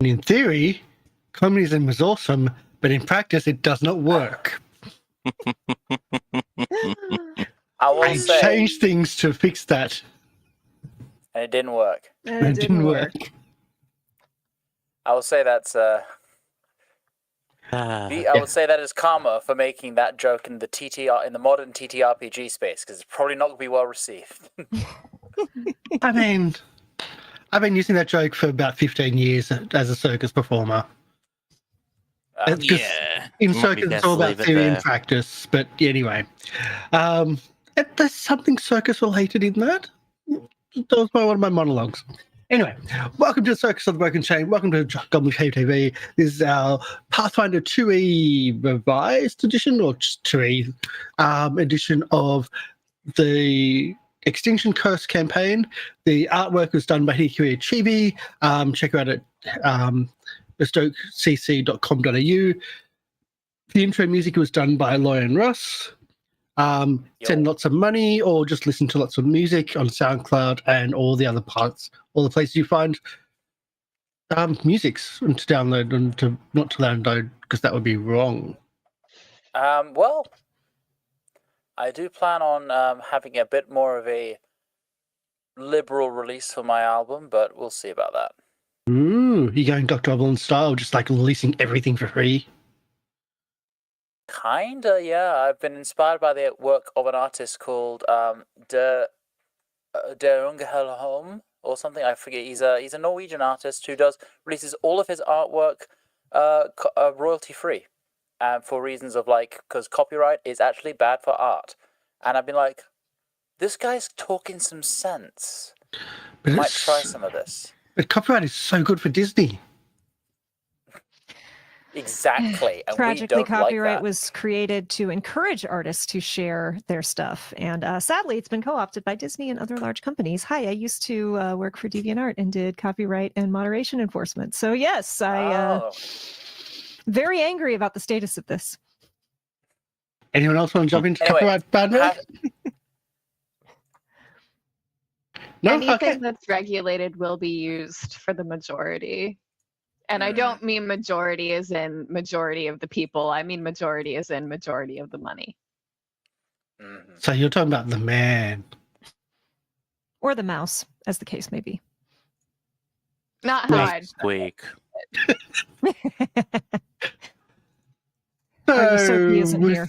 In theory, communism is awesome, but in practice, it does not work. I changed things to fix that. And it didn't work. And it didn't work. I will say that's I would say that is karma for making that joke in the modern TTRPG space, because it's probably not going to be well received. I mean, I've been using that joke for about 15 years as a circus performer. In circus, it's all about theory and practice. But anyway, there's something circus related in that. That was one of my monologues. Anyway, welcome to the Circus of the Broken Chain. Welcome to Goblin Cave TV. This is our Pathfinder2e revised edition, or just 2e edition of the Extinction Curse campaign. The artwork was done by Roleplaying. Check her out at bestokecc.com.au. The intro music was done by Lauren Russ. Send lots of money or just listen to lots of music on SoundCloud and all the other parts, all the places you find musics and to download and to not to download, because that would be wrong. Well, I do plan on having a bit more of a liberal release for my album, but we'll see about that. Ooh, you going Dr. Oblin style, just like releasing everything for free? Kinda, yeah. I've been inspired by the work of an artist called De Ungehelholm or something. I forget. He's a Norwegian artist who releases all of his artwork royalty free, for reasons of because copyright is actually bad for art. And I've been like, this guy's talking some sense. I might try some of this. But copyright is so good for Disney. Exactly. And tragically, copyright was created to encourage artists to share their stuff. And sadly, it's been co-opted by Disney and other large companies. Hi, I used to work for DeviantArt and did copyright and moderation enforcement. So yes, I very angry about the status of this. Anyone else want to jump into copyright badness? No? Anything that's regulated will be used for the majority. And I don't mean majority as in majority of the people. I mean majority as in majority of the money. Mm-hmm. So you're talking about the man. Or the mouse, as the case may be. Not how I'd squeak. Sophie isn't here.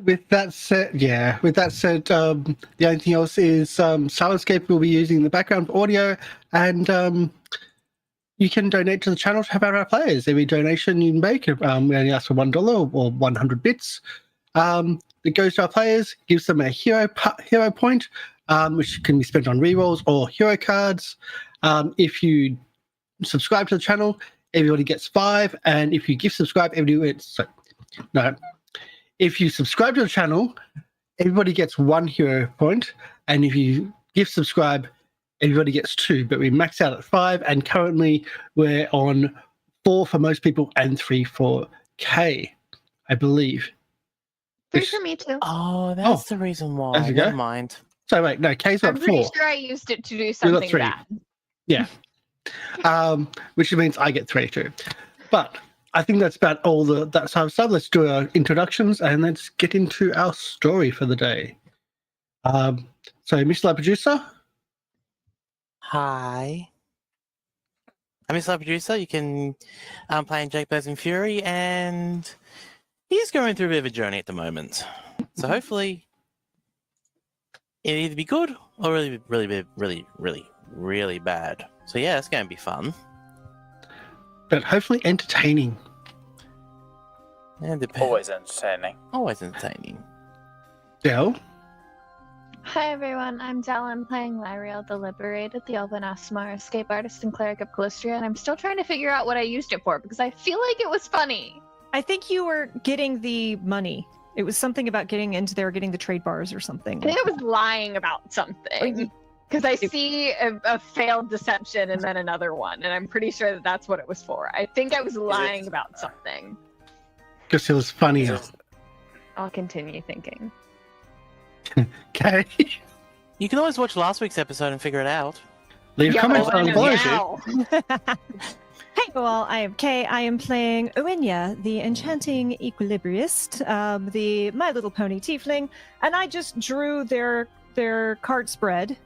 With that said, the only thing else is Soundscape will be using the background audio, and you can donate to the channel to help out our players. Every donation you make, we only ask for $1 or 100 bits. It goes to our players, gives them a hero point, which can be spent on rerolls or hero cards. If you subscribe to the channel, everybody gets 5, and if you gift subscribe, if you subscribe to the channel, everybody gets 1 hero point, and if you gift subscribe, everybody gets 2, but we max out at 5, and currently we're on 4 for most people and 3 for K, I believe. 3 for me too. Oh, that's the reason why. Never mind. So wait, no, K's got 4. I'm pretty sure I used it to do something bad. Yeah. Which means I get 3 too. But I think that's about all that sort of stuff. Let's do our introductions and let's get into our story for the day. So, Mr. Lab Producer. Hi. I'm Mr. Lab Producer. You can play Jake Blaze and Fury, and he's going through a bit of a journey at the moment. So hopefully it'll either be good or really bad. So yeah, it's going to be fun. But hopefully entertaining. And always entertaining. Always entertaining. Del? Hi everyone, I'm Del. I'm playing Lyriel the Liberated, the Elven Asmar escape artist and cleric of Calistria, and I'm still trying to figure out what I used it for because I feel like it was funny. I think you were getting the money. It was something about getting into there, getting the trade bars or something. I think I was lying about something. Because I see a failed deception and then another one, and I'm pretty sure that that's what it was for. I think I was lying about something. Because it was funny. I'll continue thinking. Okay. You can always watch last week's episode and figure it out. Leave comments on the Hey, well, I am Kay. I am playing Owinya, the enchanting equilibrist, the My Little Pony tiefling, and I just drew their card spread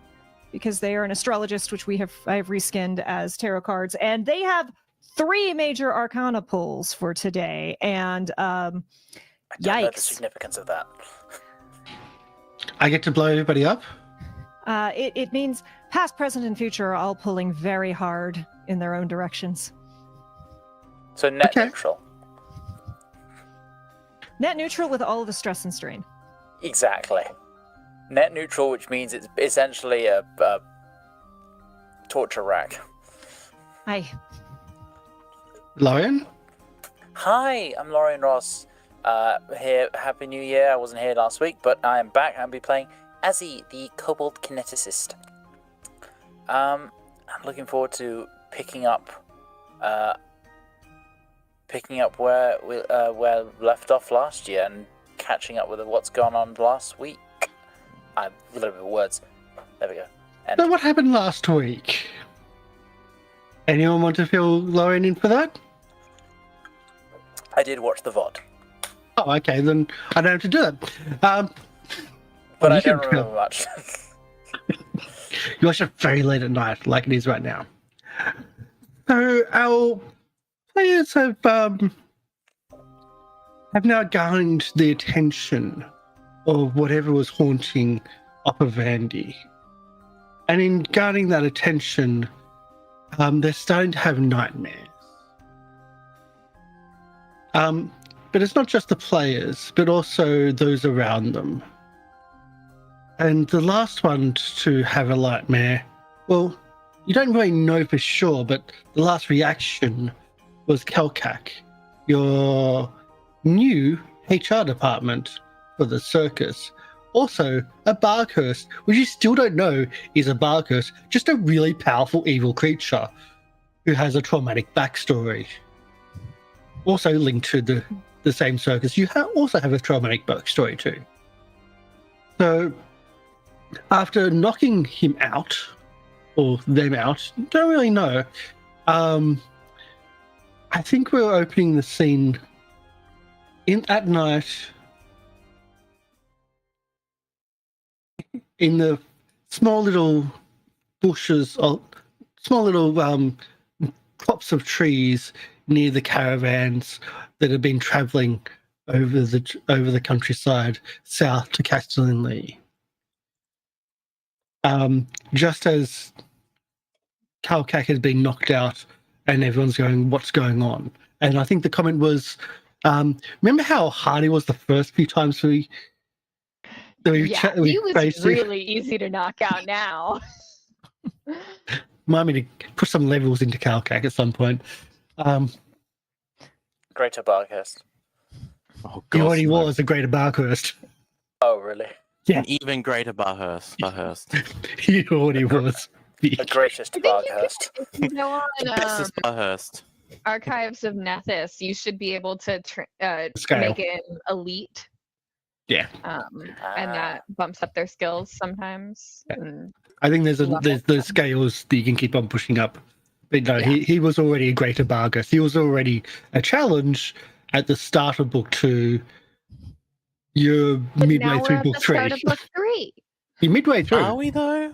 because they are an astrologist, which I have reskinned as tarot cards, and they have 3 major arcana pulls for today, and I don't know the yikes. significance of that. I get to blow everybody up. It means past, present, and future are all pulling very hard in their own directions. So net Okay. neutral. Net neutral with all of the stress and strain. Exactly. Net neutral, which means it's essentially a torture rack. Hi. Lauren? Hi, I'm Lauren Ross. Here, Happy New Year. I wasn't here last week, but I am back. I'll be playing Azzy, the Kobold Kineticist. I'm looking forward to picking up where we left off last year and catching up with what's gone on last week. A little bit of words. There we go. And So what happened last week? Anyone want to fill Lauren in for that? I did watch the VOD, Oh, okay, then I don't have to do that. but I you don't can remember much. You watch it very late at night, like it is right now. So our players have now gained the attention of whatever was haunting Upper Vandy. And in guarding that attention, they're starting to have nightmares. But it's not just the players, but also those around them. And the last one to have a nightmare, well, you don't really know for sure, but the last reaction was Kelkak, your new HR department for the Circus. Also, a Barkhurst, which you still don't know is a Barkhurst, just a really powerful evil creature who has a traumatic backstory. Also linked to the same Circus, you also have a traumatic backstory too. So, after knocking him out, or them out, don't really know. I think we're opening the scene at night in the small little bushes, or small little crops of trees near the caravans that have been travelling over the countryside south to Castellan-Lee. Just as Kalkak has been knocked out and everyone's going, what's going on? And I think the comment was, remember how hard it was the first few times we He was faced it? really easy to knock out now. Remind me to put some levels into Kalkak at some point. Greater Barkhurst. Oh, He already no. was a greater Barkhurst. Oh, really? Yeah. An even greater Barhurst. He already was. The greatest Barkhurst. If you go The bestest on Barhurst. Archives of Nethys, you should be able to Scale. make it elite. Yeah. And that bumps up their skills sometimes. Yeah. And I think there's Love those that. scales that you can keep on pushing up. But no, Yeah. he was already a greater Barkhurst. He was already a challenge at the start of book 2. You're but midway now we're through at book the 3. start of book 3. You're midway through. Are we though?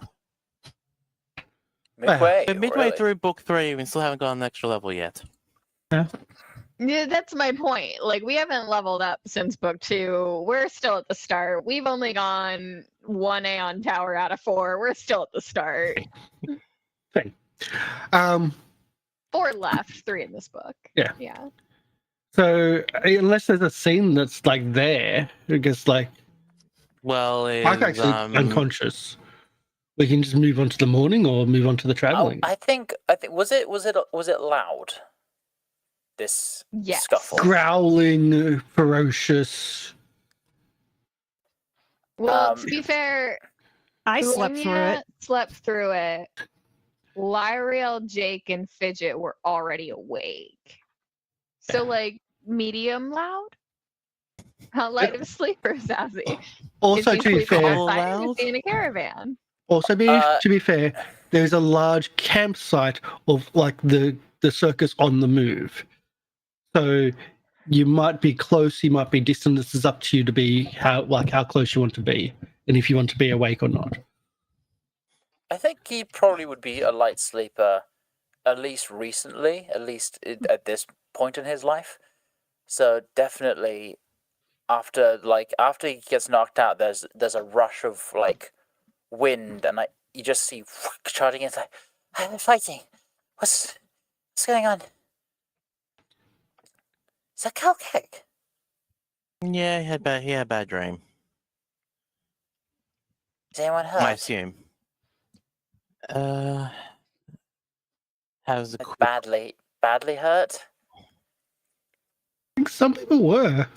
Midway. We're midway really? through book 3. We still haven't gone an extra level yet. Yeah, that's my point. Like, we haven't leveled up since book 2. We're still at the start. We've only gone 1 Aeon Tower out of 4. We're still at the start. Um, 4 left, 3 in this book. Yeah. Yeah. so unless there's a scene that's like there, I guess like Well, I'm is, actually unconscious. We can just move on to the morning or move on to the Oh, traveling. I think was it loud? This Yes. scuffle. Growling, ferocious. Well, to be fair, I slept through Lunia it. slept through it. Lyriel, Jake, and Fidget were already awake. So, like, medium loud? How light of a sleeper, Sassy? Also, Is he to be sleeping fair, outside or loud? is he in a caravan? Also, to be fair, there's a large campsite of like the the circus on the move. So you might be close, you might be distant. This is up to you to be how close you want to be, and if you want to be awake or not. I think he probably would be a light sleeper, at least recently, at this point in his life. So definitely, after he gets knocked out, there's a rush of like wind, and you just see charging in. It's like, I'm fighting. What's going on? Is that Calcake? Yeah, he had a bad dream. Is anyone hurt? I assume. How's the Like badly hurt? I think some people were.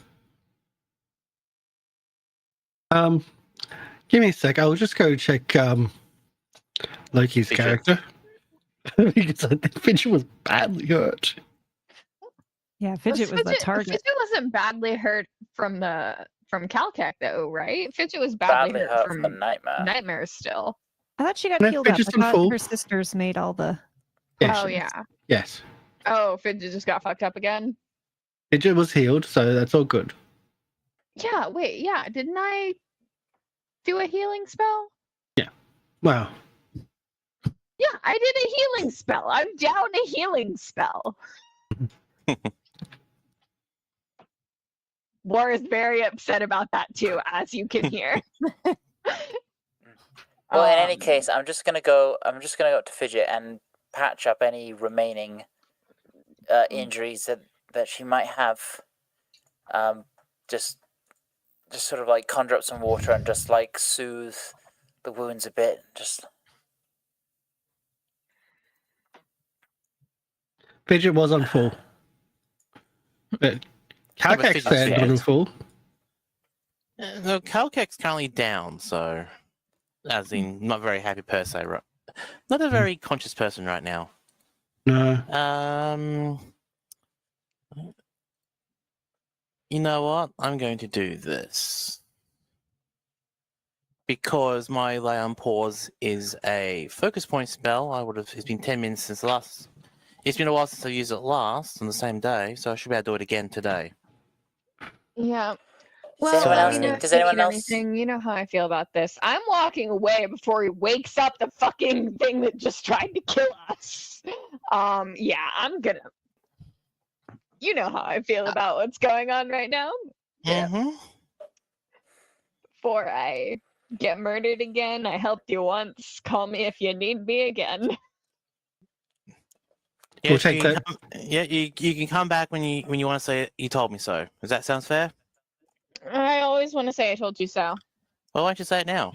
Give me a sec. I'll just go check Loki's Fidget. character. Because I think Fidget was badly hurt. Yeah, Fidget was the target. Fidget wasn't badly hurt from Calcac though, right? Fidget was badly hurt from the nightmare. Nightmares still. I thought she got No, healed up. I Fidget's in thought full. her sisters made all the Yes. Oh potions. yeah. Yes. Oh, Fidget just got fucked up again. Fidget was healed, so that's all good. Yeah, wait, yeah. Didn't I do a healing spell? Wow. Yeah, I did a healing spell. I'm down a healing spell. War is very upset about that too, as you can hear. Well, in any case, I'm just gonna go up to Fidget and patch up any remaining injuries that she might have. Just sort of like conjure up some water and just like soothe the wounds a bit. Fidget was on full. But Calcac Fidget's said dead. was on full. No, Calcac's currently down, so as in not very happy per se, right? Not a very conscious person right now. No. You know what? I'm going to do this. Because my Lay on Pause is a focus point spell, it's been 10 minutes since the last. It's been a while since I used it last on the same day, so I should be able to do it again today. Yeah. Does Well, anyone else you know, need- does anyone speaking of else- anything, you know how I feel about this. I'm walking away before he wakes up the fucking thing that just tried to kill us. Yeah, I'm gonna. You know how I feel about what's going on right now. Yeah. Mm-hmm. Before I get murdered again, I helped you once. Call me if you need me again. We'll take that. You can come back when you want to say you told me so. Does that sound fair? I always want to say I told you so. Well, why don't you say it now?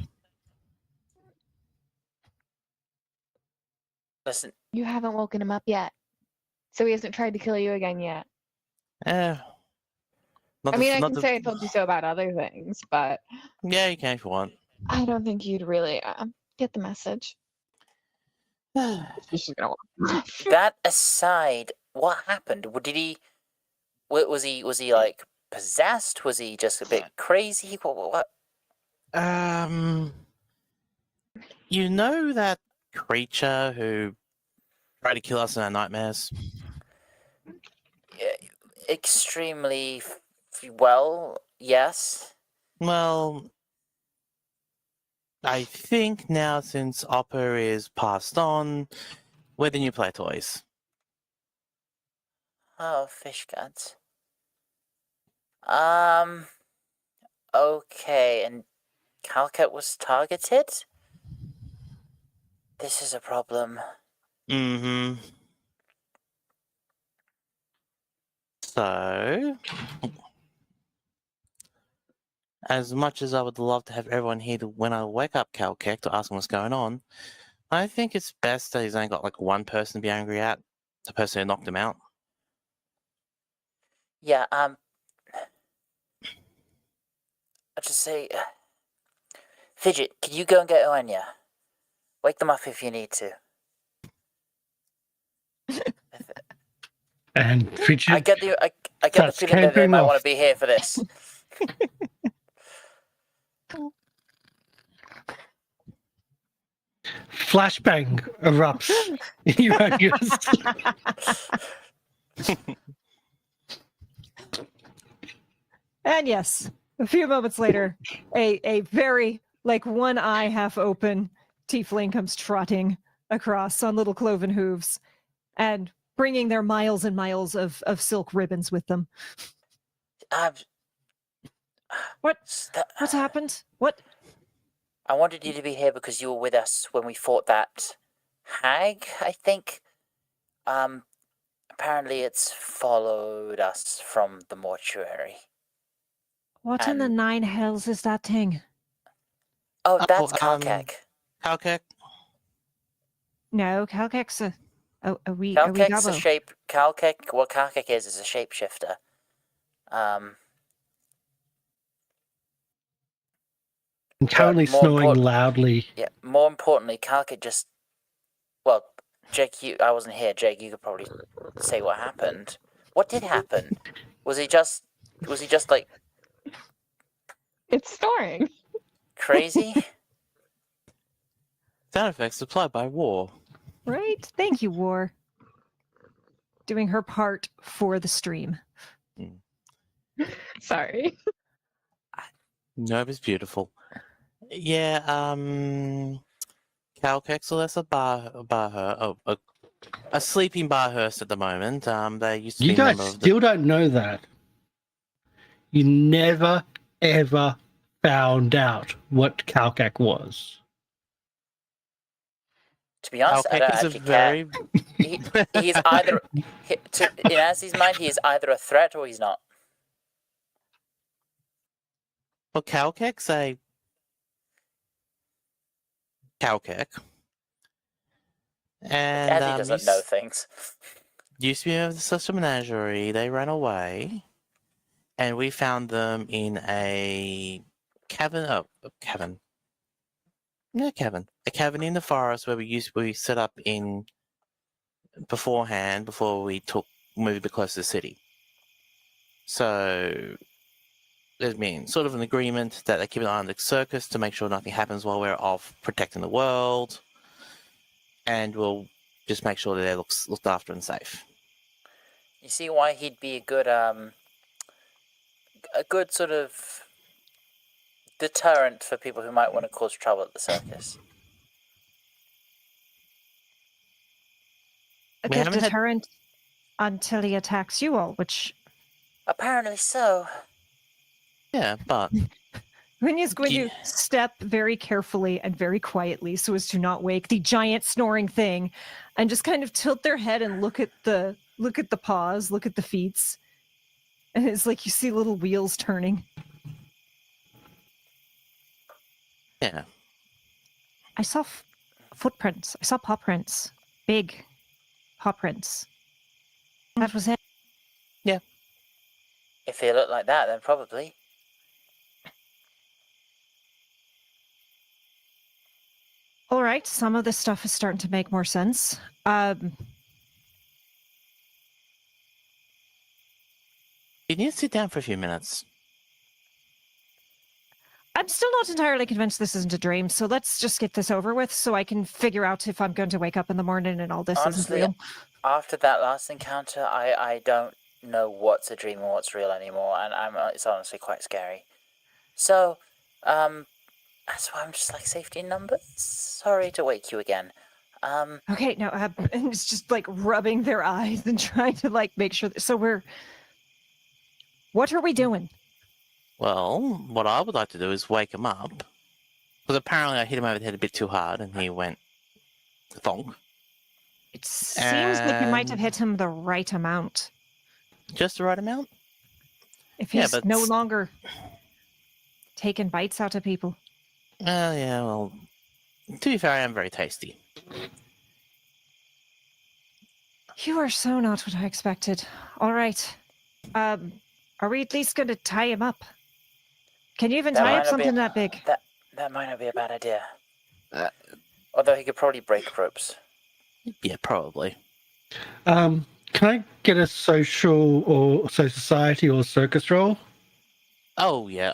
Listen, You haven't woken him up yet, so he hasn't tried to kill you again yet. I I can say I told you so about other things, but Yeah, you can if you want. I don't think you'd really get the message. She's just gonna walk. that aside, what happened? Was he like possessed? Was he just a bit crazy? What? You know that creature who tried to kill us in our nightmares? Extremely well, yes. Well, I think now since Oppa is passed on, we're the new play toys. Oh, fish guts. Okay, and Calcat was targeted? This is a problem. Mm-hmm. So, as much as I would love to have everyone here when I wake up Calcac to ask him what's going on, I think it's best that he's only got like one person to be angry at, the person who knocked him out. Yeah, I'll just say, Fidget, can you go and get Oanya? Wake them up if you need to. And Fidget I get the starts feeling that they scampering might off. want to be here for this. flashbang erupts in your own And yes, a few moments later, a very, like, one eye half open tiefling comes trotting across on little cloven hooves and bringing their miles and miles of silk ribbons with them. What's happened? What? I wanted you to be here because you were with us when we fought that hag, I think. Apparently it's followed us from the mortuary. What in the nine hells is that thing? Oh, that's Kalkek. Kalkek? No, Kalkek's a wee Kalkek's a gobbo. shape. What Kalkek is a shapeshifter. I'm currently snoring loudly. Yeah, more importantly, Kalkek just... Well, Jake, I wasn't here. Jake, you could probably say what happened. What did happen? Was he just like... It's snoring. Crazy? Sound effects supplied by War. Right? Thank you, War. Doing her part for the stream. Sorry. No, it's beautiful. Yeah, Kalkek's a sleeping barhurst at the moment. They used to You be a guys member of still don't know that. You never, ever found out what Kalkak was. To be honest, I don't actually care. He's either... in Azzy's mind, he is either a threat or he's not. Well, Kalkek's a Kalkek. And Azzy doesn't know things. Used to be of the Sister Menagerie. They ran away. And we found them in a cavern. A cavern in the forest where we set up in beforehand before we moved a bit closer to the city. So there's been sort of an agreement that they keep an eye on the circus to make sure nothing happens while we're off protecting the world, and we'll just make sure that they're looked after and safe. You see why he'd be a good sort of deterrent for people who might want to cause trouble at the circus. A good deterrent until he attacks you all, which... Apparently so. Yeah, but... When you step very carefully and very quietly so as to not wake the giant snoring thing, and just kind of tilt their head and look at the paws, look at the feet, and it's like you see little wheels turning. Yeah. I saw footprints. I saw paw prints. Big paw prints. That was it. Yeah. If they look like that, then probably. All right, some of this stuff is starting to make more sense. You need to sit down for a few minutes. I'm still not entirely convinced this isn't a dream, so let's just get this over with so I can figure out if I'm going to wake up in the morning and all this isn't real. After that last encounter, I don't know what's a dream and what's real anymore, and it's honestly quite scary. So, that's why I'm just like, safety in numbers. Sorry to wake you again. Okay, no, and it's just like rubbing their eyes and trying to like make sure. So what are we doing? Well, what I would like to do is wake him up. Because apparently I hit him over the head a bit too hard and he went thonk. It seems like you might have hit him the right amount. Just the right amount? If he's no longer taking bites out of people. Yeah, well, to be fair, I am very tasty. You are so not what I expected. All right. Are we at least going to tie him up? Can you even tie up something that big? That might not be a bad idea. Although he could probably break ropes. Yeah, probably. Can I get a social or society or circus roll? Oh yeah.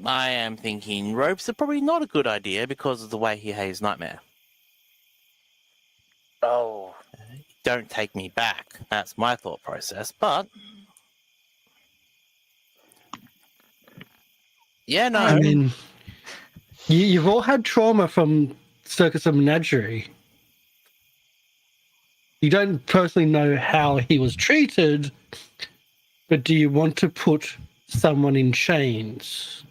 I am thinking ropes are probably not a good idea because of the way he hates Nightmare. Oh, Don't take me back. That's my thought process, but... Yeah, no. I mean, you've all had trauma from Circus and Menagerie. You don't personally know how he was treated, but do you want to put someone in chains?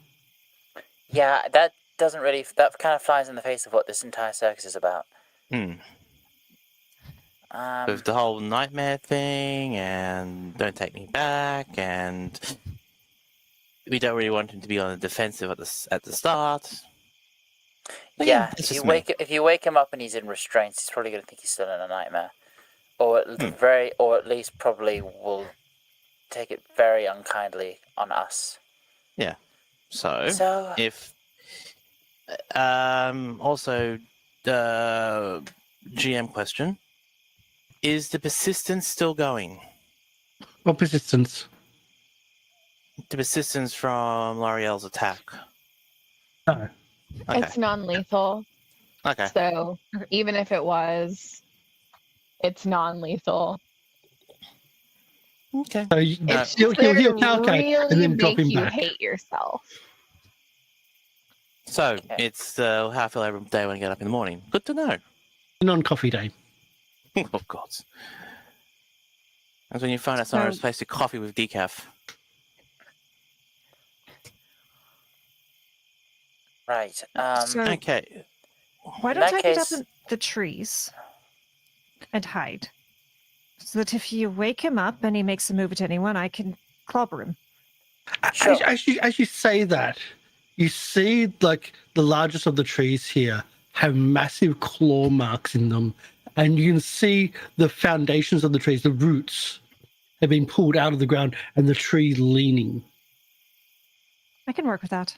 yeah, that doesn't really. That kind of flies in the face of what this entire circus is about. With the whole Nightmare thing, and don't take me back, and we don't really want him to be on the defensive at the start. But yeah, it's if just you wake him up and he's in restraints, he's probably going to think he's still in a nightmare, or at least probably will take it very unkindly on us. Yeah. So if also the GM question. Is the persistence still going? What persistence? The persistence from L'Oreal's attack. No. Okay. It's non-lethal. Okay. So even if it was, it's non-lethal. Okay. So It's you'll there hear to Calco really and then drop make him you back. hate yourself. So Okay. it's how I feel every day when I get up in the morning. Good to know. Non-coffee day. Oh God. That's when you find out someone So- replaced your coffee with decaf. Right. So Okay. why in don't that I get up case- in the trees and hide? So that if you wake him up and he makes a move at anyone, I can clobber him. Sure. As you say that, you see like the largest of the trees here have massive claw marks in them, and you can see the foundations of the trees, the roots, have been pulled out of the ground, and the tree leaning. I can work with that.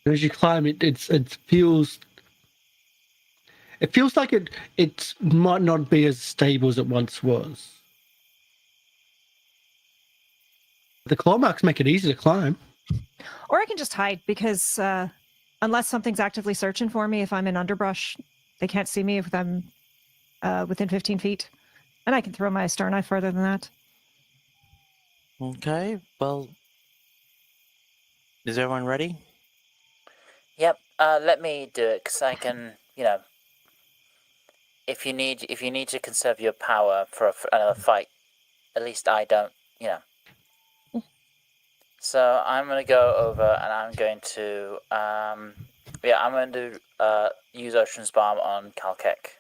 And as you climb, it feels like it might not be as stable as it once was. The claw marks make it easy to climb. Or I can just hide because unless something's actively searching for me, if I'm in underbrush, they can't see me if I'm within 15 feet. And I can throw my star knife further than that. Okay. Well, is everyone ready? Yep. Let me do it because I can. If you need to conserve your power for another fight, at least I don't. So I'm gonna go over and I'm going to I'm going to use Ocean's Balm on Kalkek.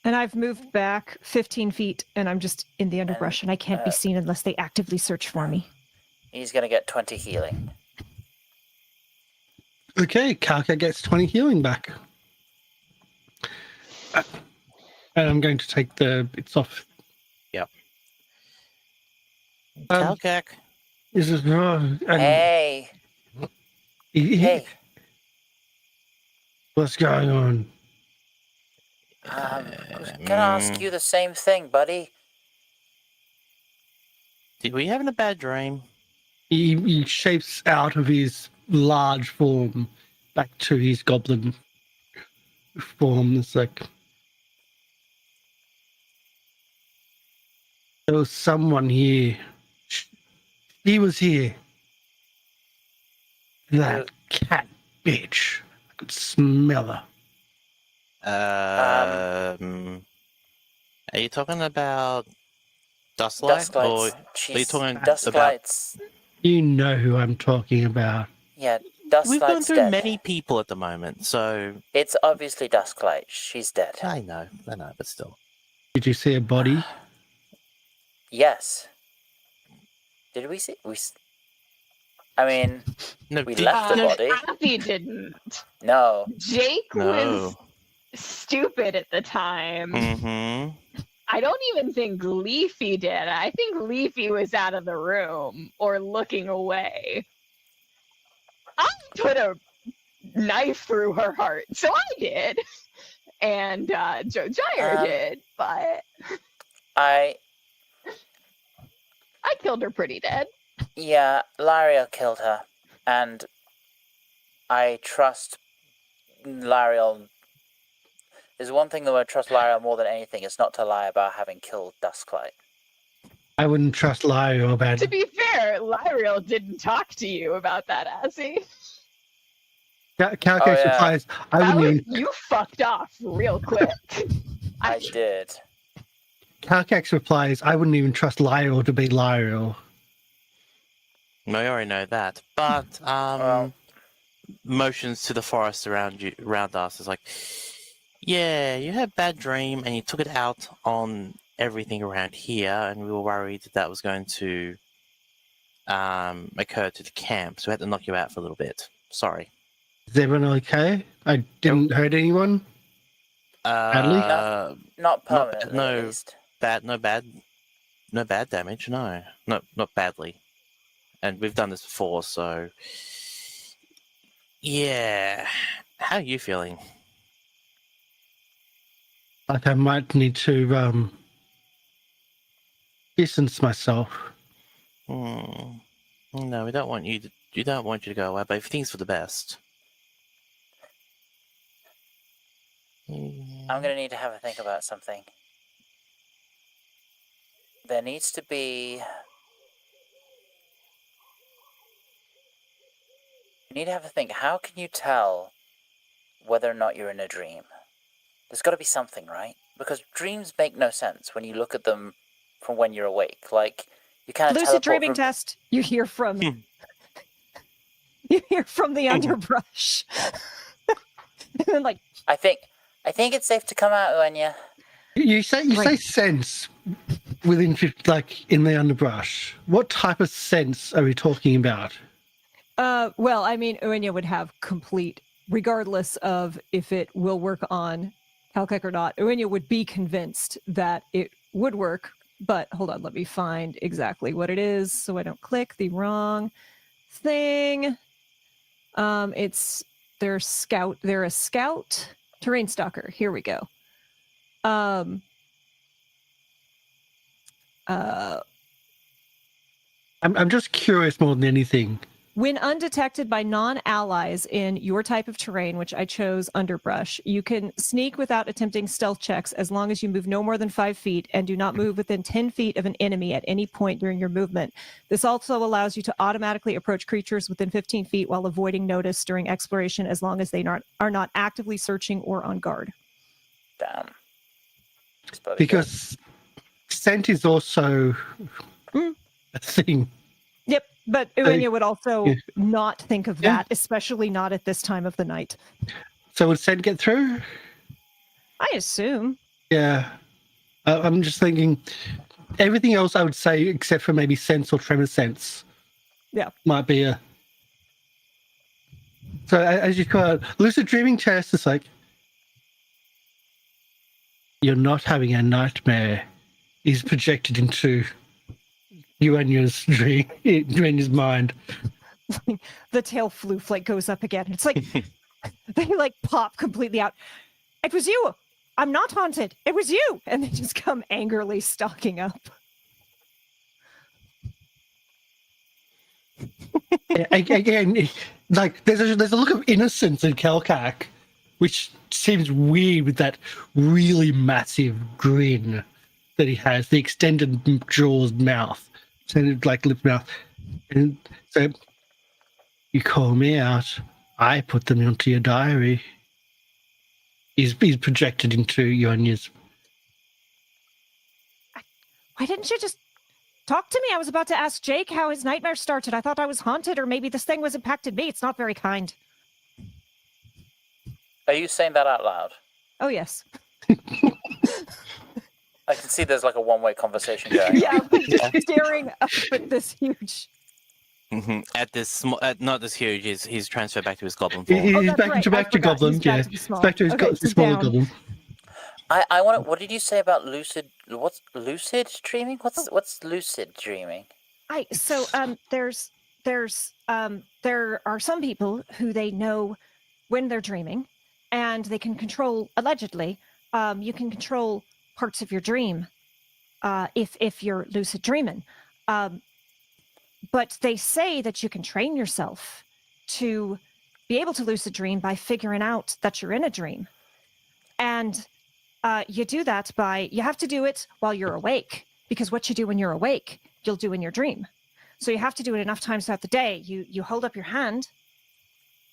And I've moved back 15 feet and I'm just in the underbrush and I can't be seen unless they actively search for me. He's gonna get 20 healing. Okay, Kalka gets 20 healing back. And I'm going to take the bits off. Yep. Calcac. This is Hey. Hey. What's going on? I was gonna ask you the same thing, buddy. Were you having a bad dream? He shapes out of his large form back to his goblin form. It's like there was someone here. He was here. That cat bitch. I could smell her. Are you talking about Dustlight? Or Dusklights. are you talking Dusklights. You know who I'm talking about. Yeah, We've gone Dusklight's through dead. many people at the moment, so It's obviously Dusklight. She's dead. I know, but still. Did you see a body? Did we see? I mean, No, we left the body. Happy didn't. No. Jake was No. stupid at the time. Mm-hmm. I don't even think Leafy did. I think Leafy was out of the room or looking away. I put a knife through her heart, so I did. And Joe Gire did, but I I killed her pretty dead. Yeah, Lariel killed her, and I trust Lariel. There's one thing that I trust Lariel more than anything, is not to lie about having killed Dusklight. I wouldn't trust Lyrio about To it. be fair, Lyriel didn't talk to you about that, has he? Calcax yeah. replies, I wouldn't even. You fucked off real quick. I did. Calcax replies, I wouldn't even trust Lyrio to be Lyrio. No, you already know that. But Well- motions to the forest around us is like, yeah, you had a bad dream and you took it out on everything around here, and we were worried that was going to occur to the camp, so we had to knock you out for a little bit. Sorry. Is everyone okay? I didn't hurt anyone? Badly? Not permanently, at least. No bad damage. No, not badly. And we've done this before, so yeah. How are you feeling? Like I might need to distance myself. No, we don't want you to. We don't want you to go away, but everything's for the best. I'm going to need to have a think about something. There needs to be... You need to have a think. How can you tell whether or not you're in a dream? There's got to be something, right? Because dreams make no sense when you look at them from when you're awake. Like, you kind of Lucid dreaming test. You hear from... You hear from the underbrush. And then, like... I think it's safe to come out, Uenya. You say sense within, like, in the underbrush. What type of sense are we talking about? Well, I mean, Uenya would have complete, regardless of if it will work on Calcac or not, Uenya would be convinced that it would work, but hold on, let me find exactly what it is so I don't click the wrong thing. They're a scout terrain stalker. Here we go. I'm just curious more than anything. When undetected by non-allies in your type of terrain, which I chose underbrush, you can sneak without attempting stealth checks as long as you move no more than 5 feet and do not move within 10 feet of an enemy at any point during your movement. This also allows you to automatically approach creatures within 15 feet while avoiding notice during exploration as long as they are not actively searching or on guard. Damn. Because scent is also a thing. Yep, but Uenya would also not think of that, especially not at this time of the night. So would scent get through? I assume. Yeah. I'm just thinking everything else I would say, except for maybe sense or tremor sense. Yeah. Might be a... So as you call it, lucid dreaming test is like, you're not having a nightmare is projected into Uenya's dream, Uenya's mind. The tail floof like goes up again. It's like they like pop completely out. It was you. I'm not haunted. It was you. And they just come angrily stalking up. Again, like there's a look of innocence in Kelkak, which seems weird with that really massive grin that he has, the extended jaws, mouth, extended like lip mouth. And so you call me out, I put them into your diary. He's projected into Uenya's. Why didn't you just talk to me? I was about to ask Jake how his nightmare started. I thought I was haunted, or maybe this thing was impacted me. It's not very kind. Are you saying that out loud? Oh, yes. I can see there's like a one-way conversation going. Yeah, just staring up at this huge... At this small, not this huge. He's transferred back to his goblin form. He's back to goblin. Yeah, he's back to his smaller goblin. I want to. What did you say about lucid? What's lucid dreaming? What's lucid dreaming? There are some people who they know when they're dreaming, and they can control. Allegedly, you can control parts of your dream if you're lucid dreaming. But they say that you can train yourself to be able to lucid dream by figuring out that you're in a dream. And you do that you have to do it while you're awake, because what you do when you're awake, you'll do in your dream. So you have to do it enough times throughout the day. You hold up your hand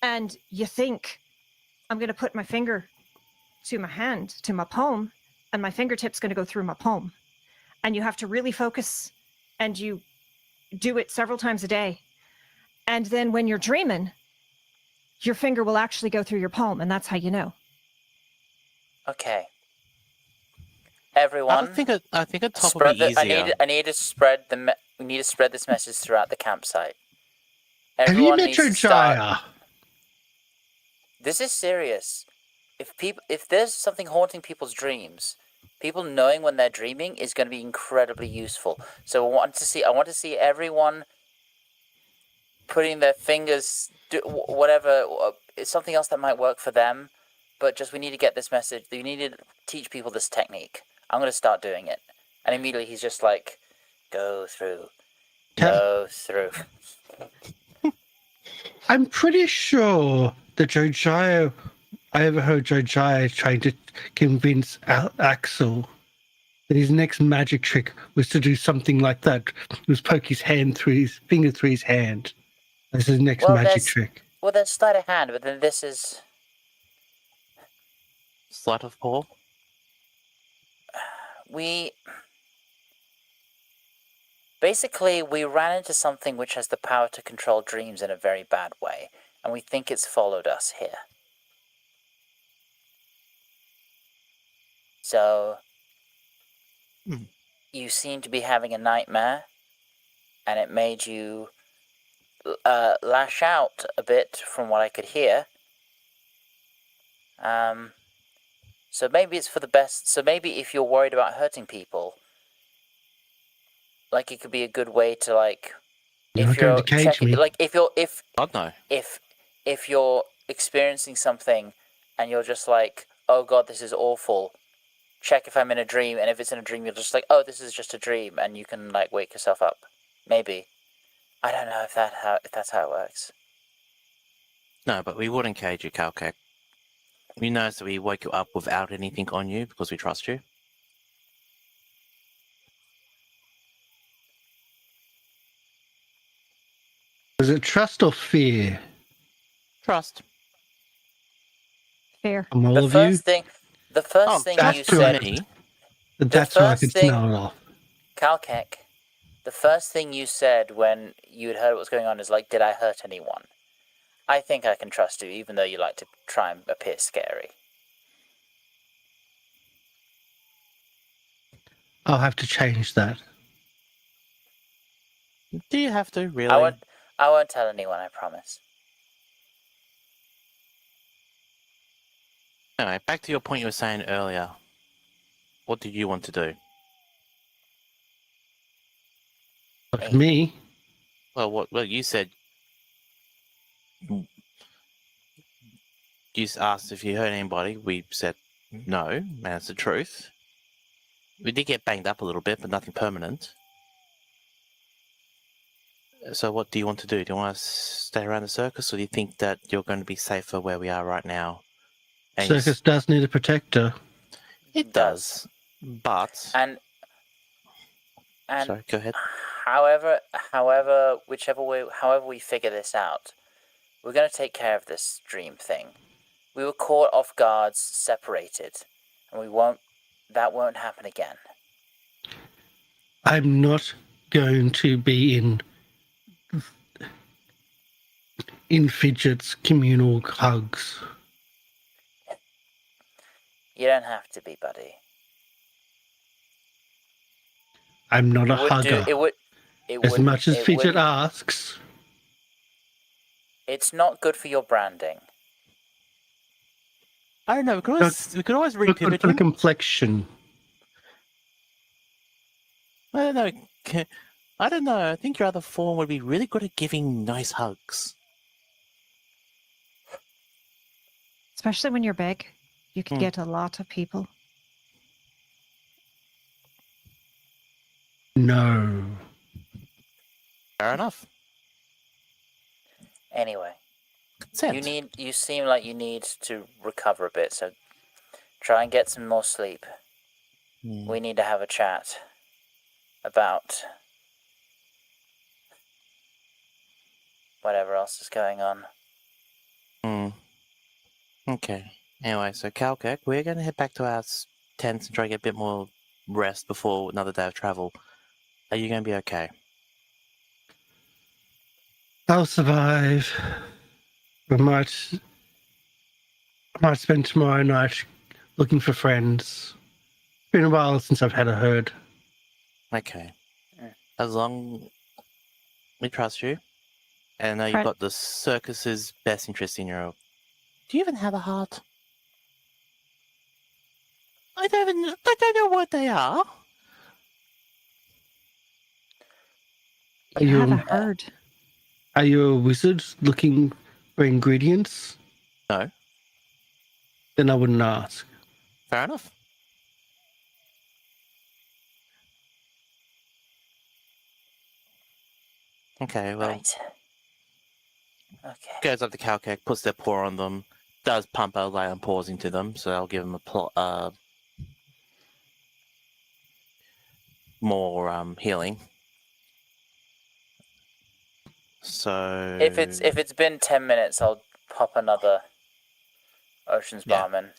and you think, I'm going to put my finger to my hand, to my palm, and my fingertip's going to go through my palm. And you have to really focus, and you do it several times a day. And then when you're dreaming, your finger will actually go through your palm, and that's how you know. Okay. Everyone, I think a top would be easier. I need to spread we need to spread this message throughout the campsite. Have you Everyone met needs to your start. Jaya? This is serious. If there's something haunting people's dreams, people knowing when they're dreaming is going to be incredibly useful. So I want to see everyone putting their fingers, whatever, something else that might work for them. But we need to get this message. You need to teach people this technique. I'm going to start doing it. And immediately he's just like, go through. I'm pretty sure that Jojaya, I overheard Jojaya trying to convince Axel that his next magic trick was to do something like that. It was poke his hand through his finger through his hand. That's his next magic trick. Well, there's sleight of hand, but then this is... Sleight of paw? Basically, we ran into something which has the power to control dreams in a very bad way, and we think it's followed us here. So, you seem to be having a nightmare, and it made you lash out a bit from what I could hear. So maybe it's for the best. So maybe if you're worried about hurting people, like it could be a good way to like. You're not going to cage me. Like God no. If you're experiencing something, and you're just like, oh God, this is awful. Check if I'm in a dream, and if it's in a dream, you're just like, oh, this is just a dream, and you can like wake yourself up. Maybe. I don't know if that's how it works. No, but we wouldn't cage you, Calcac. You know, so we wake you up without anything on you because we trust you. Was it trust or fear? Trust. Fair. From all The of first you? thing you that's said, me. That's why I could smell it off. Calcac, the first thing you said when you had heard what was going on is like, did I hurt anyone? I think I can trust you, even though you like to try and appear scary. I'll have to change that. Do you have to, really? I won't tell anyone, I promise. Anyway, back to your point you were saying earlier. What did you want to do? But me? Well, you said... You asked if you hurt anybody. We said no, that's the truth. We did get banged up a little bit, but nothing permanent. So what do you want to do? Do you want to stay around the circus, or do you think that you're going to be safer where we are right now? And Circus does need a protector. It does. But... And Sorry, go ahead. However we figure this out, we're going to take care of this dream thing. We were caught off guard, separated, and that won't happen again. I'm not going to be in Fidget's communal hugs. You don't have to be, buddy. I'm not a hugger. As much as Fidget asks. It's not good for your branding. I don't know. We could always repivot for the him. complexion. I don't know. I think your other form would be really good at giving nice hugs. Especially when you're big, you can get a lot of people. No. Fair Fair enough. Anyway, Consent. you seem like you need to recover a bit, so try and get some more sleep. We need to have a chat about whatever else is going on. Okay. Anyway, so Calkek, we're going to head back to our tents and try to get a bit more rest before another day of travel. Are you going to be okay? I'll survive. I might spend tomorrow night looking for friends. It's been a while since I've had a herd. Okay. As long we trust you, and I know you've got the circus's best interest in your... Do you even have a heart? I don't know what they are. You have a herd. Are you a wizard looking for ingredients? No. Then I wouldn't ask. Fair enough. Okay, well... Right. Okay. Goes up to Calkek, puts their paw on them, does pump a lay on paws into them, so I'll give them a more healing. So If it's been 10 minutes, I'll pop another Ocean's Barman.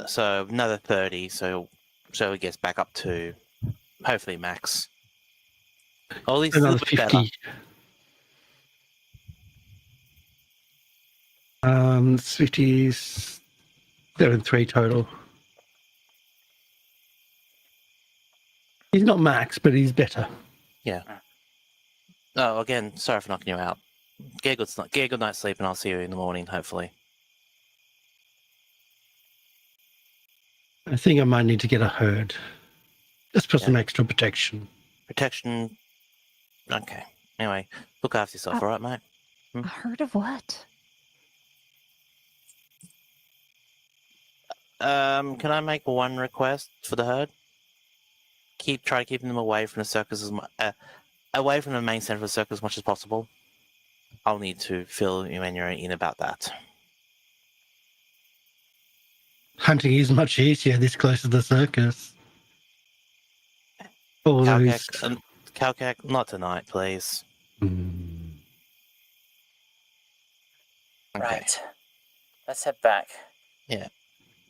So another 30, so it gets back up to hopefully max. Or at least a Another little bit better. 50. It's 57.3 total. He's not max, but he's better. Yeah. Oh, again, sorry for knocking you out. Get a good night's sleep, and I'll see you in the morning, hopefully. I think I might need to get a herd. Just for some extra protection. Protection. Okay. Anyway, look after yourself, alright, mate? A herd of what? Can I make one request for the herd? Try keeping them away from the circus away from the main center of the circus as much as possible. I'll need to fill you in about that. Hunting is much easier this close to the circus. All those... Calkek, not tonight, please. Mm. Okay. Right. Let's head back. Yeah.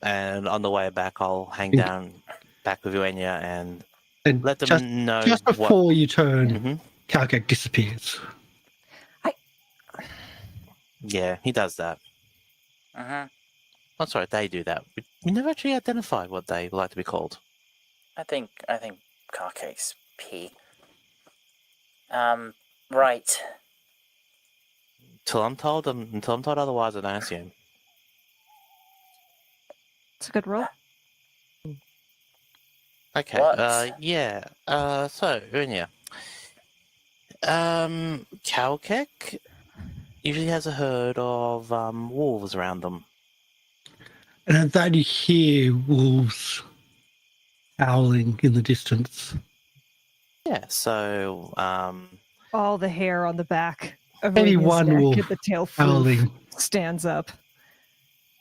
And on the way back, I'll hang down back with Uenya and let them know. Just before you turn, Mm-hmm. Calkek disappears. Yeah, he does that. Mm-hmm. I'm sorry, they do that. We never actually identified what they like to be called. I think Carcake's P. Right. Until I'm told otherwise, I don't assume. It's a good roll. Okay. What? Yeah. So Uenya. Calkek usually has a herd of wolves around them. And at that you hear wolves howling in the distance. Yeah. So All the hair on the back of Maybe Radiant's one neck wolf and the tail howling. stands up.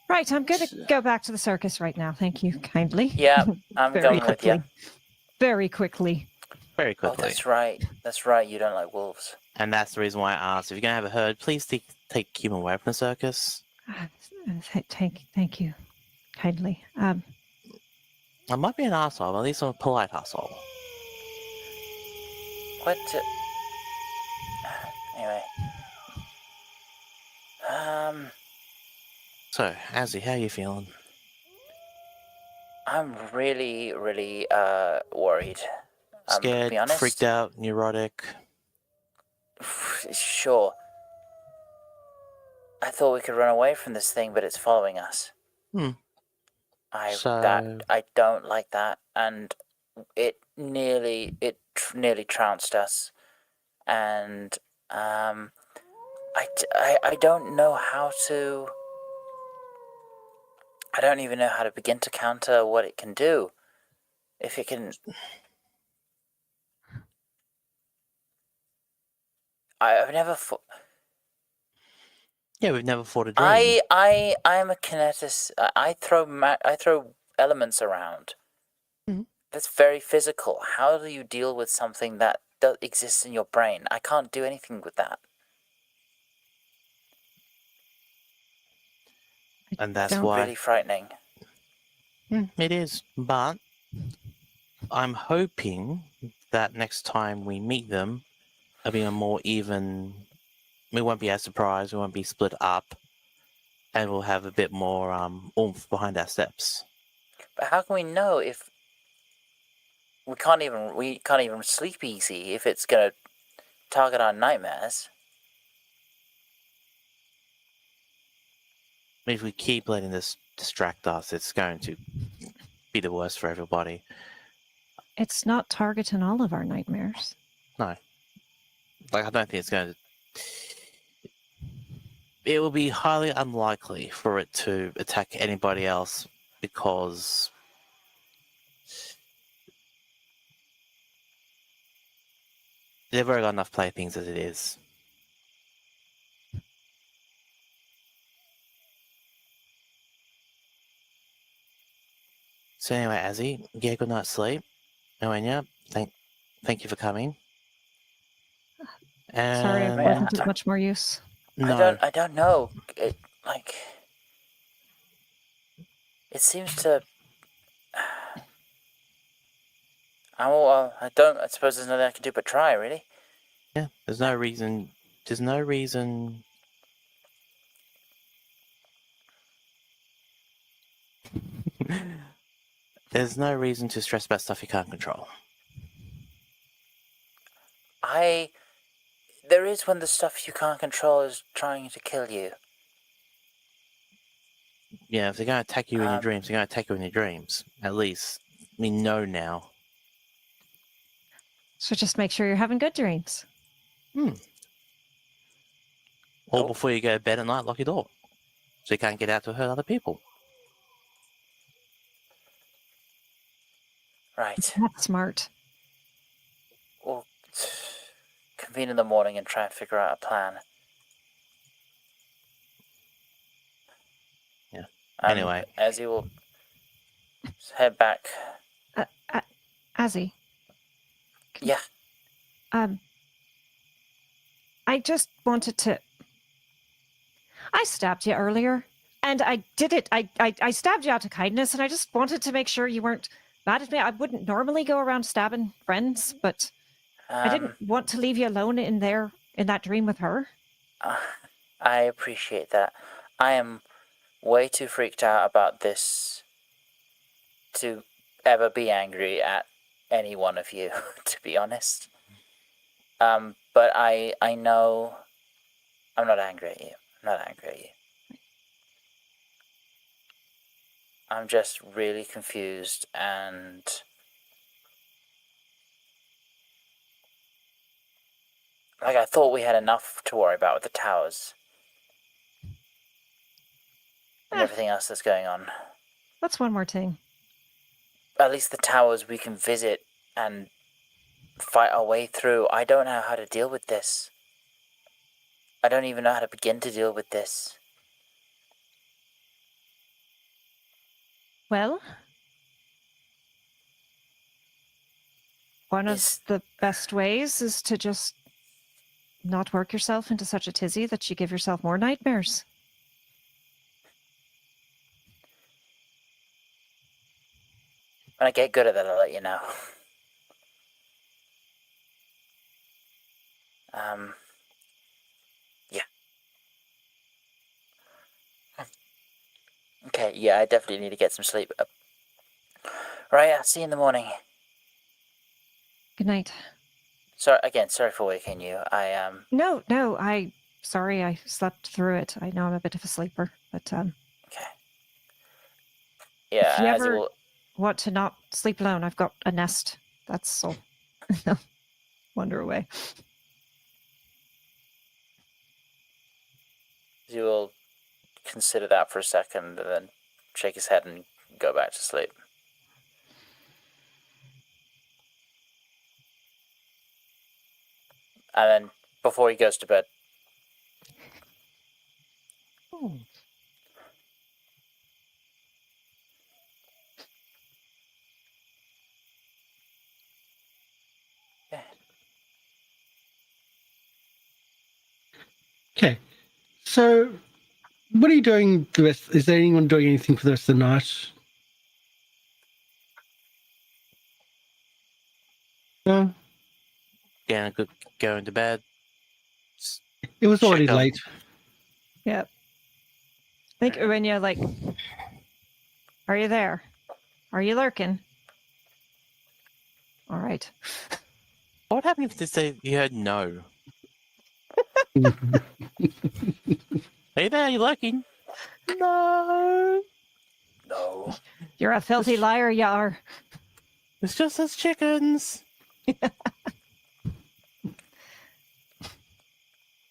Right, I'm going to go back to the circus right now. Thank you kindly. Yeah, I'm Very going quickly. with you. Very quickly. very Oh, quickly. that's right. That's right. You don't like wolves. And that's the reason why I asked. If you're gonna have a herd, please take him away from the circus. Thank you kindly. I might be an asshole, but at least I'm a polite asshole. What? Anyway. So, Azzy, how you feeling? I'm really, really worried. To Scared, be honest. freaked out, neurotic. Sure. I thought we could run away from this thing, but it's following us. I don't like that, and it nearly trounced us, and I don't know how to. I don't even know how to begin to counter what it can do. If it can. I've never fought. Yeah, we've never fought a dream. I'm a kineticist. I throw elements around. Mhm. That's very physical. How do you deal with something that exists in your brain? I can't do anything with that. And that's Don't why Really frightening. It is. But I'm hoping that next time we meet them, it'll be a more even. We won't be as surprised. We won't be split up, and we'll have a bit more oomph behind our steps. But how can we know if we can't even sleep easy if it's gonna target our nightmares? If we keep letting this distract us, it's going to be the worst for everybody. It's not targeting all of our nightmares. No. Like, I don't think it's going to. It will be highly unlikely for it to attack anybody else because they've already got enough playthings as it is. So anyway, Azzy, get a good night's sleep. Noenya, thank you for coming. And Sorry, I wasn't of much more use. no, I don't know. It seems to. I suppose there's nothing I can do but try, really. yeah, there's no reason. There's no reason. There's no reason to stress about stuff you can't control. There is when the stuff you can't control is trying to kill you. Yeah, if they're going to attack you in your dreams, they're going to attack you in your dreams. At least we know now. So just make sure you're having good dreams. Or before you go to bed at night, lock your door. So you can't get out to hurt other people. Right. That's smart. We'll convene in the morning and try and figure out a plan. Yeah. Anyway. As you will head back. Azzy. Yeah. I just wanted to. I stabbed you earlier, and I did it. I stabbed you out of kindness, and I just wanted to make sure you weren't mad at me. I wouldn't normally go around stabbing friends, but I didn't want to leave you alone in that dream with her. I appreciate that. I am way too freaked out about this to ever be angry at any one of you, to be honest. But I know I'm not angry at you. I'm just really confused and I thought we had enough to worry about with the towers and everything else that's going on. That's one more thing. At least the towers we can visit and fight our way through. I don't know how to deal with this. I don't even know how to begin to deal with this. Well, one of the best ways is to just not work yourself into such a tizzy that you give yourself more nightmares. When I get good at that, I'll let you know. Yeah. Okay, yeah, I definitely need to get some sleep. Right, I'll see you in the morning. Good night. Sorry for waking you. No, sorry I slept through it. I know I'm a bit of a sleeper, but Okay. Yeah, if you ever want to not sleep alone, I've got a nest. That's all. Wander away. You will consider that for a second and then shake his head and go back to sleep. And then before he goes to bed. Yeah. Okay. So, what are you doing the rest? Is there anyone doing anything for the rest of the night? No? Going to bed. It was already Check out- late. Yep. I think when you're like, are you there? Are you lurking? All right. What happened if they say you heard no? Hey there, you lurking? No. No. You're a filthy liar, you are. It's just us chickens.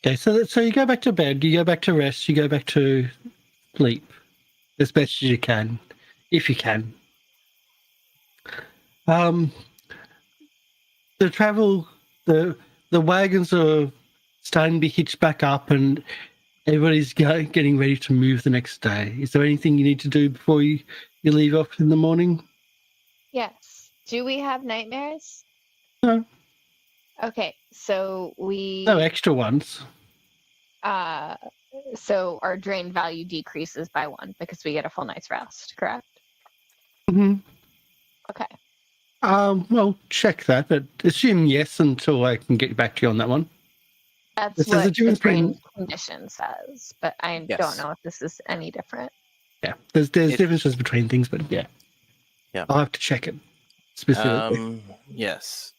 Okay, so you go back to bed, you go back to rest, you go back to sleep as best as you can, if you can. The travel, the wagons are starting to be hitched back up, and everybody's getting ready to move the next day. Is there anything you need to do before you leave off in the morning? Yes. Do we have nightmares? No. Okay, so we No extra ones. so our drain value decreases by 1 because we get a full night's rest, correct? Mm-hmm. Okay. Well, check that, but assume yes until I can get back to you on that one. That's This is a what the difference drain between- condition says, but I Yes. don't know if this is any different. Yeah, there's differences between things, but yeah. Yeah. I'll have to check it specifically. Yes.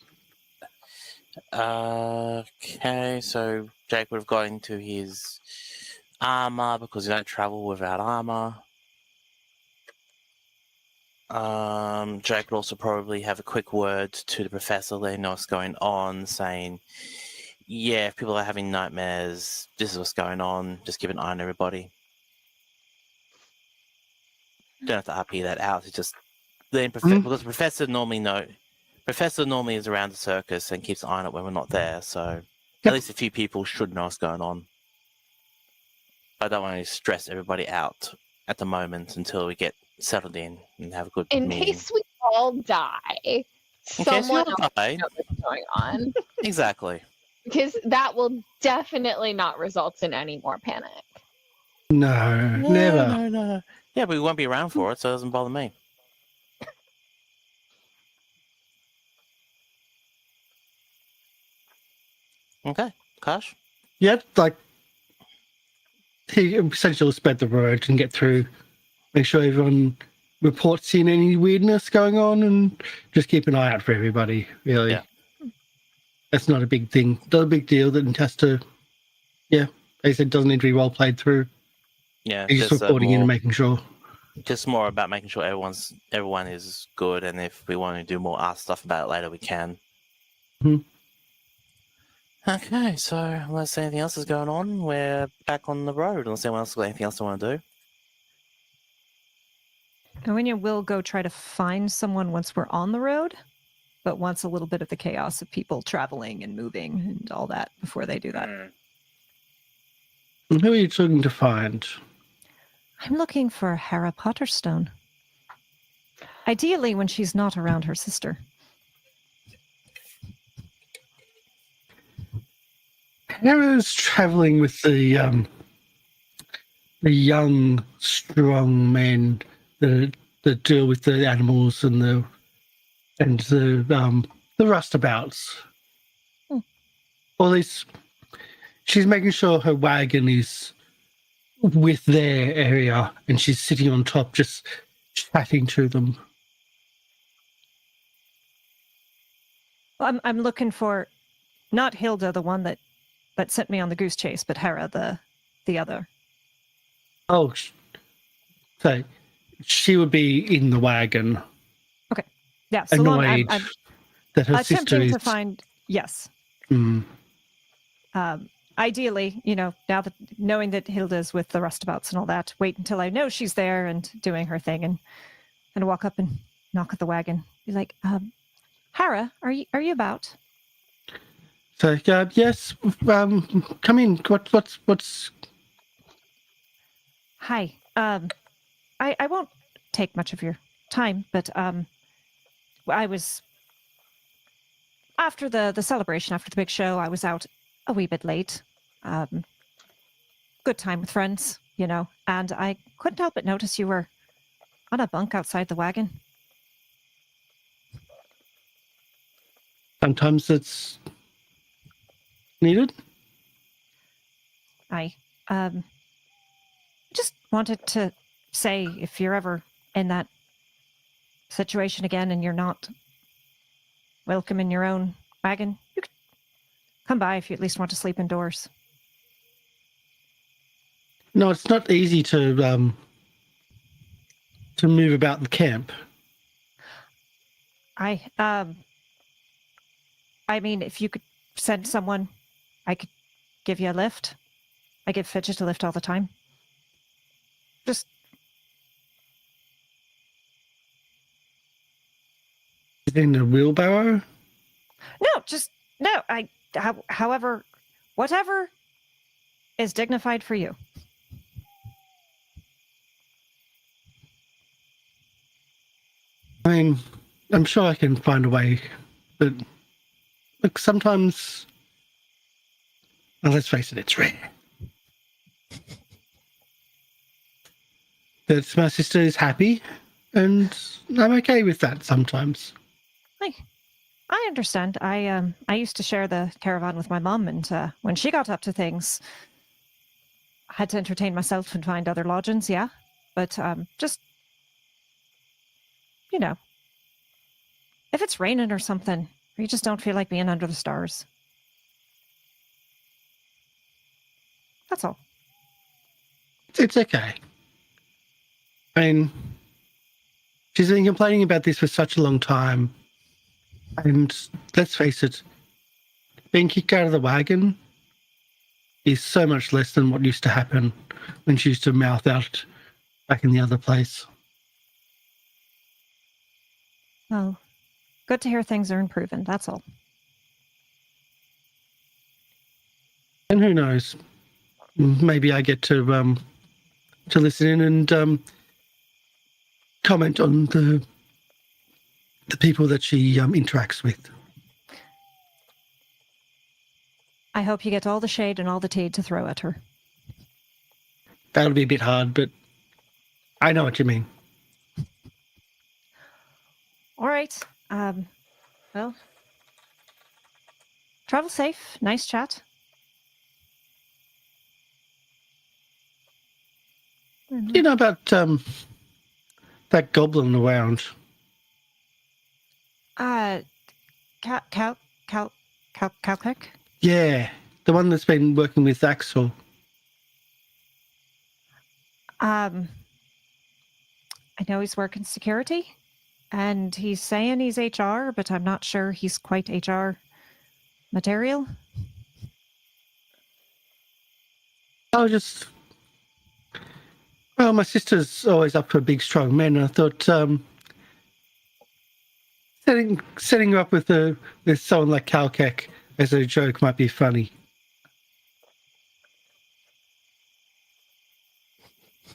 Okay, so Jake would have got into his armor because you don't travel without armor. Jake would also probably have a quick word to the professor, letting know what's going on, saying, yeah, if people are having nightmares, this is what's going on. Just keep an eye on everybody. Don't have to RP that out. It's just then because the professor normally is around the circus and keeps an eye on it when we're not there. So at least a few people should know what's going on. I don't want to stress everybody out at the moment until we get settled in and have a good In meeting. case we all die, case we someone all else die. knows what's going on. Exactly. Because that will definitely not result in any more panic. No, never. No. Yeah, but we won't be around for it, so it doesn't bother me. Okay, Kosh? Yeah, like he essentially will spread the word and get through, make sure everyone reports seeing any weirdness going on, and just keep an eye out for everybody, really. Yeah. That's not a big thing. Not a big deal that it has to, yeah, like I said, doesn't need to be role played through. Yeah, He's just reporting in and making sure. Just more about making sure everyone is good, and if we want to do more art stuff about it later, we can. Mhm. Okay, so unless anything else is going on, we're back on the road. Unless anyone else has got anything else they want to do. And when will go try to find someone once we're on the road, but wants a little bit of the chaos of people traveling and moving and all that before they do that. And who are you looking to find? I'm looking for Hera Potterstone. Ideally when she's not around her sister. Hera's traveling with the young, strong men that deal with the animals and the rustabouts. Or at least she's making sure her wagon is with their area, and she's sitting on top, just chatting to them. I'm looking for not Hilda, the one that sent me on the goose chase, but Hera, the other. Oh, so she would be in the wagon. Okay, yeah. So long I'm that her sister attempting is to find. Yes. Mm. Ideally, now that knowing that Hilda's with the rustabouts and all that, wait until I know she's there and doing her thing, and walk up and knock at the wagon. Be like, Hera, are you about? So yes, come in. What's? Hi. I won't take much of your time, but I was after the celebration, after the big show, I was out a wee bit late. Good time with friends, you know, and I couldn't help but notice you were on a bunk outside the wagon. Sometimes it's needed. I just wanted to say if you're ever in that situation again and you're not welcome in your own wagon, you could come by if you at least want to sleep indoors. No, it's not easy to move about the camp. I mean, if you could send someone, I could give you a lift. I give Fidget a lift all the time. Just Is it in a wheelbarrow? no. However, whatever is dignified for you. I mean, I'm sure I can find a way, but look, sometimes, well, let's face it, it's rare. That my sister is happy, and I'm okay with that sometimes. I understand. I used to share the caravan with my mum, and when she got up to things, I had to entertain myself and find other lodgings. Yeah, but just you know, if it's raining or something, or you just don't feel like being under the stars, that's all. It's okay. I mean, she's been complaining about this for such a long time. And let's face it, being kicked out of the wagon is so much less than what used to happen when she used to mouth out back in the other place. Well, good to hear things are improving. That's all. And who knows? Maybe I get to listen in and comment on the people that she interacts with. I hope you get all the shade and all the tea to throw at her. That'll be a bit hard, but I know what you mean. All right. Well, travel safe. Nice chat. You know about that goblin around? Calclick? Yeah, the one that's been working with Axel. I know he's working security, and he's saying he's HR, but I'm not sure he's quite HR material. Well, my sister's always up for big, strong men. I thought setting her up with someone like Calkek as a joke might be funny.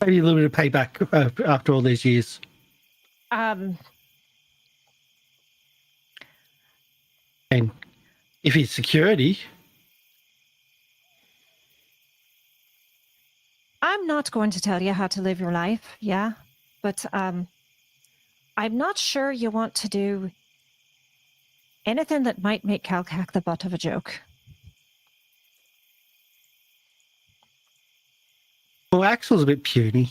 Maybe a little bit of payback after all these years. And if he's security, I'm not going to tell you how to live your life, yeah, but I'm not sure you want to do anything that might make Calcac the butt of a joke. well, Axel's a bit puny.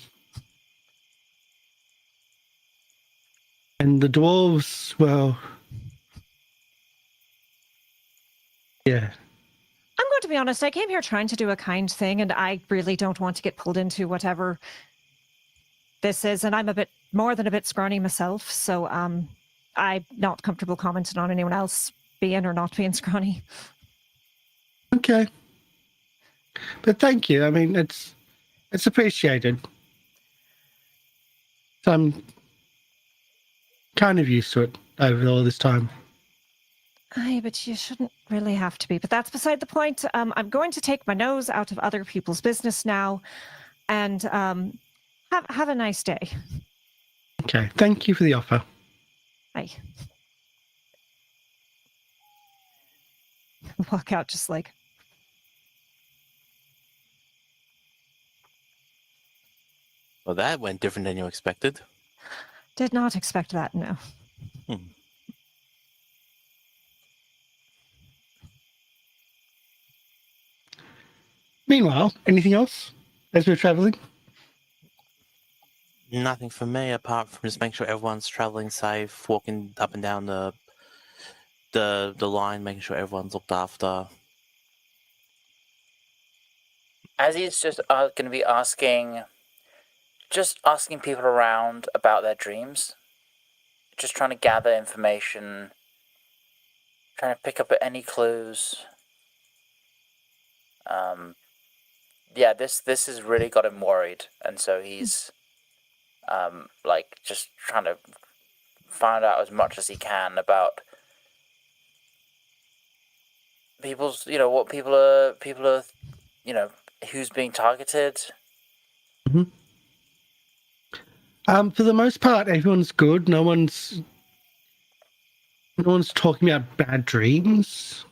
And the dwarves, well, yeah. I'm going to be honest, I came here trying to do a kind thing, and I really don't want to get pulled into whatever this is, and I'm a bit more than a bit scrawny myself, so I'm not comfortable commenting on anyone else being or not being scrawny. Okay. But thank you. I mean, it's appreciated. So I'm kind of used to it over all this time. Aye, but you shouldn't really have to be. But that's beside the point. I'm going to take my nose out of other people's business now, and have a nice day. Okay, thank you for the offer. Bye. Walk out just like. Well, that went different than you expected. Did not expect that, no. Meanwhile, anything else as we're traveling? Nothing for me apart from just make sure everyone's traveling safe, walking up and down the line, making sure everyone's looked after. As he's just going to be asking people around about their dreams, just trying to gather information, trying to pick up any clues. Yeah, this has really got him worried, and so he's like just trying to find out as much as he can about people's, what people are, who's being targeted. For the most part, everyone's good. No one's talking about bad dreams.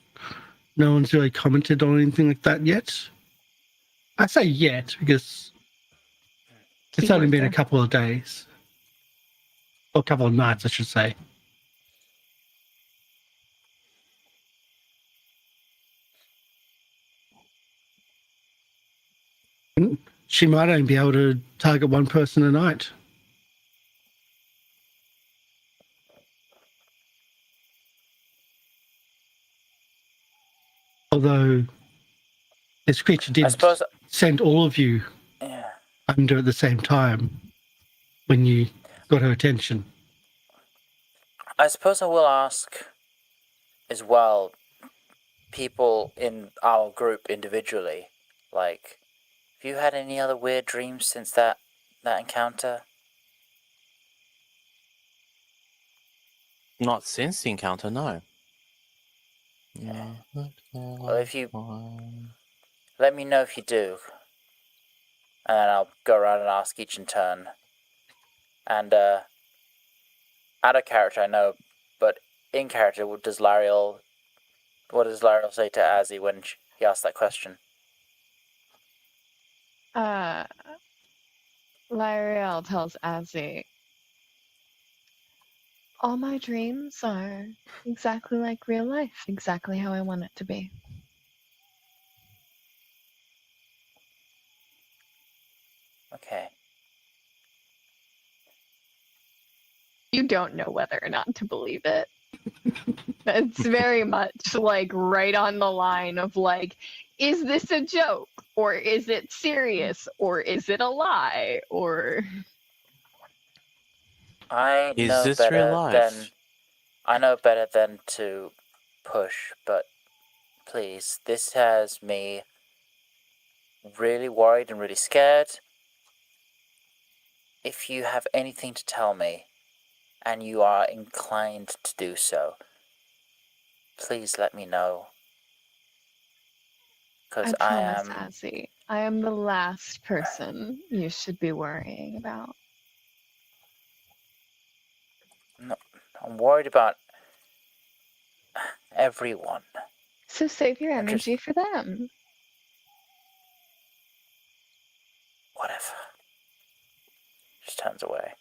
No one's really commented on anything like that yet. I say yet because it's only been a couple of days. Or a couple of nights, I should say. She might only be able to target one person a night. Although this creature did send all of you under at the same time when you got her attention. I suppose I will ask as well people in our group individually, like, have you had any other weird dreams since that encounter? Not since the encounter, no. Yeah. Well, if you let me know if you do, and then I'll go around and ask each in turn. And out of character, I know, but in character, what does Lariel say to Azzy when he asks that question? Lariel tells Azzy, all my dreams are exactly like real life, exactly how I want it to be. Okay. You don't know whether or not to believe it. It's very much like right on the line of like, is this a joke? Or is it serious? Or is it a lie? Or I Is know this better real life? than to push, but please, this has me really worried and really scared. If you have anything to tell me, and you are inclined to do so, please let me know. Because I promise, Azzy, I am the last person you should be worrying about. No, I'm worried about everyone. So save your energy for them. Whatever. Just turns away.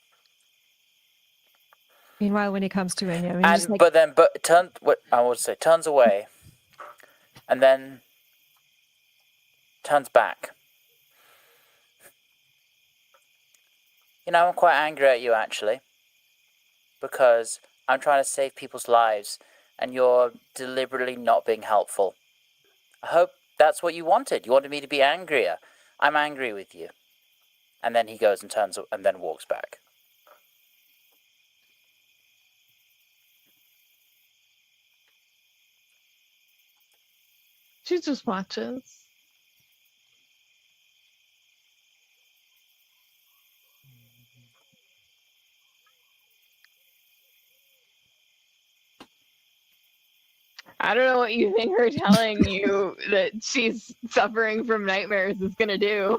Meanwhile, when he comes to Inyo, turns away, and then turns back. I'm quite angry at you, actually, because I'm trying to save people's lives, and you're deliberately not being helpful. I hope that's what you wanted. You wanted me to be angrier. I'm angry with you. And then he goes and turns and then walks back. She just watches. I don't know what you think her telling you that she's suffering from nightmares is gonna do.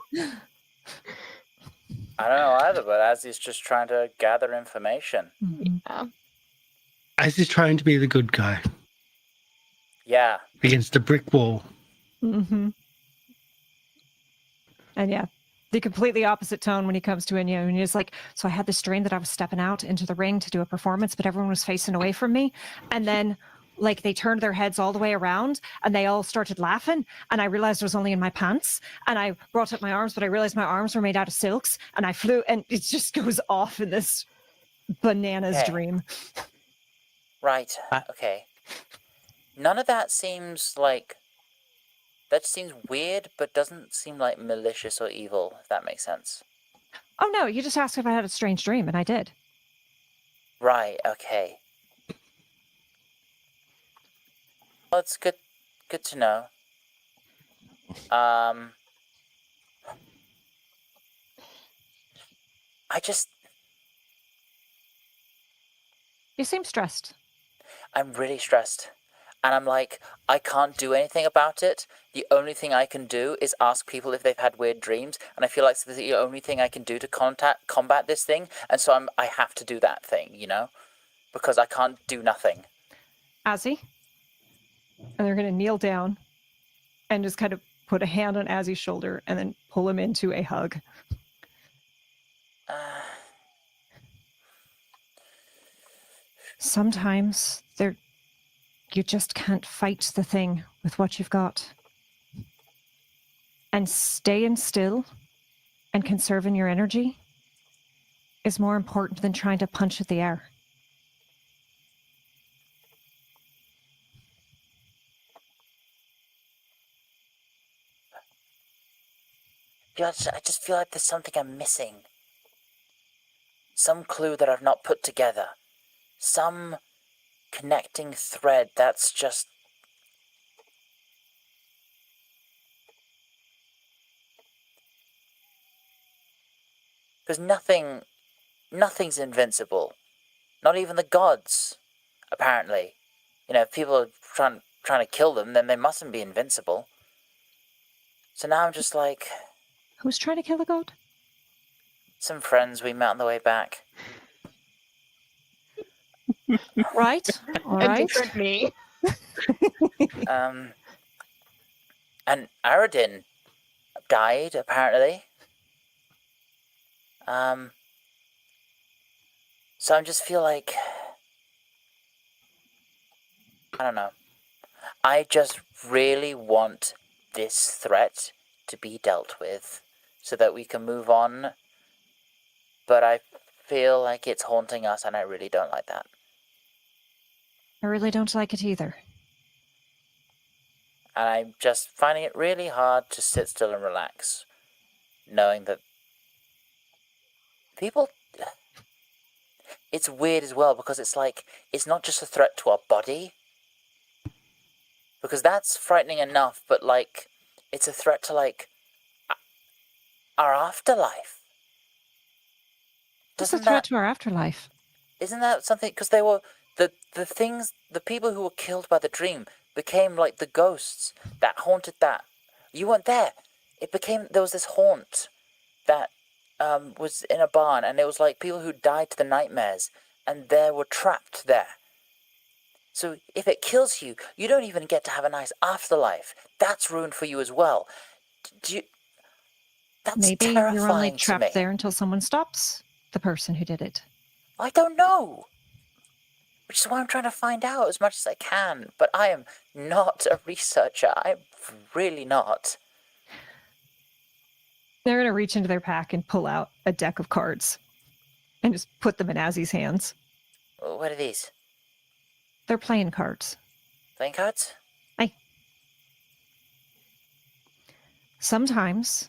I don't know either, but Azzy's just trying to gather information. Yeah. As he's trying to be the good guy Yeah. against a brick wall. Mm-hmm. And yeah, the completely opposite tone when he comes to Inyo. And he's like, so I had this dream that I was stepping out into the ring to do a performance, but everyone was facing away from me. And then like they turned their heads all the way around and they all started laughing. And I realized it was only in my pants. And I brought up my arms, but I realized my arms were made out of silks. And I flew, and it just goes off in this bananas Okay. dream. Right. Okay. None of that seems like... That seems weird, but doesn't seem like malicious or evil, if that makes sense. Oh no, you just asked if I had a strange dream, and I did. Right, okay. Well, it's good to know. I just... You seem stressed. I'm really stressed. And I'm like, I can't do anything about it. The only thing I can do is ask people if they've had weird dreams. And I feel like it's the only thing I can do to combat this thing. And so I have to do that thing, you know? Because I can't do nothing. Azzy. And they're going to kneel down and just kind of put a hand on Azzy's shoulder and then pull him into a hug. Sometimes you just can't fight the thing with what you've got. And staying still and conserving your energy is more important than trying to punch at the air. I just feel like there's something I'm missing. Some clue that I've not put together. Some connecting thread that's just... Because nothing's invincible. Not even the gods, apparently. You know, if people are trying to kill them, then they mustn't be invincible. So now I'm just like... Who's trying to kill the god? Some friends we met on the way back. Right. All A right. different me. And Aradin died, apparently. So I just feel like... I don't know. I just really want this threat to be dealt with so that we can move on. But I feel like it's haunting us and I really don't like that. I really don't like it either. And I'm just finding it really hard to sit still and relax, knowing that people... It's weird as well, because it's like, it's not just a threat to our body, because that's frightening enough, but like, it's a threat to like, our afterlife. What's a threat to our afterlife? Isn't that something, because they were, the things, the people who were killed by the dream became like the ghosts that haunted that. You weren't there. There was this haunt that was in a barn, and it was like people who died to the nightmares, and they were trapped there. So if it kills you, you don't even get to have a nice afterlife. That's ruined for you as well. That's Maybe terrifying you're only to trapped me. there until someone stops the person who did it. I don't know. Which is why I'm trying to find out as much as I can. But I am not a researcher. I'm really not. They're going to reach into their pack and pull out a deck of cards and just put them in Azzy's hands. What are these? They're playing cards. Playing cards? Aye. Sometimes,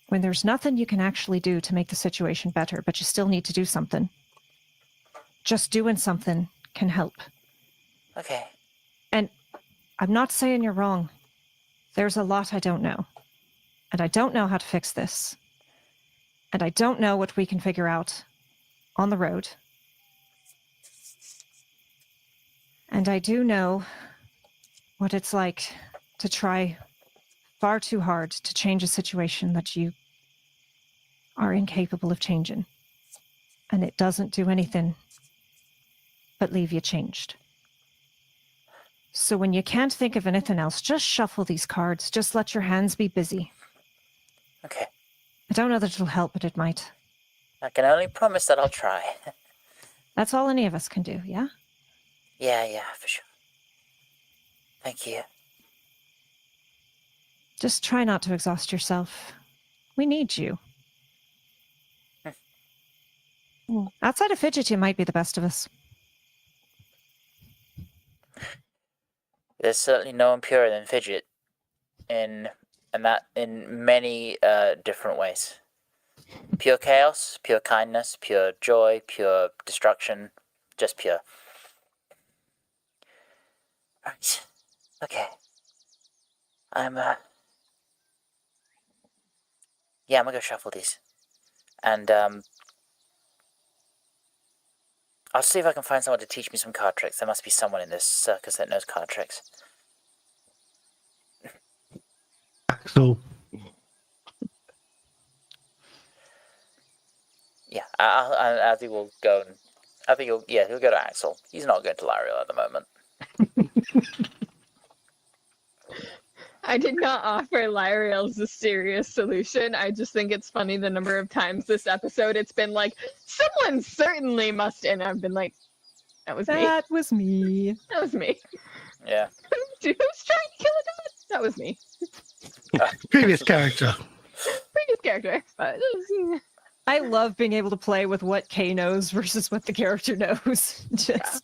when there's nothing you can actually do to make the situation better, but you still need to do something, just doing something can help. Okay. And I'm not saying you're wrong. There's a lot I don't know. And I don't know how to fix this. And I don't know what we can figure out on the road. And I do know what it's like to try far too hard to change a situation that you are incapable of changing. And it doesn't do anything but leave you changed. So when you can't think of anything else, just shuffle these cards. Just let your hands be busy. Okay. I don't know that it'll help, but it might. I can only promise that I'll try. That's all any of us can do, yeah? Yeah, for sure. Thank you. Just try not to exhaust yourself. We need you. Outside of Fidget, you might be the best of us. There's certainly no one purer than Fidget in many different ways. Pure chaos, pure kindness, pure joy, pure destruction, just pure. Right. Okay. I'm gonna go shuffle these. And I'll see if I can find someone to teach me some card tricks. There must be someone in this circus that knows card tricks. Axel. Yeah, I think we'll go. He'll go to Axel. He's not going to Lariel at the moment. I did not offer Lyriel as a serious solution. I just think it's funny the number of times this episode it's been like, someone certainly must, and I've been like, that was me. That was me. That was me. Yeah. Who's trying to kill a dog? That was me. Previous character. Previous character. But I love being able to play with what Kay knows versus what the character knows. Just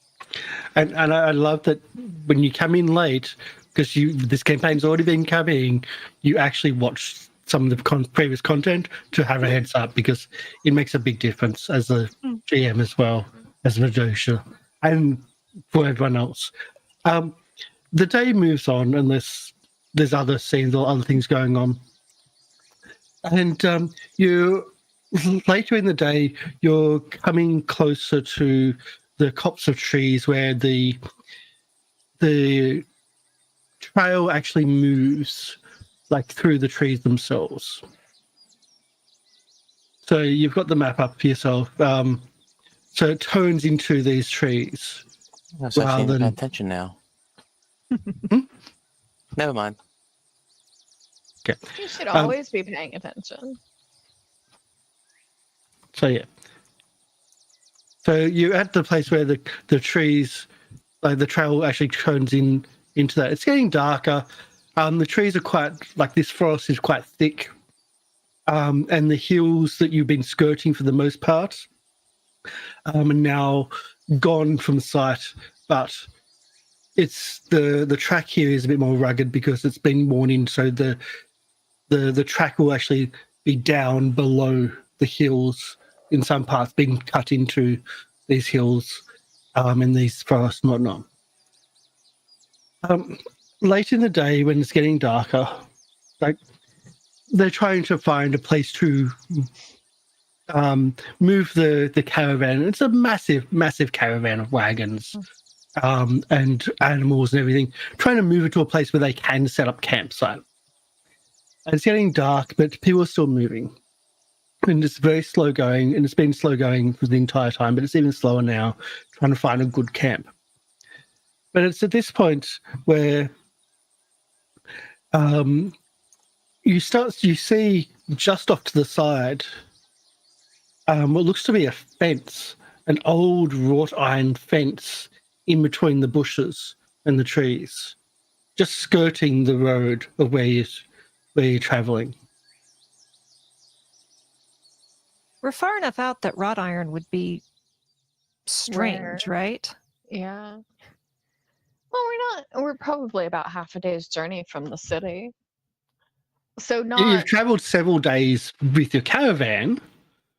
And I love that when you come in late, because this campaign's already been coming, you actually watch some of the previous content to have a heads up, because it makes a big difference as a GM as well, as a Nadosha, and for everyone else. The day moves on unless there's other scenes or other things going on. And you later in the day, you're coming closer to the copse of trees where the trail actually moves, like through the trees themselves. So you've got the map up for yourself. So it turns into these trees. I was actually paying attention now. Never mind. Okay. you should always be paying attention. So yeah. So you're at the place where the trees, like the trail actually turns into that. It's getting darker. The trees are quite, like this forest is quite thick. And the hills that you've been skirting for the most part are now gone from sight. But it's the track here is a bit more rugged because it's been worn in, so the track will actually be down below the hills in some parts, being cut into these hills in these forests and whatnot. Late in the day when it's getting darker, like they're trying to find a place to move the caravan. It's a massive caravan of wagons and animals and everything, trying to move it to a place where they can set up campsite. And it's getting dark, but people are still moving. And it's very slow going, and it's been slow going for the entire time, but it's even slower now, trying to find a good camp. But it's at this point where you see just off to the side what looks to be a fence, an old wrought iron fence in between the bushes and the trees, just skirting the road of where you're traveling. we're far enough out that wrought iron would be strange, right? Yeah. Well, we're probably about half a day's journey from the city. So You've traveled several days with your caravan.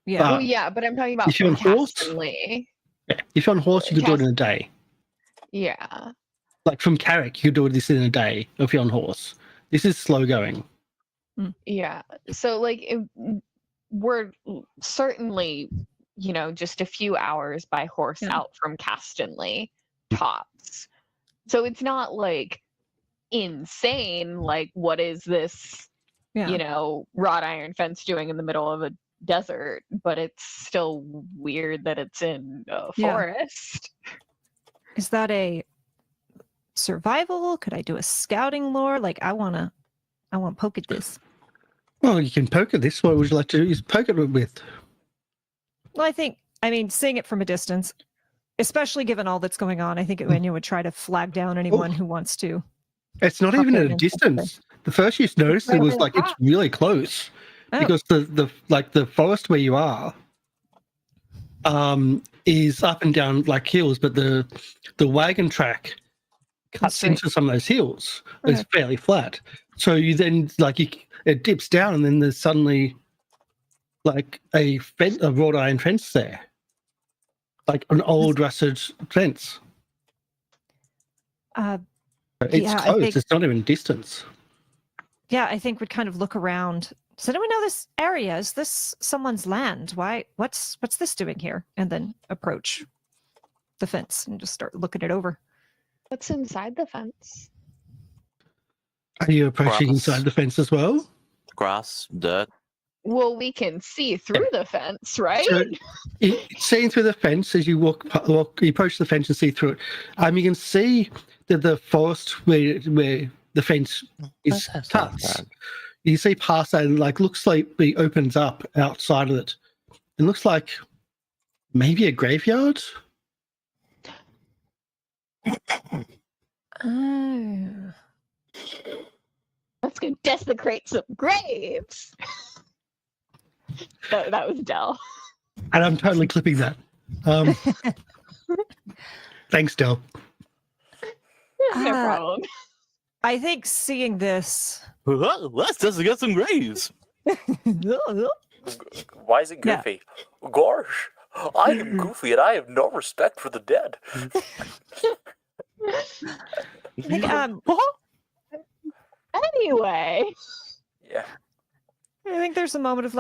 Yeah. Oh yeah, but I'm talking about if you're on horse, Castonley. yeah, if you're on horse, you could do it in a day. Yeah. Like from Carrick, you could do this in a day if you're on horse. This is slow going. Yeah. So we're certainly, just a few hours by horse out from Castonley tops. So it's not like insane. Like, what is this, Yeah. wrought iron fence doing in the middle of a desert? But it's still weird that it's in a forest. Is that a survival? Could I do a scouting lore? Like, I want to poke at this. Well, you can poke at this. What would you like to do? Is poke it with? Well, seeing it from a distance, especially given all that's going on, I think Enya would try to flag down anyone who wants to. It's not even at a distance. The first you noticed it was like it's really close because the forest where you are is up and down like hills, but the wagon track cuts into some of those hills. It's fairly flat. So you then it dips down, and then there's suddenly like a wrought iron fence there, like an old rusted fence. It's close. It's not even distance. Yeah, I think we'd kind of look around. Does anyone know this area? Is this someone's land? What's this doing here? And then approach the fence and just start looking it over. What's inside the fence? Are you approaching inside the fence as well? Grass, dirt. Well, we can see through the fence, right? So, seeing through the fence as you you approach the fence and see through it. You can see that the forest where the fence is cuts. You see past that, and looks like it opens up outside of it. It looks like maybe a graveyard. Oh. Let's go desecrate some graves. That was Del. And I'm totally clipping that. Thanks, Del. No problem. I think seeing this. Let's just get some graves. Why is it goofy? Yeah. Gosh, I am goofy and I have no respect for the dead. Anyway. Yeah. I think there's a moment of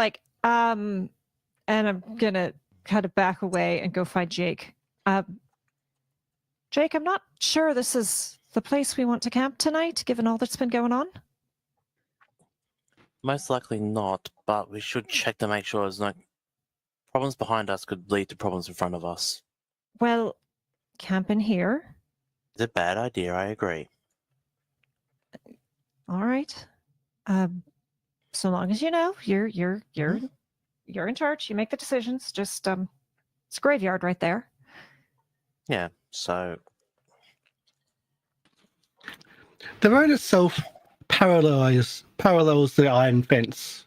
and I'm gonna kind of back away and go find Jake. Jake, I'm not sure this is the place we want to camp tonight, given all that's been going on. Most likely not, but we should check to make sure there's no problems behind us could lead to problems in front of us. Well, camping here. It's a bad idea, I agree. All right. So long as you know, you're in charge. You make the decisions. Just it's a graveyard right there. Yeah. So the road itself parallels the iron fence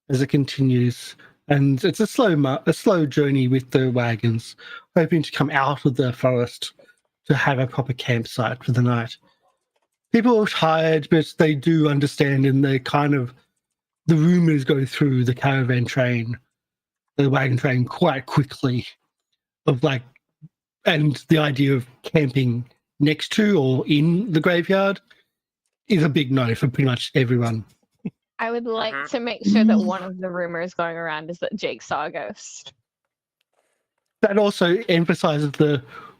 as it continues, and it's a slow journey with the wagons, hoping to come out of the forest to have a proper campsite for the night. People are tired, but they do understand, and they the rumors go through the caravan train, the wagon train, quite quickly and the idea of camping next to or in the graveyard is a big no for pretty much everyone. I would like to make sure that one of the rumors going around is that Jake saw a ghost. That also emphasizes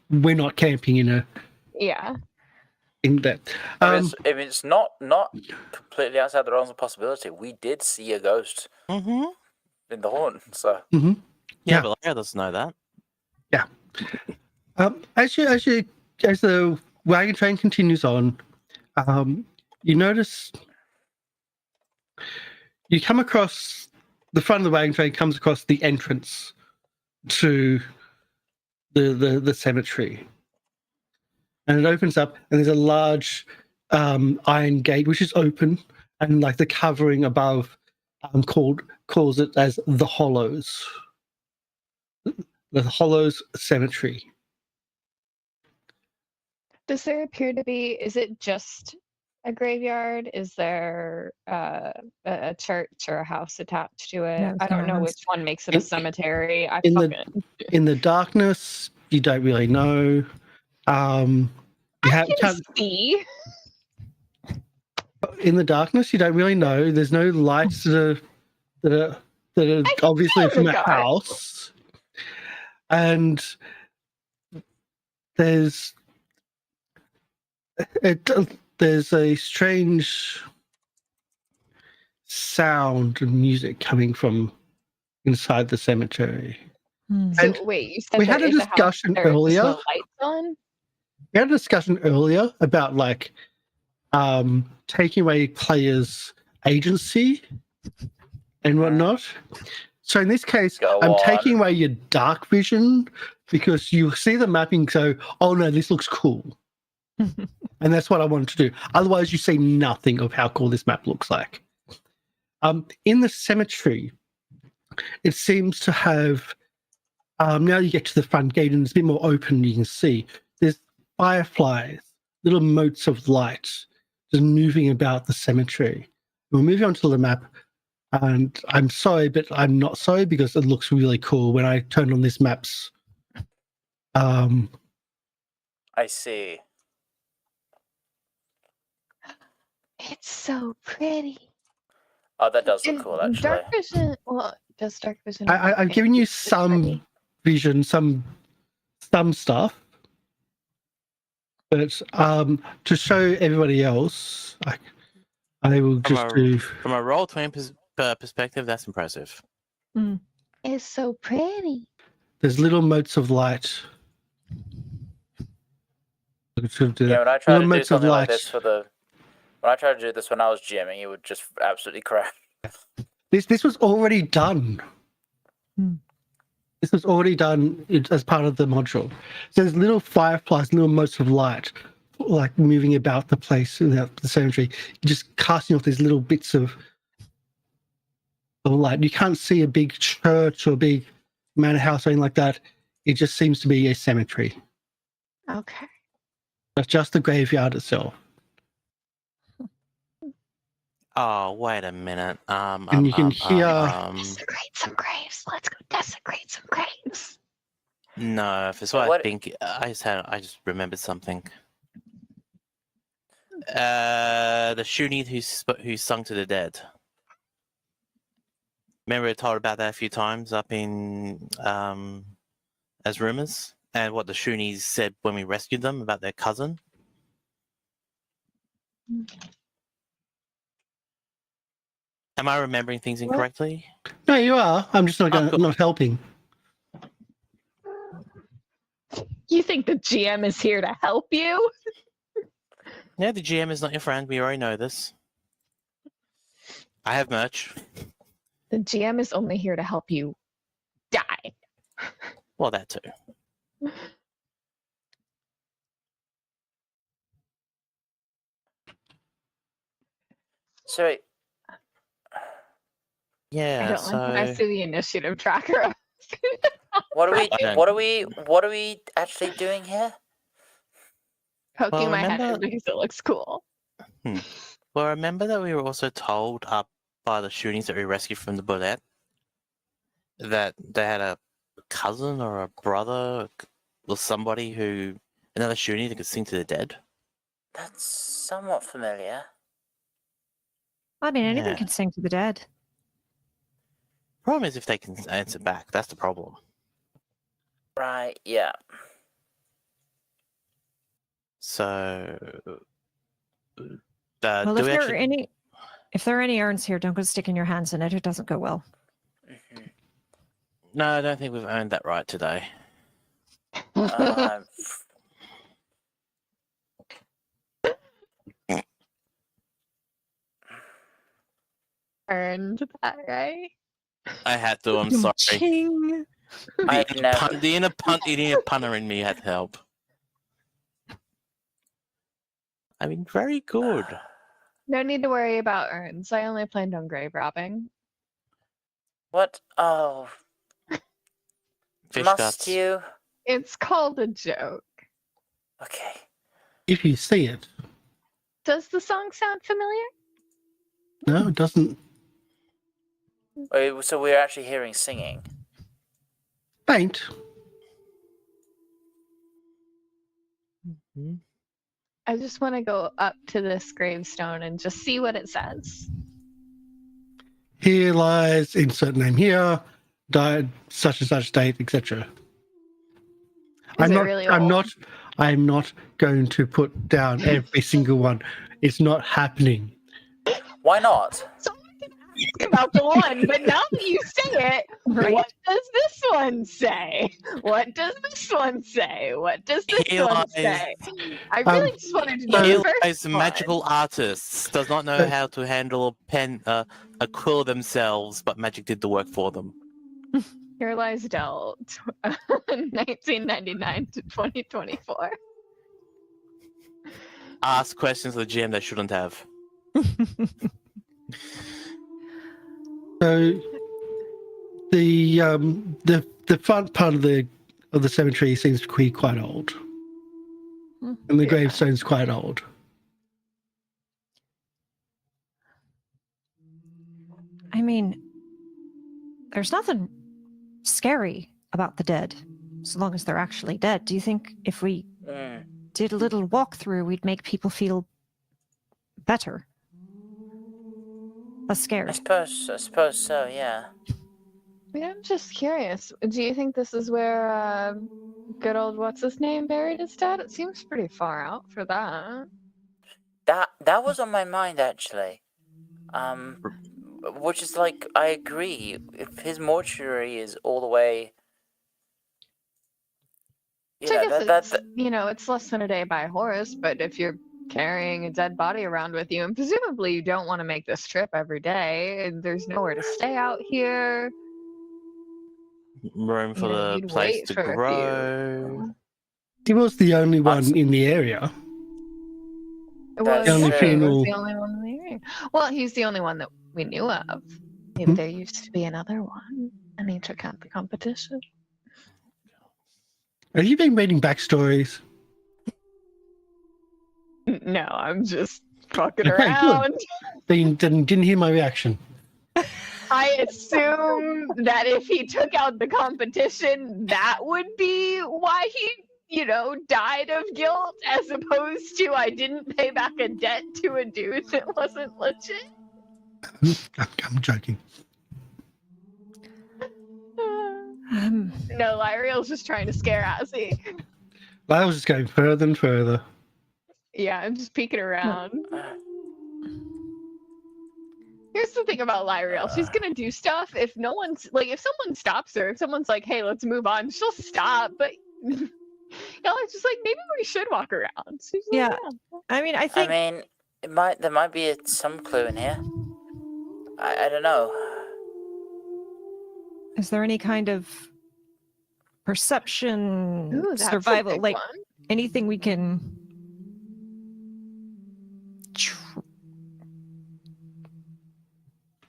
we're not camping in that. If it's not completely outside the realms of possibility, we did see a ghost in the haunt. So yeah, but Larry doesn't know that. Yeah. As the wagon train continues on, you notice you come across the front of the wagon train comes across the entrance to the cemetery, and it opens up, and there's a large iron gate which is open, and the covering above calls it as the Hollows. The Hollows Cemetery. Does there appear to be, is it just a graveyard? Is there a church or a house attached to it? No, I don't know which one makes it a cemetery. In the darkness, you don't really know. You can see. In the darkness, you don't really know. There's no lights that are obviously from a house. And there's there's a strange sound and music coming from inside the cemetery. So And wait, you said we there had a is house, discussion there's earlier. no lights on? We had a discussion earlier about like taking away players' agency and whatnot. So in this case, Go I'm on. taking away your dark vision because you see the mapping, so oh no, this looks cool. And that's what I wanted to do. Otherwise, you see nothing of how cool this map looks like. In the cemetery, it seems to have, now you get to the front gate and it's a bit more open, you can see. There's fireflies, little motes of light just moving about the cemetery. We're moving on to the map, and I'm sorry, but I'm not sorry because it looks really cool when I turn on this map's. I see. It's so pretty. Oh, that does look And cool, actually. dark vision. Well, does dark vision? I'm giving you It's some pretty. vision, some stuff, but to show everybody else, I will just do. From a Roll20 perspective, that's impressive. It's so pretty. There's little motes of light. Yeah, when I tried to do motes of something like light. this when I tried to do this when I was GMing, it would just absolutely crash. This was already done. This was already done as part of the module. So there's little fireflies, little motes of light, like moving about the place, the cemetery, just casting off these little bits of light. You can't see a big church or a big manor house or anything like that. It just seems to be a cemetery. Okay. That's just the graveyard itself. Oh, wait a minute. And you can hear- Desecrate some graves. Let's go desecrate some graves. No, if it's Yeah, what I what- think, I just remembered something. The Shuni who sung to the dead. Remember I told about that a few times up in as rumors, and what the Shunis said when we rescued them about their cousin. Am I remembering things incorrectly? No, you are. I'm just not cool. not helping. You think the GM is here to help you? No, the GM is not your friend. We already know this. I have merch. The GM is only here to help you die. Well, that too. So wait, Yeah. I don't so like when I see the initiative tracker. what are we? I don't- What are we actually doing here? Poking Well, my head in remember- because it looks cool. Well, remember that we were also told up by the shootings that we rescued from the bullet that they had a cousin or a brother or somebody who another shooting that could sing to the dead. That's somewhat familiar. I mean, anything Yeah. can sing to the dead. Problem is if they can answer back. That's the problem. Right? Yeah. So, Well, do if we there are actually? any urns here, don't go sticking your hands in it. It doesn't go well. Mhm. No, I don't think we've earned that right today. Um, Earned that, right? I had to. I'm sorry. Ching. I've never. The inner punter in me had to help. I mean, very good. No need to worry about urns. I only planned on grave robbing. What? Oh, Fish must guts. you? It's called a joke. Okay. If you see it. Does the song sound familiar? No, it doesn't. Wait, so we're actually hearing singing. Faint. Mhm. I just want to go up to this gravestone and just see what it says. Here lies insert name here, died such and such date, etc. Is it really old? I'm not going to put down every single one. It's not happening. Why not? So I can ask about the one, but now that you say it, Right. what does this one say? What does this one say? What does this He one lies. say? I really just wanted to know He the lies, first one. magical artists does not know how to handle a quill themselves, but magic did the work for them. Here lies Dell, 1999 to 2024. Ask questions of the GM they shouldn't have. So the front part of the cemetery seems to be quite old, and the Yeah. gravestone's quite old. I mean, there's nothing scary about the dead, so long as they're actually dead. Do you think if we did a little walkthrough, we'd make people feel better? Less I scared. suppose so, yeah. Yeah, I'm just curious. Do you think this is where good old what's his name buried his dad? It seems pretty far out for that. That was on my mind, actually. Which is like, I agree. If his mortuary is all the way... So I guess it's less than a day by horse, but if you're carrying a dead body around with you, and presumably you don't want to make this trip every day, and there's nowhere to stay out here. Room for the You'd place wait to for a grow. few. He was the only one in the area. It That's was, only true. he was funeral. the only one in the area. Well, he's the only one that we knew of. Hmm. There used to be another one, and he took out the competition. Have you been reading backstories? No, I'm just fucking Okay, good. around. Then didn't hear my reaction. I assume that if he took out the competition, that would be why he, died of guilt, as opposed to I didn't pay back a debt to a dude that wasn't legit. I'm joking. No, Lyriel's just trying to scare Ozzy. I was just going further and further. Yeah, I'm just peeking around. Here's the thing about Lyriel. She's gonna do stuff if someone stops her, if someone's like, hey, let's move on, she'll stop. But it's just like, maybe we should walk around. She's like, Yeah. I mean, I think there might be some clue in here. I don't know. is there any kind of perception, Ooh, that's a survival, big like one. anything we can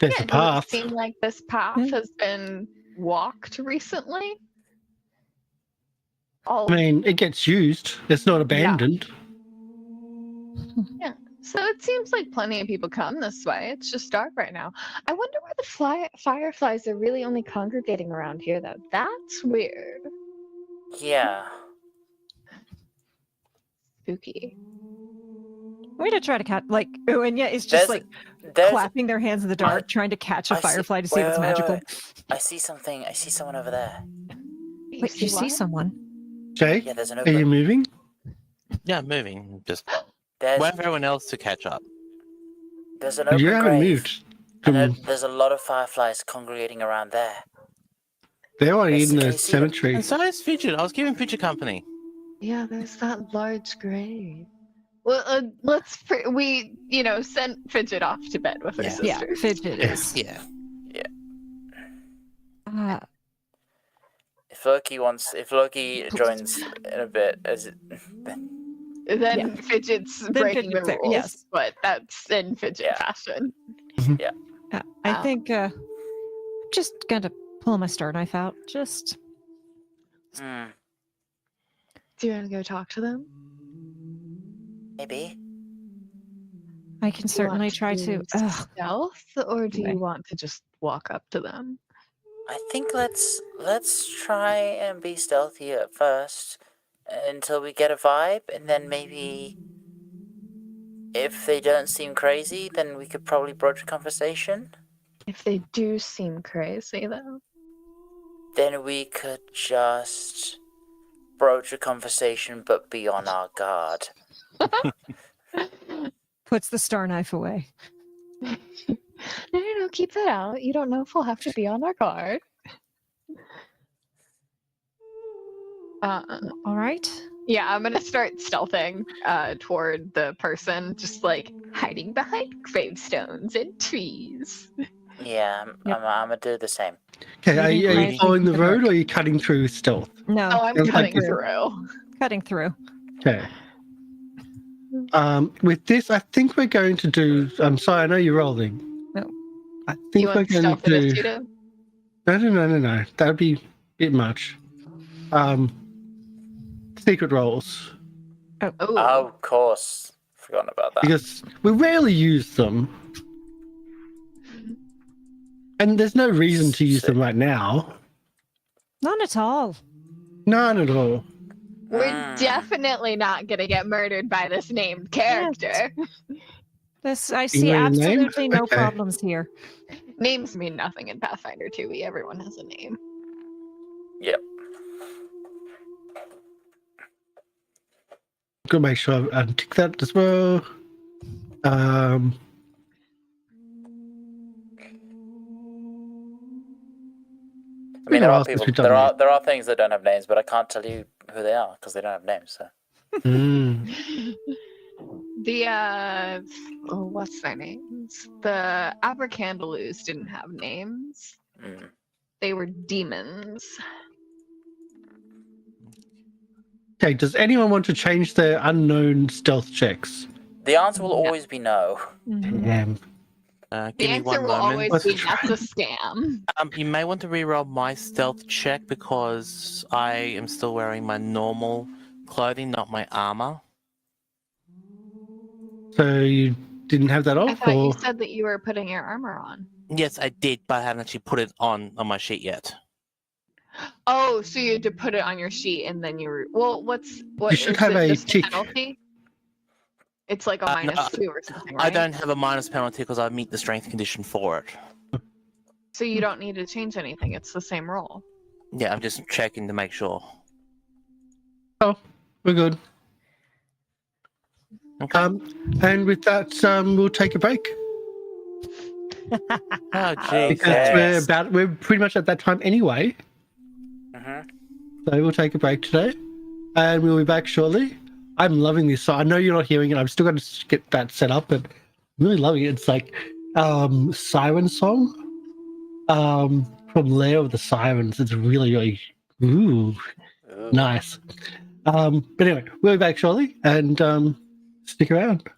There's a Does it path. seem like this path has been walked recently? I mean, it gets used. It's not abandoned. So it seems like plenty of people come this way. It's just dark right now. I wonder where the fireflies are really only congregating around here, though. That's weird. Yeah. Spooky. we're gonna try to catch and yeah, it's just There's clapping their hands in the dark, trying to catch a I see- firefly to see if it's wait, magical. I see something. I see someone over there. Wait, you see what? someone? Jay, Yeah, there's an are you open. moving? Yeah, moving. Just There's wait for everyone else to catch up. an open You haven't grave. moved. And there's a lot of fireflies congregating around there. They're already Yes, in can the you see them? cemetery. And so is Fidget. I was giving Fidget company. Yeah, there's that large grave. Well, we sent Fidget off to bed with her Yeah. sister. Yeah, Fidget is. Yeah. If Loki joins in a bit, Then Fidget's breaking Fidget's the there, rules, yes. but that's in Fidget Yeah. fashion. I think just gonna pull my star knife out. Just Hmm, Do you want to go talk to them? maybe. I can certainly try to. Stealth, or do Okay. you want to just walk up to them? I think let's try and be stealthy at first until we get a vibe, and then maybe if they don't seem crazy, then we could probably broach a conversation. If they do seem crazy, though. Then we could just broach a conversation, but be on our guard. Puts the star knife away. No, keep that out. You don't know if we'll have to be on our guard. All right. Yeah, I'm gonna start stealthing toward the person, just like hiding behind gravestones and trees. Yeah, Yep. I'm gonna do the same. Okay, are Leading you quietly following the through the road dark. or are you cutting through stealth? No. Oh, I'm Sounds like cutting it's- through. Cutting through. Okay. With this, I think we're going to do. I'm sorry, I know you're rolling. No. I You think we're want going stealth to do. initiative? No. That would be a bit much. Secret rolls. Oh, Oh, of course. Forgotten about that. Because we rarely use them. And there's no reason to use them right now. None at all. None at all. we're definitely not gonna get murdered by this named character. This I see know your name? absolutely no Okay. problems here. Names mean nothing in Pathfinder2e. Everyone has a name. Yep. Gotta make sure I tick that as well. I mean, there Who are else has people. we done There are things that don't have names, but I can't tell you who they are because they don't have names. So. The what's their names? The Abracandaloos didn't have names. Mm. They were demons. Okay, does anyone want to change their unknown stealth checks? The answer will always be no. Mhm. Damn. The Give me answer one will moment. always be Let's that's a scam. You may want to reroll my stealth check because I am still wearing my normal clothing, not my armor. So you didn't have that I off? thought you Or... said that you were putting your armor on. Yes, I did, but I haven't actually put it on my sheet yet. Oh, so you had to put it on your sheet and then you were what You should is have it a just tick. penalty? It's like a No, -2 or something, right? I don't have a minus penalty because I meet the strength condition for it. So you don't need to change anything. It's the same roll. Yeah, I'm just checking to make sure. We're good. Okay. And with that, we'll take a break. Oh, geez. Because Okay. we're pretty much at that time anyway. Mm-hmm. So we'll take a break today. And we'll be back shortly. I'm loving this. So I know you're not hearing it. I'm still going to get that set up, but I'm really loving it. It's like siren song from Lair of the Sirens. It's really Ooh. nice. But anyway, we'll be back shortly and stick around.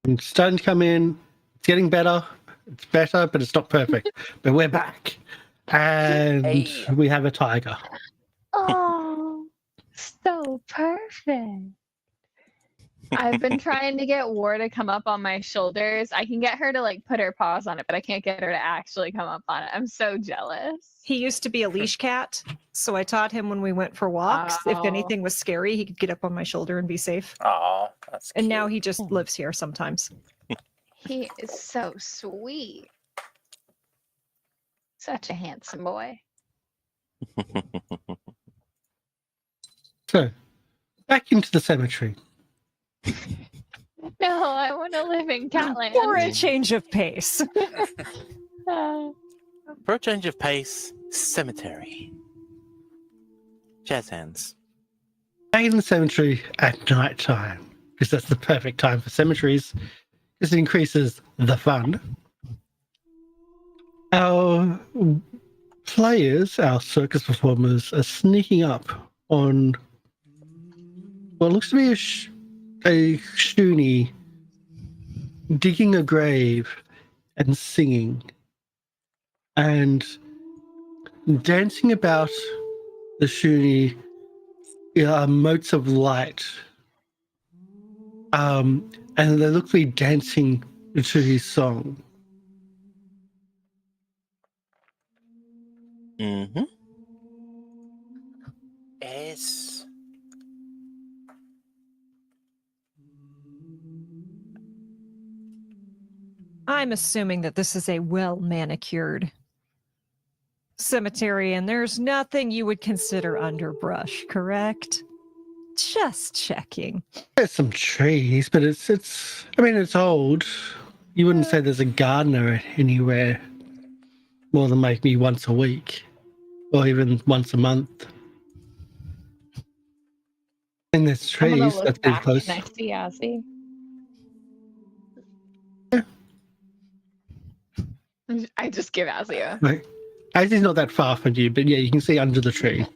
It's starting to come in. It's getting better. It's better, but it's not perfect. But we're back. And Hey. we have a tiger. Oh, so perfect. I've been trying to get War to come up on my shoulders. I can get her to like put her paws on it, but I can't get her to actually come up on it. I'm so jealous. He used to be a leash cat, so I taught him when we went for walks. If Oh. anything was scary, he could get up on my shoulder and be safe. Aw, that's And cute. now he just lives here sometimes. He is so sweet. Such a handsome boy. So, back into the cemetery. No, I want to live in Catland. For a change of pace. For a change of pace, cemetery. Jazz hands. Back in the cemetery at night time, because that's the perfect time for cemeteries, because it increases the fun. Our players, our circus performers, are sneaking up on what looks to be a shoonie digging a grave and singing and dancing about the shoonie are motes of light. And they look to be dancing to his song. Mm-hmm. It is. I'm assuming that this is a well manicured cemetery and there's nothing you would consider underbrush, correct? Just checking. There's some trees, but it's I mean it's old. You wouldn't say there's a gardener anywhere more than maybe once a week or even once a month. And there's I'm gonna trees look that's been back close. and I see Ozzy. I just give Ozzy a. Like, As not that far from you, but yeah, you can see under the tree.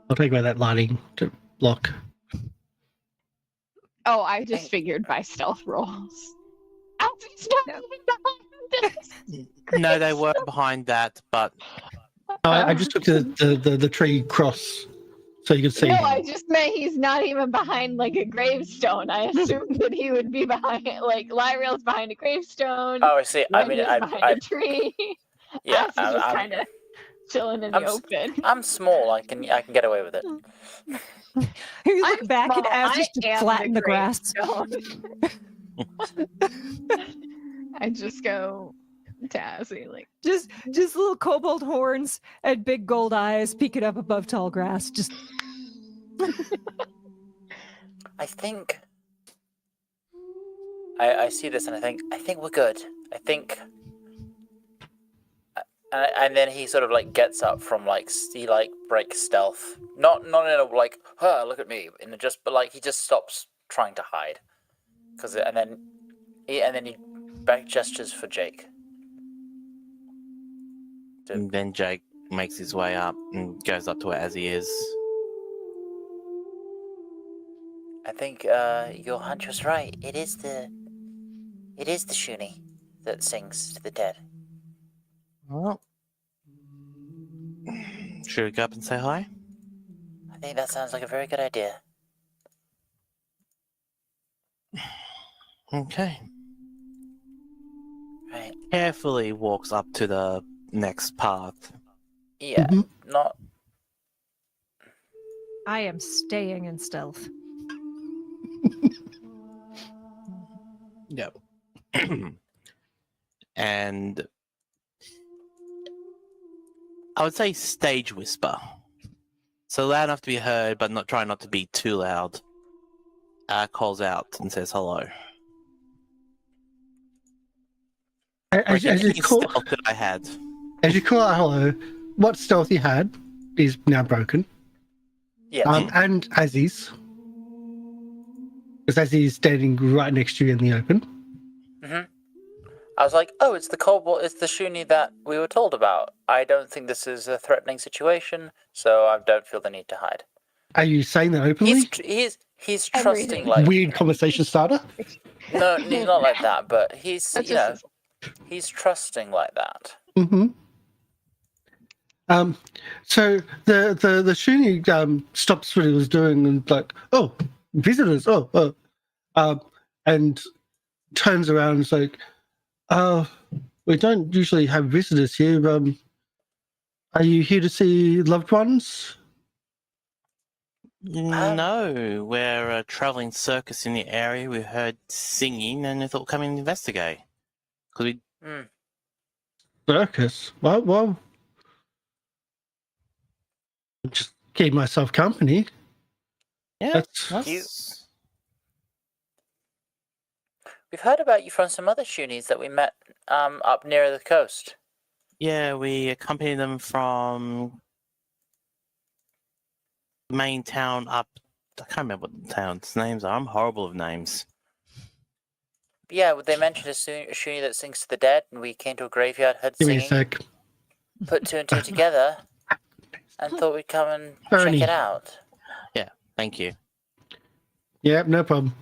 I'll take away that lighting to block. Oh, I just figured by stealth rolls. Ozzy's not even behind this. No, they were behind that, but I just took the tree cross so you could see. No, him. I just meant he's not even behind like a gravestone. I assumed that he would be behind, like Lyrael's behind a gravestone. Oh, I see. I mean, Wendy's behind a tree. yeah, Ozzy's just I'm, kind of chilling in the open. I'm small. I can get away with it. You look I'm back and small. as I just am flatten the grass. I just go to Ozzy like, Just little kobold horns and big gold eyes peeking up above tall grass. Just I think I see this and I think we're good. I think. And then he sort of like gets up from like he like breaks stealth, not in a like, look at me, but like he just stops trying to hide, and then he back gestures for Jake. and then Jake makes his way up and goes up to where Azzy is. I think your hunch was right. It is the Shuni that sings to the dead. Well, should we go up and say hi? I think that sounds like a very good idea. Okay. Right. Carefully walks up to the next path. Yeah. Mhm. Not. I am staying in stealth. Yep. And I would say stage whisper. So loud enough to be heard, but try not to be too loud. Calls out and says hello. As you Any call stealth that I had. out hello, what stealth you had is now broken. Yes. And Azzy's. Because Azzy's standing right next to you in the open. I was like, oh, it's the kobold, it's the Shuni that we were told about. I don't think this is a threatening situation, so I don't feel the need to hide. Are you saying that openly? He's Everything. trusting, like, Weird conversation starter. No, he's not like that, but he's, That's you know, just he's trusting like that. Mm-hmm. So the shooting stops what he was doing and like, oh, visitors, and turns around and is like, we don't usually have visitors here. Are you here to see loved ones? No, we're a traveling circus in the area. We heard singing and we thought we'd come and investigate. Cause we Circus? Well, just keep myself company. yeah, That's We've heard about you from some other Shunies that we met up near the coast. yeah, we accompanied them from the main town up. I can't remember what the town's names are. I'm horrible with names. Yeah, they mentioned a Shuni that sings to the dead, and we came to a graveyard, heard give me a singing, sec. put two and two together, and thought we'd come and Bernie. check it out. Thank you. Yeah, no problem.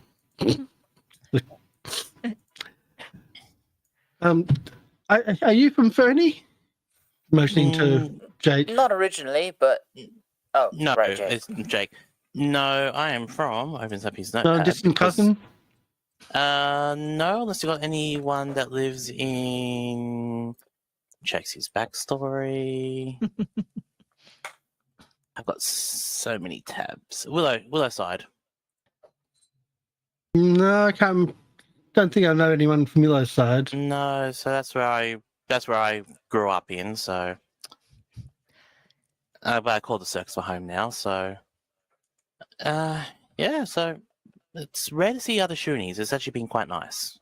Are you from Fernie? Motioning to Jake. Not originally, but oh, No, right, Jake. it's Jake. No, I am from. Opens up his No, notepad. distant cousin. No, unless you got anyone that lives in. Checks his backstory. I've got so many tabs. Willowside. No, I can't. Don't think I know anyone from Willow's side. No, so that's where I grew up in. So, but I call the circus my home now. So, yeah. So it's rare to see other Shunies. It's actually been quite nice.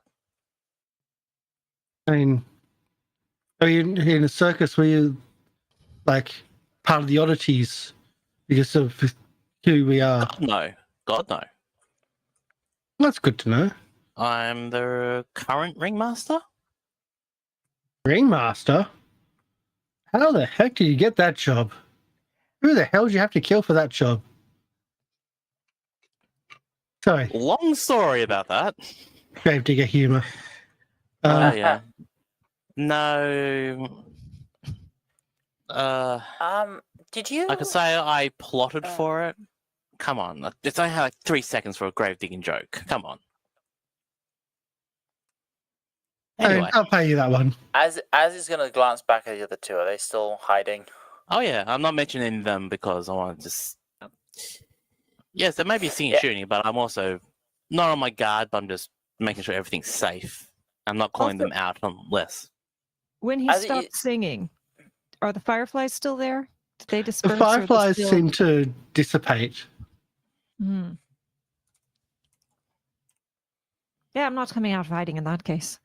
I mean, are you in a circus where you like part of the oddities because of who we are? God no. That's good to know. I'm the current ringmaster. Ringmaster? How the heck did you get that job? Who the hell did you have to kill for that job? Sorry, Long story about that. gravedigger humor. Yeah. No. Did you? I could say I plotted for it. Come on, it's only like 3 seconds for a grave digging joke. Come on. Anyway, I'll pay you that one. As he's gonna glance back at the other two, are they still hiding? oh yeah, I'm not mentioning them because I want to just. Yes, there may be a scene shooting, but I'm also not on my guard. But I'm just making sure everything's safe. I'm not calling them out unless. When he stopped singing, are the fireflies still there? Did they disperse? The fireflies seem to dissipate. Hmm. Yeah, I'm not coming out of hiding in that case.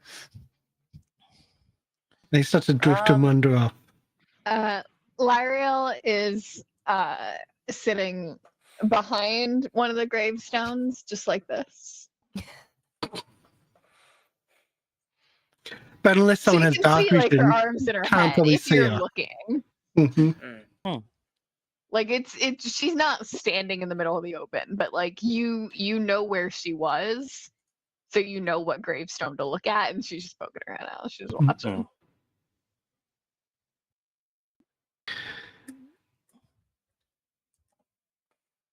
They start to drift and wander off. Lyriel is sitting behind one of the gravestones, just like this. But unless someone has you dark can see, vision, like, her arms in her can't head probably if see you're her. looking. Mm-hmm. Like it's she's not standing in the middle of the open, but like you know where she was, so you know what gravestone to look at, and she's just poking her head out. She's watching.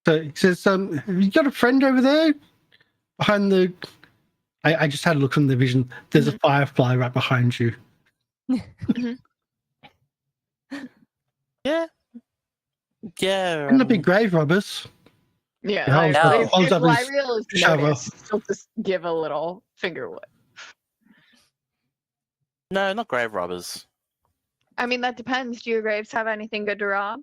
So he says, have you got a friend over there? Behind the... I just had a look from the vision. There's a firefly right behind you. Yeah. Yeah. Wouldn't it be grave robbers? Yeah, No. if Lyriel is shovel. noticed, she'll just give a little finger whip. No, not grave robbers. I mean, that depends. Do your graves have anything good to rob?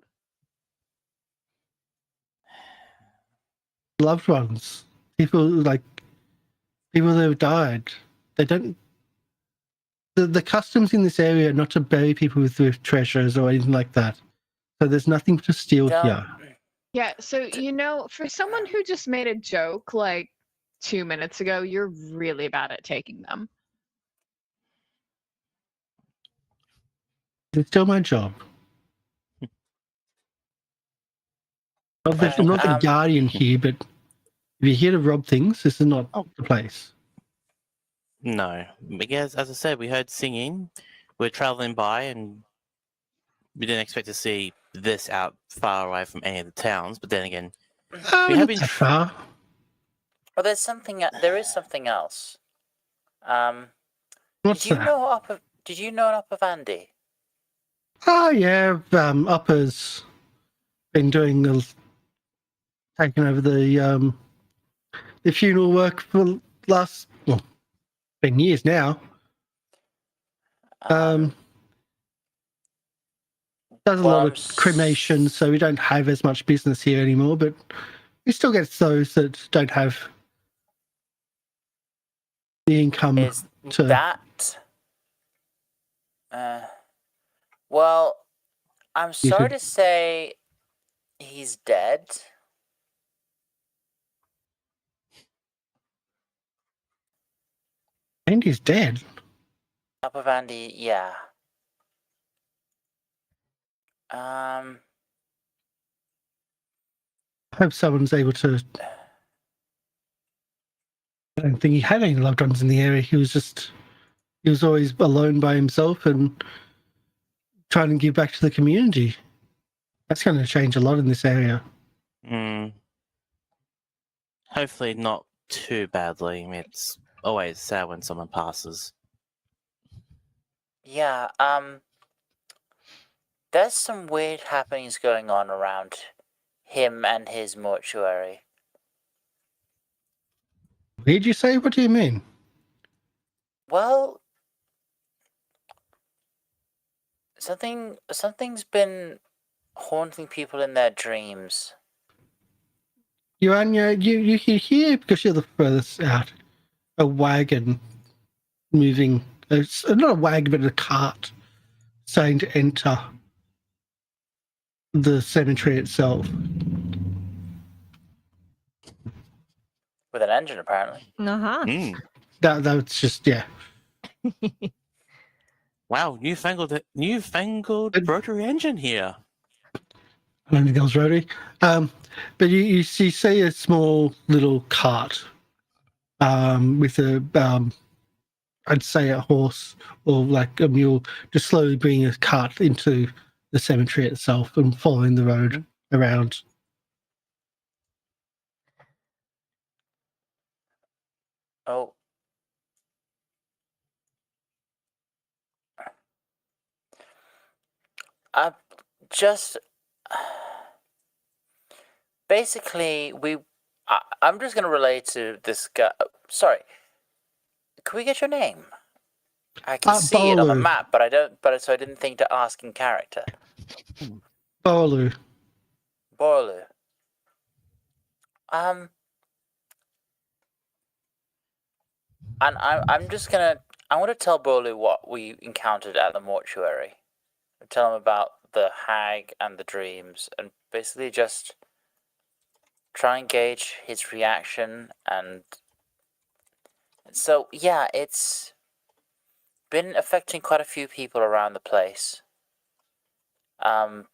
Loved ones. People that have died. They don't... The customs in this area are not to bury people with treasures or anything like that. So there's nothing to steal here. Yeah, so, for someone who just made a joke like 2 minutes ago, you're really bad at taking them. It's still my job. I'm not the guardian here, but if you're here to rob things, this is not the place. No, because as I said, we heard singing. We're traveling by, and we didn't expect to see this out far away from any of the towns. But then again, we have Not been that far. Well, there is something else. What's Did you that? know Did you know Upper Vandy? Oh yeah, Upper's been doing taking over the funeral work for last been years now. Does a lot of cremation, so we don't have as much business here anymore, but we still get those that don't have the income Is to that? Well, I'm sorry to say he's dead. And he's dead. Upper Vandy, yeah. I hope someone's able to. I don't think he had any loved ones in the area. He was always alone by himself and trying to give back to the community. That's going to change a lot in this area. Hopefully not too badly. I mean, it's always sad when someone passes. Yeah, there's some weird happenings going on around him and his mortuary. Did you say? What do you mean? Well, something's been haunting people in their dreams. You can hear, because you're the furthest out, a wagon moving. It's not a wagon, but a cart starting to enter the cemetery itself. With an engine, apparently. That's just, yeah. Wow, newfangled rotary engine here. I don't think that was rotary. But you see a small little cart with a, I'd say a horse or like a mule, just slowly bringing a cart into the cemetery itself and following the road around. Oh. Just basically, I'm just going to relate to this guy. Sorry, can we get your name? I can see it on the Bolu. map, but I don't. But so I didn't think to ask in character. Bolu. Borlu. And I'm going to tell Borlu what we encountered at the mortuary. Tell him about the hag and the dreams, and basically just try and gauge his reaction. And so, yeah, it's been affecting quite a few people around the place. And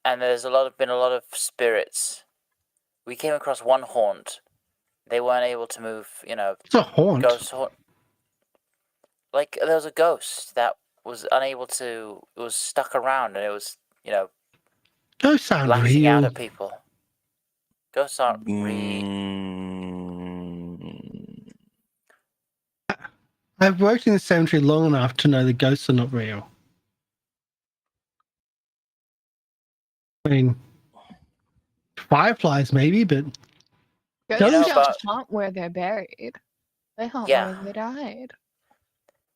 there's been a lot of spirits. We came across one haunt. They weren't able to move, It's a haunt. Ghost haunt. Like, there was a ghost that was unable to. It was stuck around, and it was, Ghosts aren't lashing real. out at people. Ghosts aren't real. I've worked in the cemetery long enough to know the ghosts are not real. I mean, fireflies maybe, but Ghosts don't haunt where they're buried. They haunt Yeah. where they died.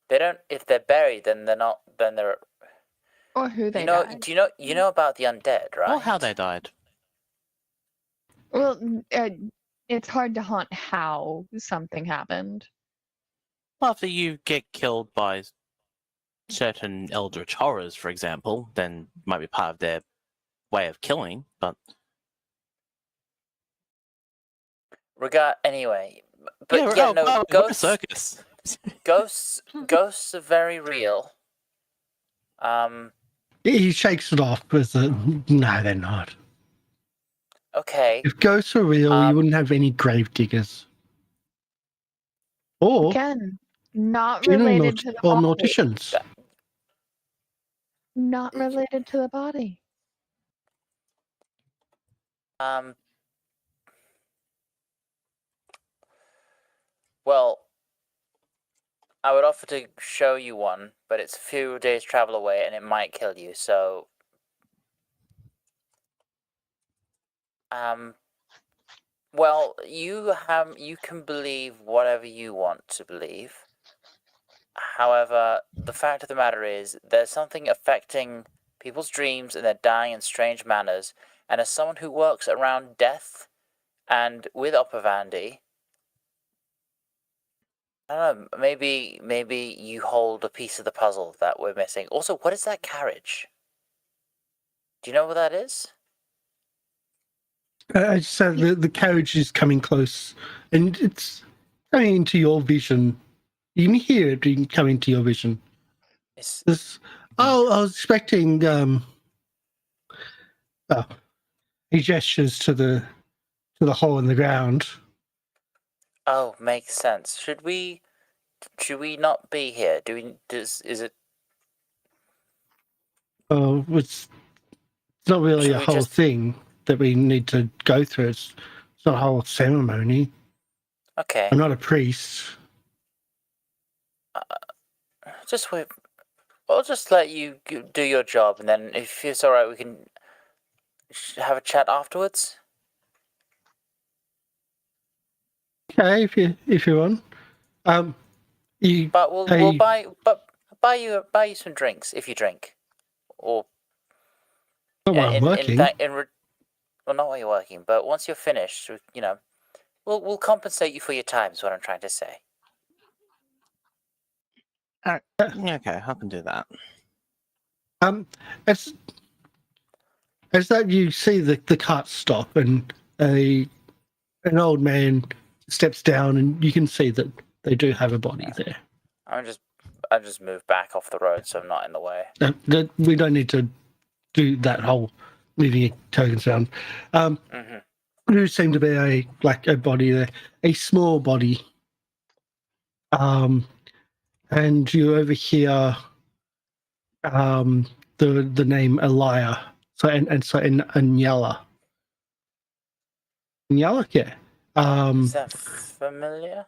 They don't. If they're buried, then they're not. Then they're. Or who they You know. died. Do you know about the undead, right? Or how they died. Well, it's hard to haunt how something happened. After you get killed by certain eldritch horrors, for example, then it might be part of their way of killing, but Anyway, but no, we're a circus. Ghosts are very real. he shakes it off with a, no, they're not. Okay. If ghosts were real, you wouldn't have any grave diggers. Or Again, Not Human related to the or body. morticians. Not related to the body. Well, I would offer to show you one, but it's a few days travel away and it might kill you, so... Well, you can believe whatever you want to believe. However, the fact of the matter is, there's something affecting people's dreams and they're dying in strange manners, and as someone who works around death and with Opavandi, I don't know, maybe you hold a piece of the puzzle that we're missing. Also, what is that carriage? Do you know what that is? I just said the carriage is coming close, and it's coming into your vision. You can hear it coming into your vision. I was expecting. He gestures to the hole in the ground. Oh, makes sense. Should we not be here? Is it? Oh, it's not really a whole thing that we need to go through. It's not a whole ceremony. Okay. I'm not a priest. Just wait. I'll just let you do your job, and then if it's all right, we can have a chat afterwards. Okay, if you want. But we'll buy you some drinks if you drink, or not while I'm working. Well, not while you're working, but once you're finished, we'll compensate you for your time. Is what I'm trying to say. Okay, I can do that. As that you see the cart stop and an old man steps down, and you can see that they do have a body there. I just move back off the road so I'm not in the way. We don't need to do that whole moving token sound. There seemed to be a body there, a small body. And you overhear the name Elia. So in Anyala. Anyala, yeah. Is that familiar?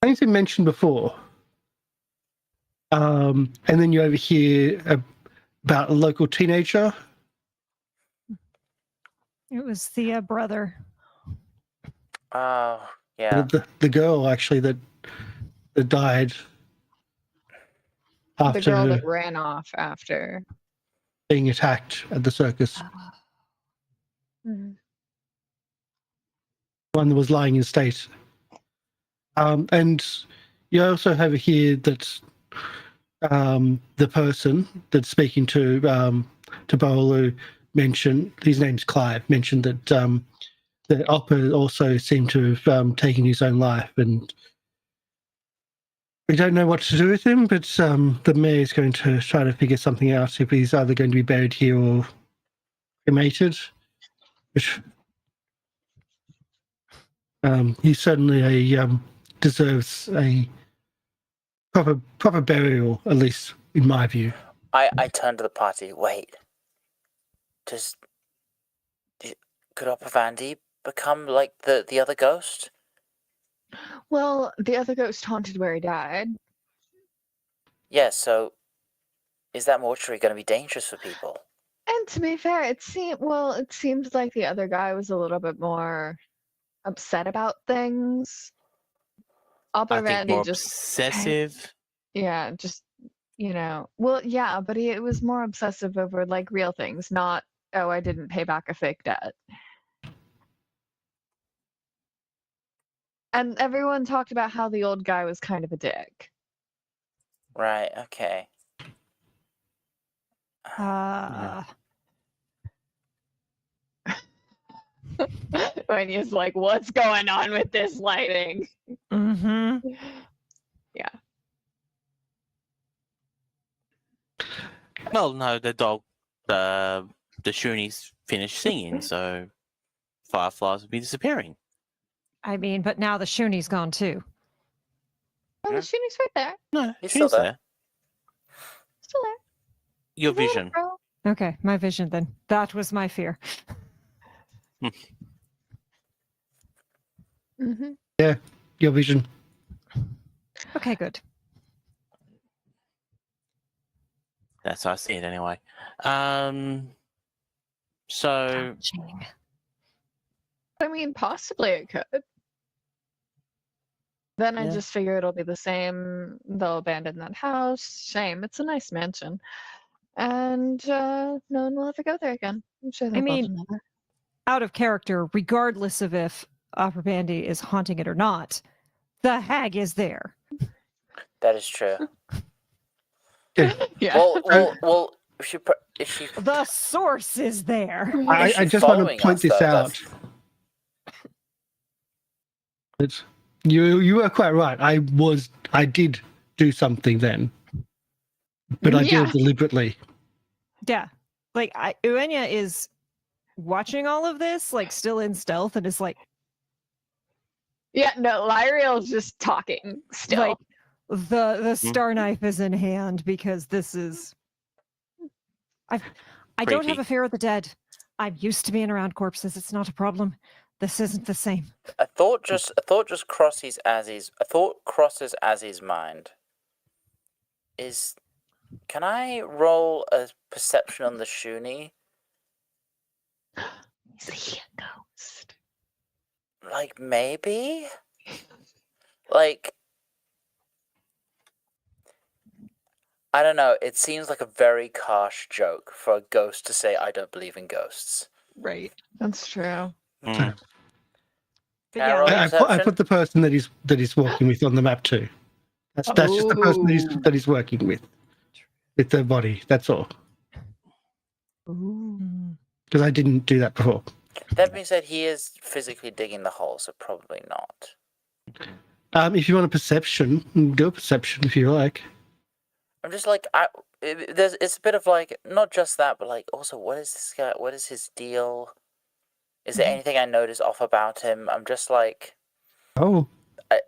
I think it's been mentioned before. And then you overhear about a local teenager. It was the brother. Oh, yeah. The girl, actually, that died after the girl that ran off after being attacked at the circus. One that was lying in state. And you also have here that the person that's speaking to Bolu mentioned, his name's Clive, mentioned that the Oppa also seemed to have taken his own life, and we don't know what to do with him, but the mayor is going to try to figure something out, if he's either going to be buried here or cremated. Which, he certainly deserves a proper burial, at least in my view. I turn to the party. Wait. Could Opavandi become like the other ghost? Well, the other ghost haunted where he died. Yeah, so is that mortuary going to be dangerous for people? And to be fair, it seemed like the other guy was a little bit more upset about things. Opavandi just obsessive. Yeah, just well, yeah, but it was more obsessive over like real things, not I didn't pay back a fake debt. And everyone talked about how the old guy was kind of a dick. Right, okay. When he's like, what's going on with this lighting? Mm-hmm. Yeah. Well, no, the Shuni's finished singing, so fireflies will be disappearing. I mean, but now the Shuni's gone too. Oh, the shooting's right there. No, He's she's still there. Still there. Your He's a little vision. girl. Okay, my vision then. That was my fear. Mm-hmm. Your vision. Okay, good. That's how I see it anyway. So Ouching. I mean, possibly it could. Then I Yeah. just figure it'll be the same. They'll abandon that house. Shame. It's a nice mansion. And no one will ever go there again. I'm sure they'll mean- build another. Out of character, regardless of if Opera Bandy is haunting it or not, the hag is there. That is true. Yeah. Well. If she The source is there. I she just want following to point us, this though? out. You were quite right. I did do something then, but I did Yeah. it deliberately. Yeah. Like Uenya is watching all of this, like still in stealth, and is like Yeah, no, Lyriel's just talking still. like the star knife is in hand because this is I don't have Creepy. a fear of the dead. I'm used to being around corpses. It's not a problem. This isn't the same. I thought just crosses Azzy's mind. Can I roll a perception on the Shuni? Is he a ghost? Like maybe? Like I don't know, it seems like a very harsh joke for a ghost to say I don't believe in ghosts. Right. That's true. mm, But Can I yeah, roll like, I perception? put the person that he's walking with on the map too. That's just the person that he's working with their body. That's all. Because I didn't do that before. That being said, he is physically digging the hole, so probably not. If you want a perception, do a perception if you like. I'm just like it's a bit of like not just that, but like also what is this guy? What is his deal? Is there anything I notice off about him? I'm just like Oh,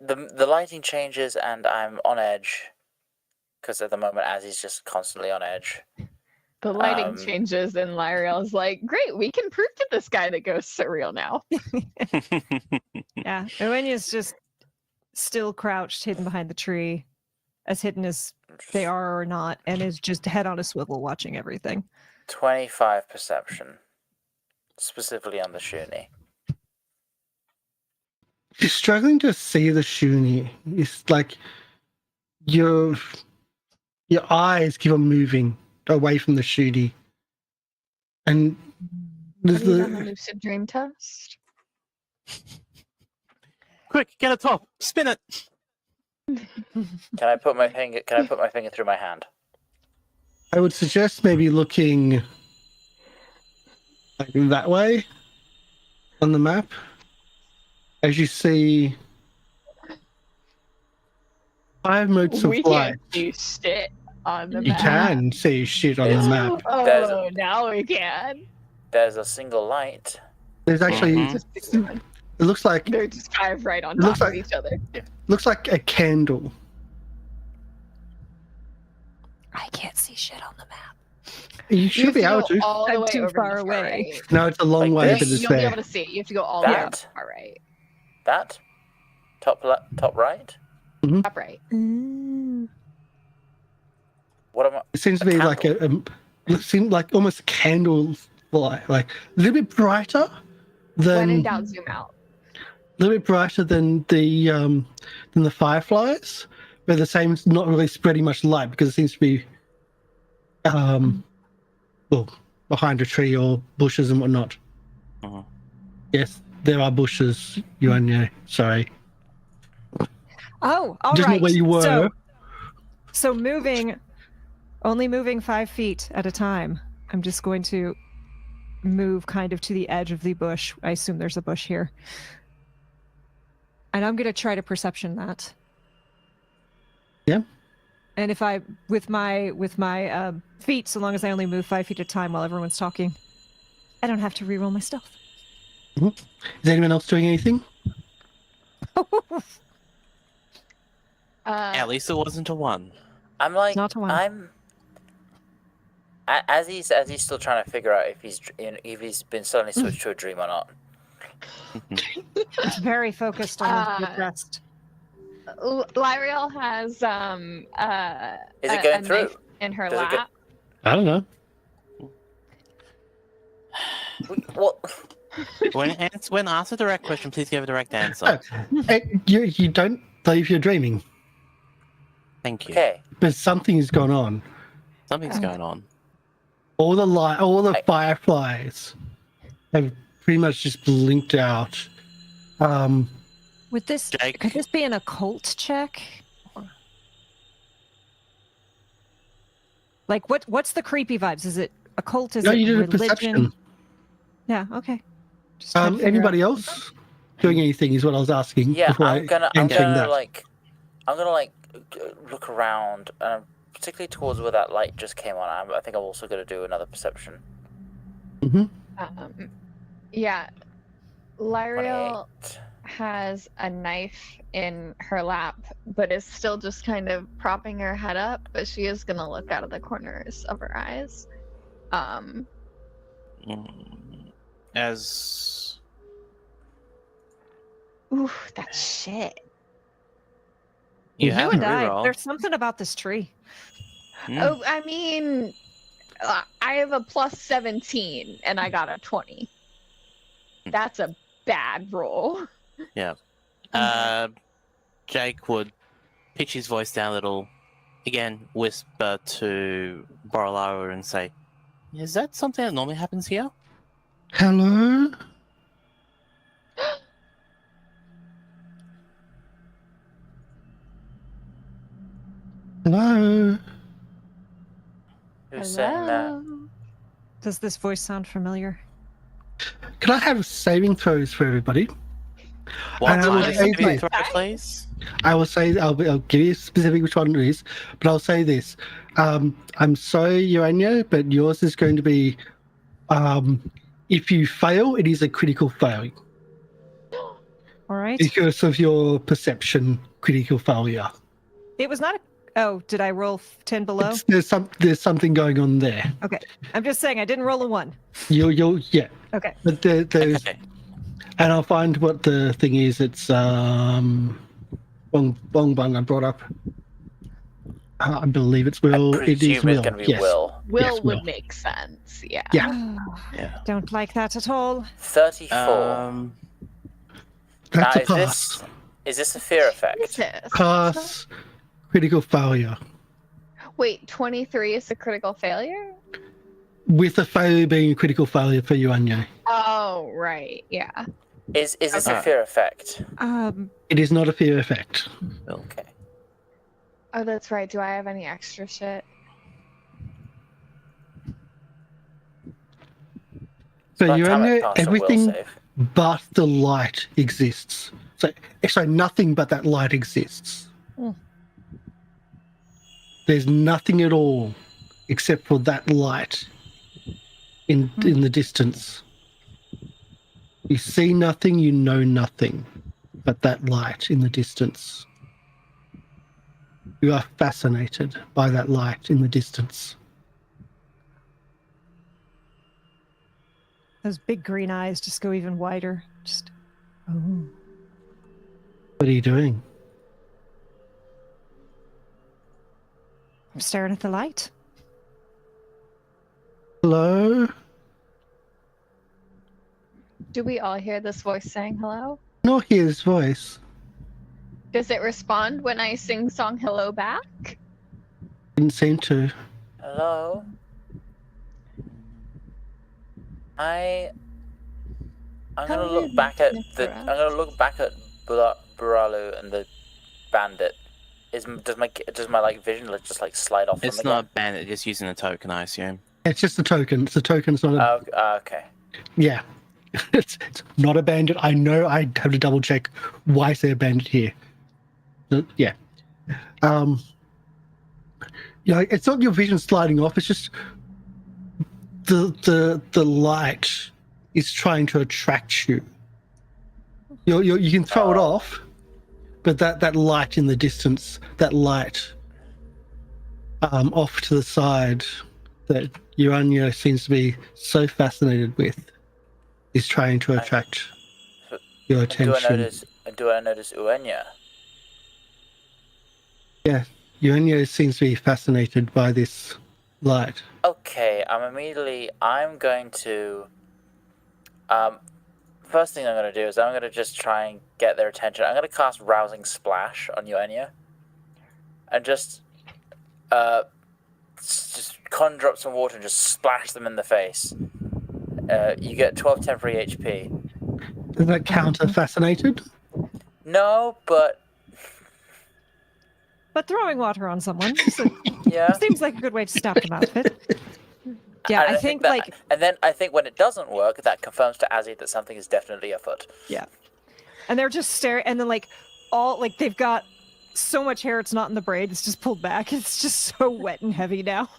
the lighting changes and I'm on edge because at the moment Azzy's just constantly on edge. The lighting changes and Lyriel's like, great, we can prove to this guy that ghosts are real now. yeah. Uenya's just still crouched, hidden behind the tree, as hidden as they are or not, and is just head on a swivel watching everything. 25 perception, specifically on the Shuni. you're struggling to see the Shuni. It's like your eyes keep on moving away from the Shuni. And there's Have you done the lucid dream test? Quick, get a top, spin it. Can I put my finger through my hand? I would suggest maybe looking like that way on the map. As you see 5 modes of We light. can't do shit on the You map. can see shit on the map. Oh, now we can. There's a single light. There's actually Mhm. it looks like They're just kind of right on It looks top of like- each other. a candle. I can't see shit on the map. You should be able to. All the I'm way too over to far the away. Right. No, it's a long Like way, this? but it's You'll be there. able to see it. You have to go all the way That? over to the far right. That? Top right? Top right. What am I? It seems to be like it seemed like almost a candle light, like a little bit brighter When in than doubt, zoom out. a little bit brighter than the fireflies, but the same, not really spreading much light because it seems to be well, behind a tree or bushes and whatnot. Mhm. Yes, there are bushes, Yuanya. Sorry. Oh, all Just right. not where you were. So only moving 5 feet at a time. I'm just going to move kind of to the edge of the bush. I assume there's a bush here. And I'm going to try to perception that. Yeah. And if I, with my feet, so long as I only move 5 feet at a time while everyone's talking, I don't have to reroll my stealth. Is anyone else doing anything? At least it wasn't a 1. I'm like, not a one. as he's still trying to figure out if he's been suddenly switched to a dream or not. It's very focused on the rest. Lyriel has Is it going a through? knife in her Does it lap. I don't know. What? When asked a direct question, please give a direct answer. You don't believe you're dreaming, Thank you. Okay. but something has gone on. Something's going on. All the fireflies have pretty much just blinked out. Would this Jake. could this be an occult check? Like what's the creepy vibes? Is it occult? Is No, it you did a religion? perception. Yeah, okay. Just trying to figure Anybody out- else doing anything is what I was asking. Yeah, before I'm gonna answering that. look around, particularly towards where that light just came on. I think I'm also gonna do another perception. Yeah. Lyriel 28. has a knife in her lap, but is still just kind of propping her head up, but she is going to look out of the corners of her eyes. As Ooh, that shit. you You have and a I. reroll. There's something about this tree. Oh, I mean, I have a plus 17 and I got a 20. That's a bad roll. Jake would pitch his voice down a little, again, whisper to Borolaru and say, "Is that something that normally happens here?" Hello? Hello? Who's saying that? Hello? Does this voice sound familiar? Can I have saving throws for everybody? What And I time will is say it to be this. throw, please? I will say, I'll give you specific which one it is, but I'll say this. I'm sorry, Urania, but yours is going to be, if you fail, it is a critical failure All right. because of your perception critical failure. It was not a. Oh, did I roll 10 below? There's something going on there. Okay. I'm just saying I didn't roll a 1. Yeah. Okay. But there's, Okay. and I'll find what the thing is. It's Bong Bong I brought up. I believe it's Will. I It is presume Will. it's gonna be Yes. Will. Will Yes, would Will. make sense. Yeah. Yeah. Yeah. Don't like that at all. 34. That's Now, a pass. is this a fear effect? Jesus. Pass. Critical failure. Wait, 23 is a critical failure? With a failure being a critical failure for you, Anya. Oh, right. Yeah. Is this a Okay. fear effect? It is not a fear effect. Okay. Oh, that's right. Do I have any extra shit? So By the you time I Anya, pass a will everything save. but the light exists. So nothing but that light exists. Hmm. There's nothing at all except for that light in the distance. You see nothing, you know nothing but that light in the distance. You are fascinated by that light in the distance. Those big green eyes just go even wider. Just. Oh. What are you doing? I'm staring at the light. Hello? Do we all hear this voice saying hello? Not hear his voice. Does it respond when I sing song hello back? Didn't seem to. Hello. I'm gonna How look did back at Nick the. I'm gonna look back at Buralu and the bandit. Does my like vision just like slide off? It's from not a again? bandit, just using a token, I assume. It's just a token. It's a token. It's not a. Okay. Yeah. It's not a bandit. I know I have to double check why is there a bandit here. Yeah. It's not your vision sliding off, it's just the light is trying to attract you. You can throw it off, but that light in the distance, that light off to the side that Urania seems to be so fascinated with is trying to attract your attention. Do I notice Uenya? Yeah, Urania seems to be fascinated by this light. Okay, I'm going to first thing I'm going to do is I'm going to just try and get their attention. I'm going to cast Rousing Splash on Uenya and just conjure up some water and just splash them in the face. You get 12 temporary HP. Does that count as fascinated? No, but throwing water on someone yeah. seems like a good way to stop them out of it. Yeah, And I think that, like, and then I think when it doesn't work, that confirms to Azzy that something is definitely afoot. yeah, and they're just staring, and then like all like they've got so much hair, it's not in the braid, it's just pulled back. It's just so wet and heavy now.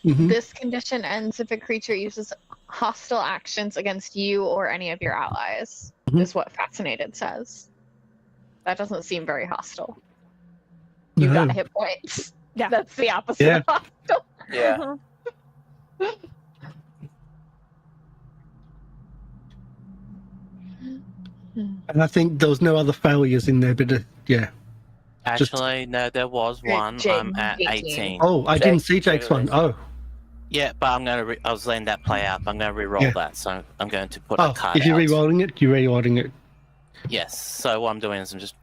Mhm. This condition ends if a creature uses hostile actions against you or any of your allies, is what Fascinated says. That doesn't seem very hostile. You No. got hit points. Yeah. That's the opposite Yeah. of hostile. Yeah. Uh-huh. And I think there was no other failures in there, but yeah. Actually, no, there was Right, one. Jake, I'm at 18. 18. Oh, I didn't see Jake Jake's one. is- Oh, Yeah, but I'm gonna. I was letting that play out. I'm gonna re-roll Yeah. that, so I'm going to put a oh, card if you're out. re-rolling it, you're re-rolling it. Yes. So what I'm doing is I'm just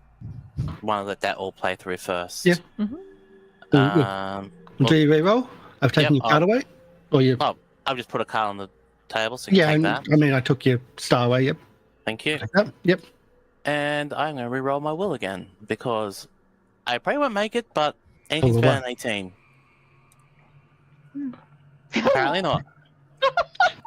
want to let that all play through first. Yeah. Mhm. Um. Do you re-roll? I've taken Yep, your card away? Or you? Oh, I've just put a card on the table, so you Yeah, can and, take that. I mean, I took your star away, yep. Thank you. Take that, yep. And I'm gonna re-roll my will again because I probably won't make it, but anything's well, better than 18. Apparently not.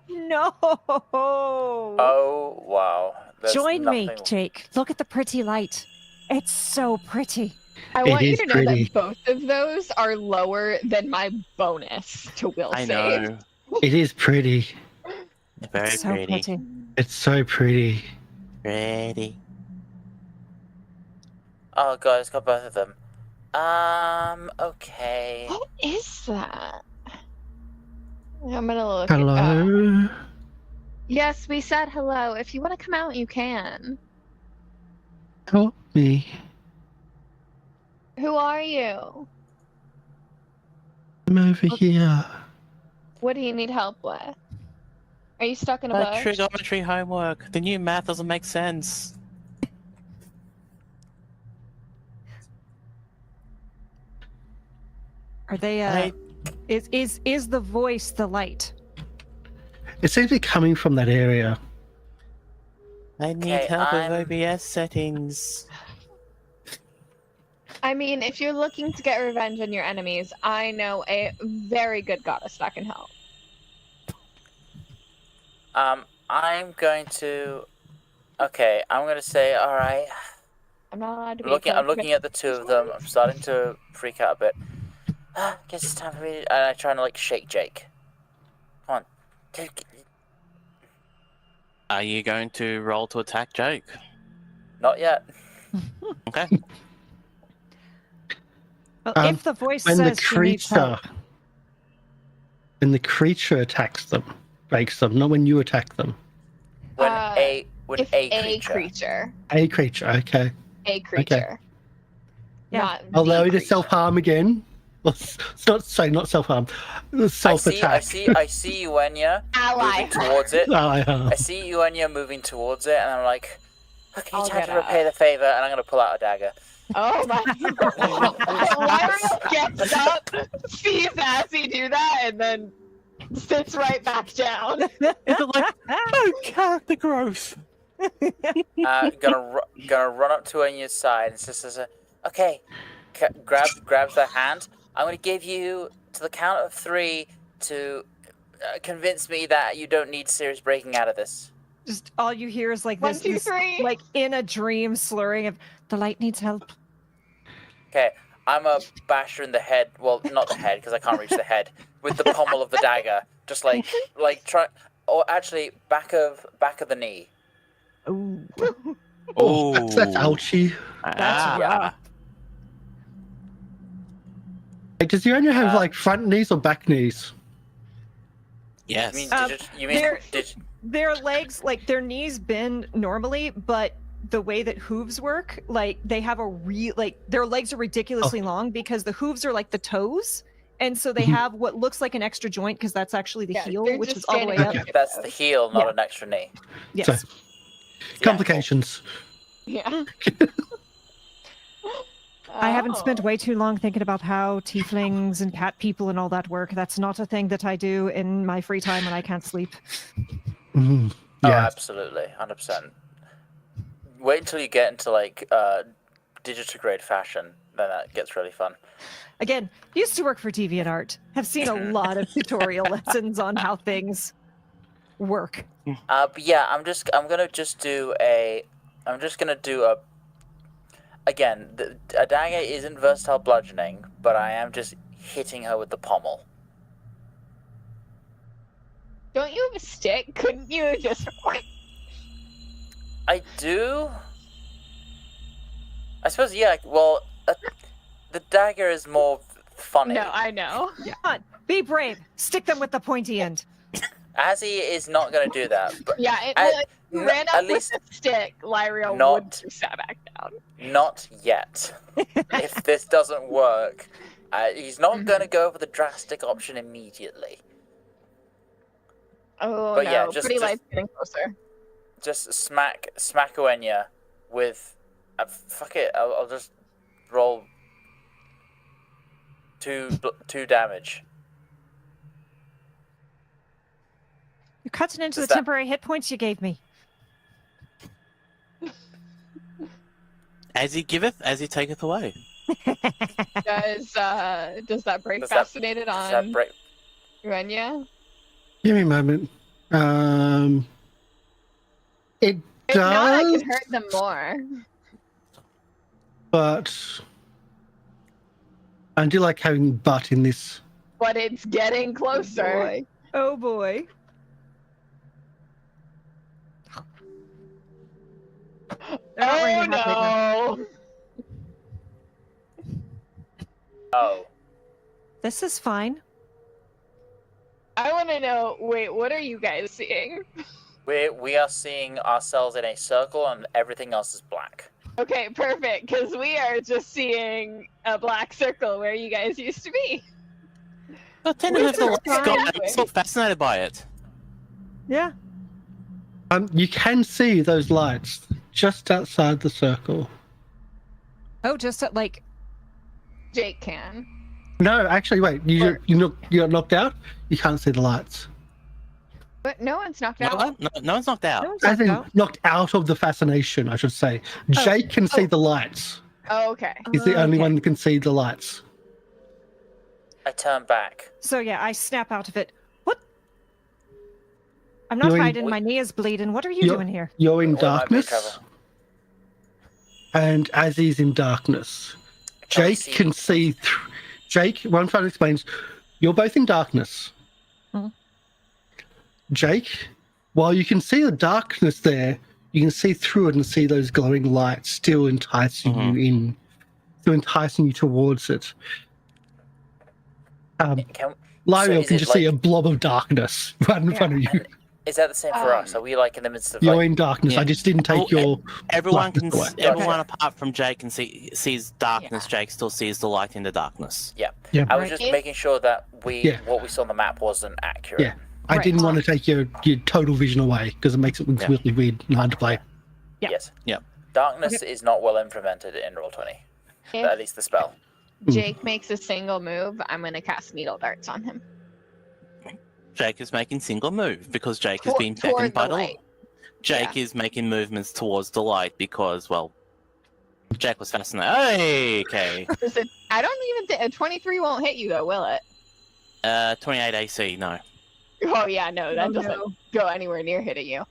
No. Oh wow. There's Join me, nothing- Jake. Look at the pretty light. It's so pretty. I It want you is to know pretty. that both of those are lower than my bonus to will I save. know. It is pretty. Very It's so pretty. It's so pretty. Pretty. Oh god, it's got both of them. Okay. What is that? I'm gonna look. It up. Hello? Yes, we said hello. If you want to come out, you can. Help me. Who are you? I'm over here. What do you need help with? Are you stuck in a bush? Trigonometry homework. The new math doesn't make sense. Are they I- is the voice the light? It seems to be coming from that area. I need Okay, help I'm- with OBS settings. I mean, if you're looking to get revenge on your enemies, I know a very good goddess that can help. I'm going to. Okay, I'm going to say, all right. I'm not allowed to be. I'm looking at the two of them. I'm starting to freak out a bit. Guess it's time for me. And I try to like shake Jake. Come on, Jake. Are you going to roll to attack Jake? Not yet. Okay. Well, Um, if the voice When the says she needs help, when the creature attacks them, breaks them, not when you attack them. When If a creature. A creature, okay. A creature. Yeah. Not Allow the you to creature. self-harm again. Well, it's not self-harm. Self-attack. I see Uenya Ally. moving towards it. I I see Uenya moving towards it, and I'm like, okay, I'll time get to repay the favor, and I'm gonna pull out a dagger. Oh my! Lyra gets up, sees Assy do that, and then sits right back down. Is it like no character growth? Gonna run up to Uenya's side and says, okay, grabs her hand. I'm gonna give you to the count of 3 to convince me that you don't need serious breaking out of this. just all you hear is like 1, this, 2, this 3. like in a dream slurring of the light needs help. Okay, I'm a basher in the head. Well, not the head because I can't reach the head with the pommel of the dagger. Just like try, or actually back of the knee. Ooh. That's ouchy. That's Yeah. rough. Like, does Urania have like front knees or back knees? Yes. You mean Their legs, like their knees bend normally, but the way that hooves work, like they have their legs are ridiculously long because the hooves are like the toes. And so they have what looks like an extra joint because that's actually the heel, they're which just is all the way standing up. up. that's the heel, not Yeah. an extra knee. Yes. So, complications. Yeah. I haven't spent Oh. way too long thinking about how tieflings and cat people and all that work. That's not a thing that I do in my free time when I can't sleep. Mm, Oh, yeah. absolutely, 100%. Wait until you get into like digitigrade fashion, then that gets really fun. Again, used to work for DeviantArt. Have seen a lot of tutorial lessons on how things work. But yeah, I'm just gonna do a. Again, a dagger isn't versatile bludgeoning, but I am just hitting her with the pommel. Don't you have a stick? Couldn't you just? I do. I suppose, yeah. Well, the dagger is more funny. No, I know. Come on, be brave. Stick them with the pointy end. Azzy is not going to do that. But Yeah, if you ran at up least with a stick, Lyria not- would have sat back down. not yet. If this doesn't work, he's not going to go for the drastic option immediately. Oh But no, yeah, pretty light's getting closer. Just smack Uenya with. Fuck it. I'll just roll two damage. You're cutting into Does the that- temporary hit points you gave me. As he giveth, as he taketh away. Does that break Does that- fascinated Does that on break? Renya? Give me a moment. It If not, I does, can hurt them more. but I do like having butt in this. But it's getting closer. Oh boy. They're not wearing Oh a hat right now. no! Oh. This is fine. I want to know. Wait, what are you guys seeing? We are seeing ourselves in a circle and everything else is black. Okay, perfect. Because we are just seeing a black circle where you guys used to be. But then if the light's fine. gone, I'm still fascinated by it. Yeah. You can see those lights just outside the circle. Oh, just at like. Jake can. No, actually, wait. You got knocked out. You can't see the lights. But no one's knocked No, out. no one's knocked out. No one's As in, knocked out. knocked out of the fascination, I should say. Jake can see the lights. Oh, okay. He's the only Okay. one that can see the lights. I turn back. So yeah, I snap out of it. What? I'm not You're in- hiding. My knee is bleeding. What are you You're- doing here? You're in We might be in darkness, trouble. and as he's in darkness, Can we Jake can see through. Jake, what I'm trying to explain is, you're both in darkness. Mhm. Jake, while you can see the darkness there, you can see through it and see those glowing lights still enticing you in, still enticing you towards it. Can, Lyriel is can it just see like- a blob of darkness right in front of you. and is that the same for us? Are we like in the midst of You're like? in darkness. Yeah. I just didn't take Oh, your. Everyone can. Blackness away. Everyone apart from Jake can sees darkness. Jake still sees the light in the darkness. Yeah. Yeah. I was Right. just If- making sure that Yeah. what we saw on the map wasn't accurate. Yeah. I Right. didn't want to take your total vision away because it makes it Yeah. really weird and hard to play. Yeah. Yes. Yeah. Darkness is not well implemented in Roll20. If At least the spell. Jake makes a single move, I'm going to cast needle darts on him. Jake is making single move because Jake is Tor- being toward beckoned by the the light. Jake is making movements towards the light because, well, Jake was fascinated. Hey, okay. Listen, I don't even think a 23 won't hit you though, will it? 28 AC, no. Oh yeah, no, that Oh, doesn't no. go anywhere near hitting you.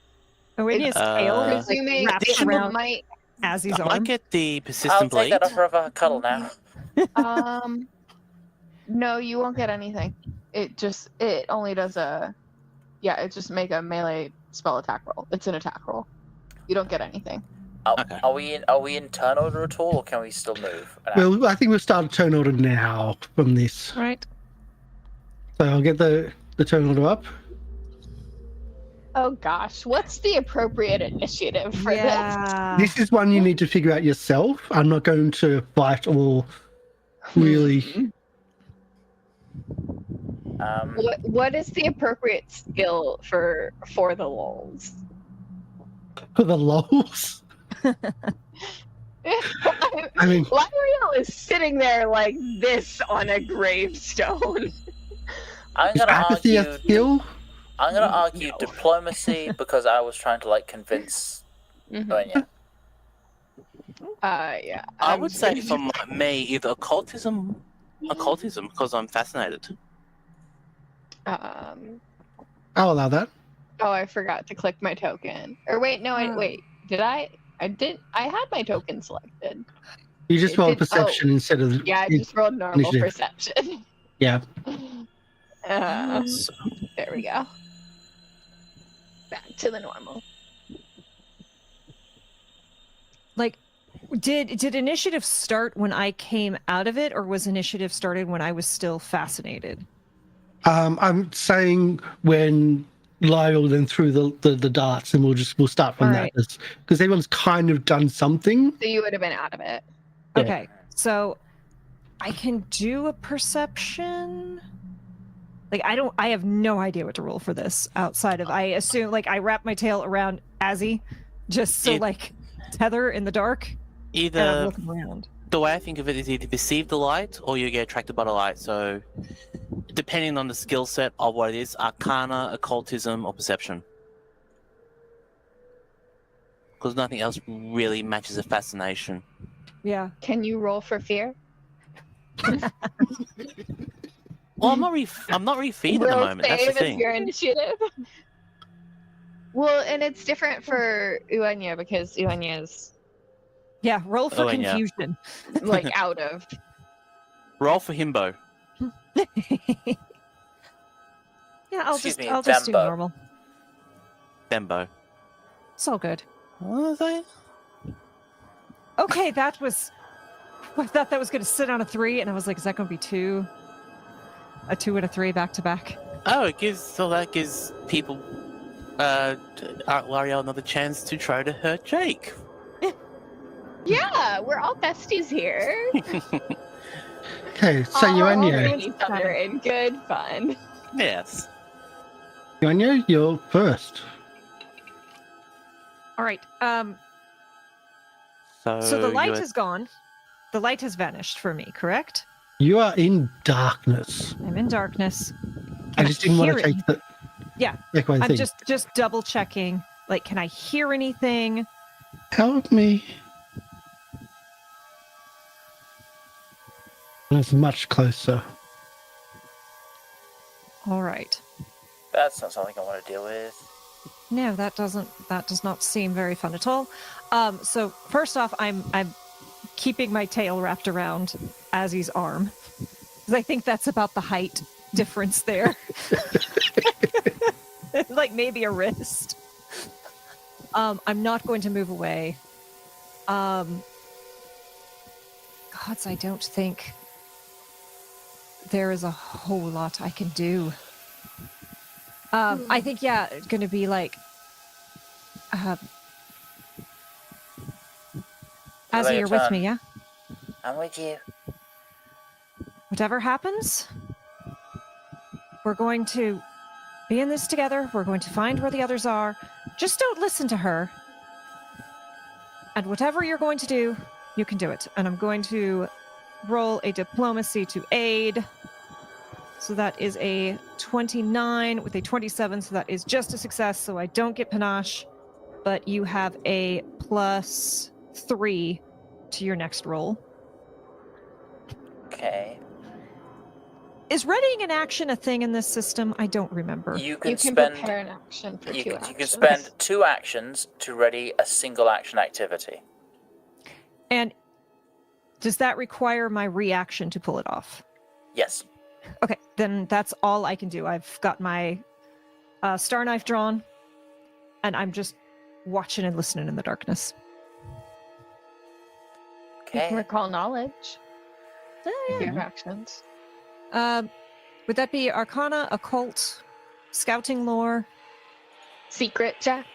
Oh, maybe his Uh, tail is, like, Presuming wrapped it around might. Azzy's I might arm. get the I'll persistent take bleed. that offer of a cuddle now. No, you won't get anything. It only does it just make a melee spell attack roll. It's an attack roll. You don't get anything. Okay. Are we in turn order at all, or can we still move? Well, I think we'll start a turn order now from this. Right. So I'll get the turn order up. Oh gosh, what's the appropriate initiative for this? Yeah. This is one you need to figure out yourself. I'm not going to fight or really. What is the appropriate skill for the lulz? For the lols. I mean, Lariel is sitting there like this on a gravestone. I'm is gonna apathy argue. a skill? I'm gonna argue No. diplomacy because I was trying to like convince Anya. Yeah. I I'm would just say gonna for me, either occultism, because I'm fascinated. I'll allow that. Oh, I forgot to click my token. Or wait, no, wait. Did I? I did. I had my token selected. You just It roll did- perception instead of. Yeah, I just rolled normal Initiative. perception. Yeah. There we go. Back to the normal. Like, did initiative start when I came out of it, or was initiative started when I was still fascinated? I'm saying when Lyle then threw the darts, and we'll start from All that right. because everyone's kind of done something. So you would have been out of it. Yeah. Okay, so I can do a perception. Like, I have no idea what to roll for this outside of, I assume, like, I wrap my tail around Azzy just so, like, tether in the dark, and I'm Either looking around. the way I think of it is either perceive the light or you get attracted by the light. So, depending on the skill set of what it is, arcana, occultism, or perception. Because nothing else really matches a fascination. Yeah. Can you roll for fear? Well, I'm not really feed at the Will moment. That's the save is thing. your initiative. Well, and it's different for Uenya because Uenya's Yeah, roll for Oh, and yeah. confusion. like out of. Roll for himbo. Yeah, I'll Excuse me, I'll just do Bembo. normal. Bembo. It's all good. What was I? Okay, that was. I thought that was going to sit on a 3, and I was like, is that going to be 2? A 2 and a 3 back to back. Oh, that gives people, L'Ariel another chance to try to hurt Jake. Yeah, we're all besties here. Okay, so all Uenya, helping each other in good fun. Yes. Uenya, you're first. All right. So So the light you're- is gone. The light has vanished for me, correct? You are in darkness. I'm in darkness. I just didn't want hear to take the. Yeah, Take my I'm thing. just double checking. Like, can I hear anything? Help me. That's much closer. All right. That's not something I want to deal with. No, that does not seem very fun at all. So first off, I'm keeping my tail wrapped around Azzy's arm, because I think that's about the height difference there. Like maybe a wrist. I'm not going to move away. Gods, I don't think there is a whole lot I can do. I think, yeah, it's going to be like, Azzy, you're with me, yeah? I'm with you. Whatever happens, we're going to be in this together. We're going to find where the others are. Just don't listen to her. And whatever you're going to do, you can do it. And I'm going to roll a diplomacy to aid. So that is a 29 with a 27. So that is just a success. So I don't get panache, but you have a +3 to your next roll. Okay. Is readying an action a thing in this system? I don't remember. You can, You can spend. prepare an action for You two can, actions. you can spend 2 actions to ready a single action activity. And does that require my reaction to pull it off? Yes. Okay, then that's all I can do. I've got my star knife drawn, and I'm just watching and listening in the darkness. Okay. recall knowledge. Oh, If you yeah. have actions. Would that be Arcana, Occult, Scouting Lore? Secret check.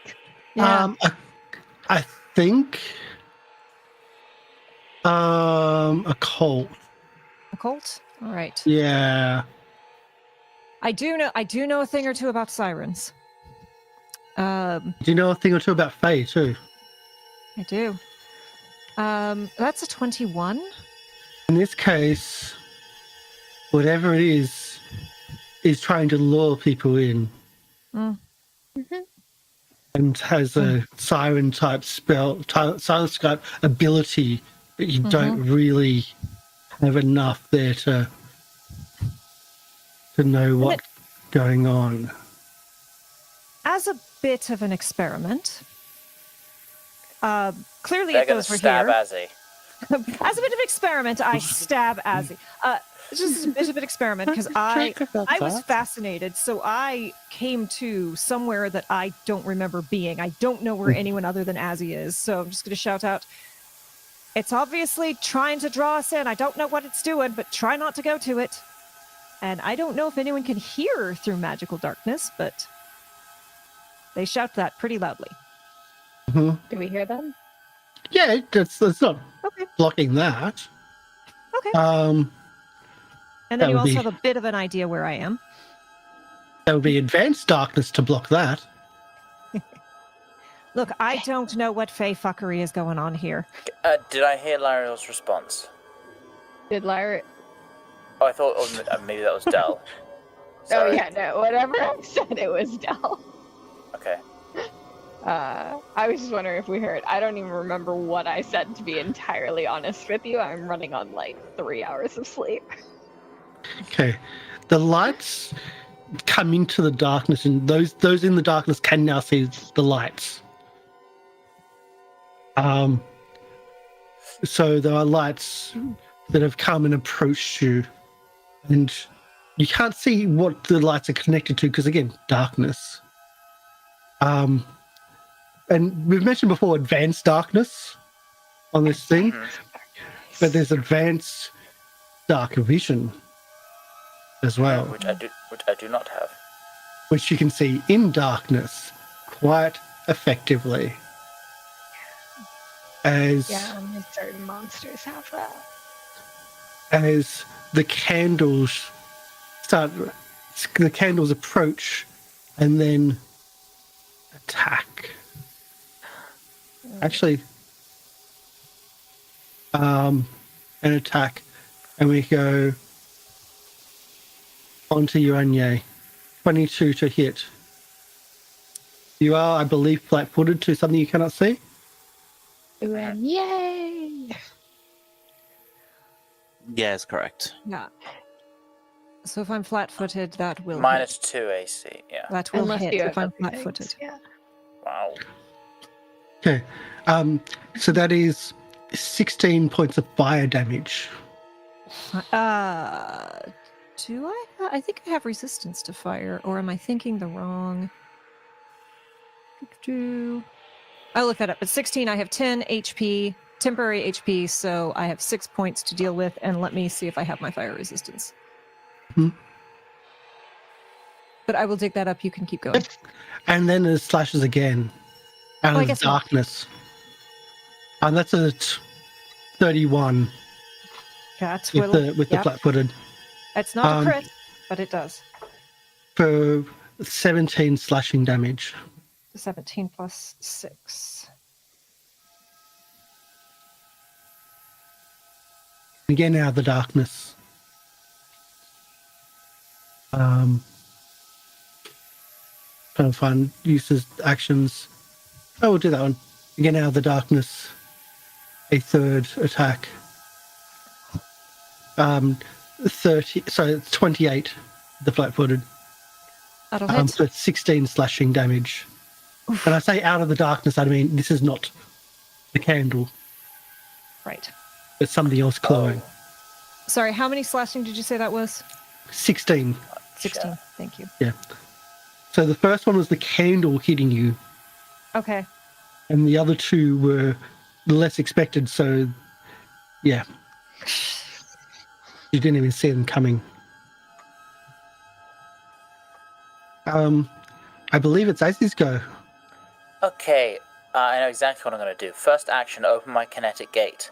Yeah. I think occult. Occult? All right. Yeah. I do know a thing or two about sirens. Do you know a thing or two about Fae too? I do. That's a 21. In this case, whatever it is trying to lure people in and has a siren type spell, silent type ability, but you don't really have enough there to know what's going on. As a bit of an experiment, clearly They're if gonna those were stab here, Azzy. as a bit of experiment, I stab Azzy. It's just a bit of an experiment because I was fascinated, so I came to somewhere that I don't remember being. I don't know where anyone other than Azzy is, so I'm just going to shout out. It's obviously trying to draw us in. I don't know what it's doing, but try not to go to it. And I don't know if anyone can hear through magical darkness, but they shout that pretty loudly. Do we hear them? Yeah, it's not Okay. blocking that. Okay. And that then you would also be- have a bit of an idea where I am. There would be advanced darkness to block that. Look, I don't know what fey fuckery is going on here. Did I hear Lyra's response? Did Lyra? Oh, I thought maybe that was Del. Oh Sorry. yeah, no. Whatever I said, it was Del. Okay. I was just wondering if we heard. I don't even remember what I said, to be entirely honest with you. I'm running on like 3 hours of sleep. Okay. The lights come into the darkness, and those in the darkness can now see the lights. So there are lights that have come and approached you, and you can't see what the lights are connected to because, again, darkness. And we've mentioned before advanced darkness on this thing, but there's advanced dark vision as well, Which I do not have. which you can see in darkness quite effectively. As only certain monsters have that. as the candles approach and then attack. Actually, an attack, and we go onto Uranye. 22 to hit. You are, I believe, flat-footed to something you cannot see. Ooh, and yay! Yes, correct. Yeah. So if I'm flat-footed, that will Minus hit. 2 AC. Yeah. That will Unless hit you if have I'm other flat-footed. things, yeah. Wow. Okay. So that is 16 points of fire damage. Do I? I think I have resistance to fire, or am I thinking the wrong? I'll look that up. At 16, I have 10 HP, temporary HP, so I have 6 points to deal with, and let me see if I have my fire resistance. But I will dig that up. You can keep going. And then it slashes again out I of the guess not. darkness. And that's a 31 That with will. the Yep. flat-footed It's not a crit, but it does. for 17 slashing damage. 17 plus 6. Again out of the darkness. Trying to find uses, actions. Oh, we'll do that one. Again out of the darkness. A third attack. 28, the flat-footed. That'll hit. For 16 slashing damage. And I say out of the darkness, I mean this is not the candle. Right. It's something else glowing. Sorry, how many slashing did you say that was? 16. 16. Thank you. Yeah. So the first one was the candle hitting you, Okay. and the other two were less expected. So Yeah. You didn't even see them coming. I believe it's Icy's go. Okay, I know exactly what I'm going to do. First action, open my kinetic gate.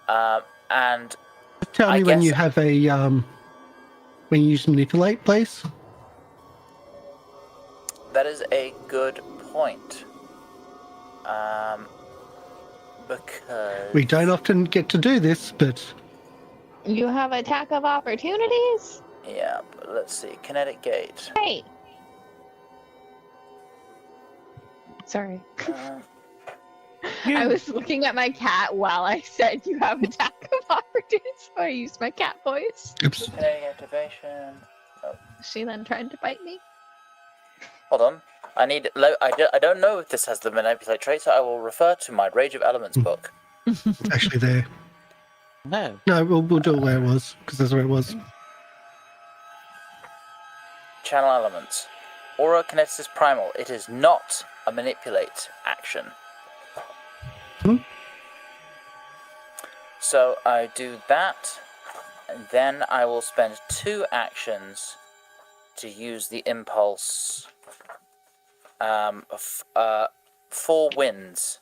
And Just tell me when you have a when you use manipulate, please. that is a good point. Because We don't often get to do this, but You have attack of opportunities? yeah, but let's see. Kinetic gate. Hey. Sorry. I was looking at my cat while I said you have attack of opportunities, so I used my cat voice. oops. Kinetic activation. She then tried to bite me. Hold on. I don't know if this has the manipulate trait, so I will refer to my Rage of Elements book. It's actually there. No. No, we'll do it where it was, because that's where it was. Channel elements. Aura Kinesis Primal. It is not a manipulate action. So I do that, and then I will spend 2 actions to use the impulse. 4 winds.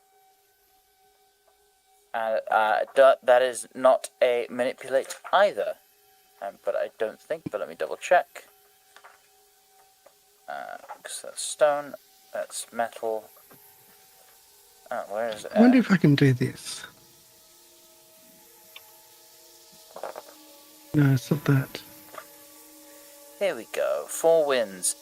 That is not a manipulate either. But I don't think, but let me double check. Because that's stone, that's metal. Oh, where is it? I wonder if I can do this. No, it's not that. Here we go. 4 winds.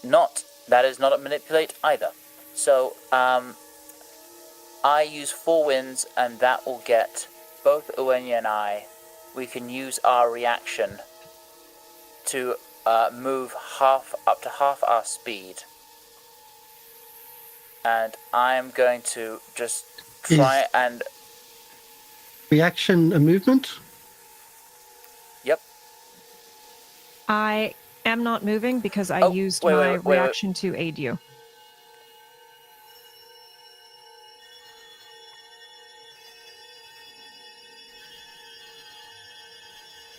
That is not a manipulate either. So, I use 4 winds, and that will get both Uenya and I. We can use our reaction to move up to half our speed. And I'm going to just try and... Reaction, a movement? Yep. I am not moving because I used my reaction to aid you.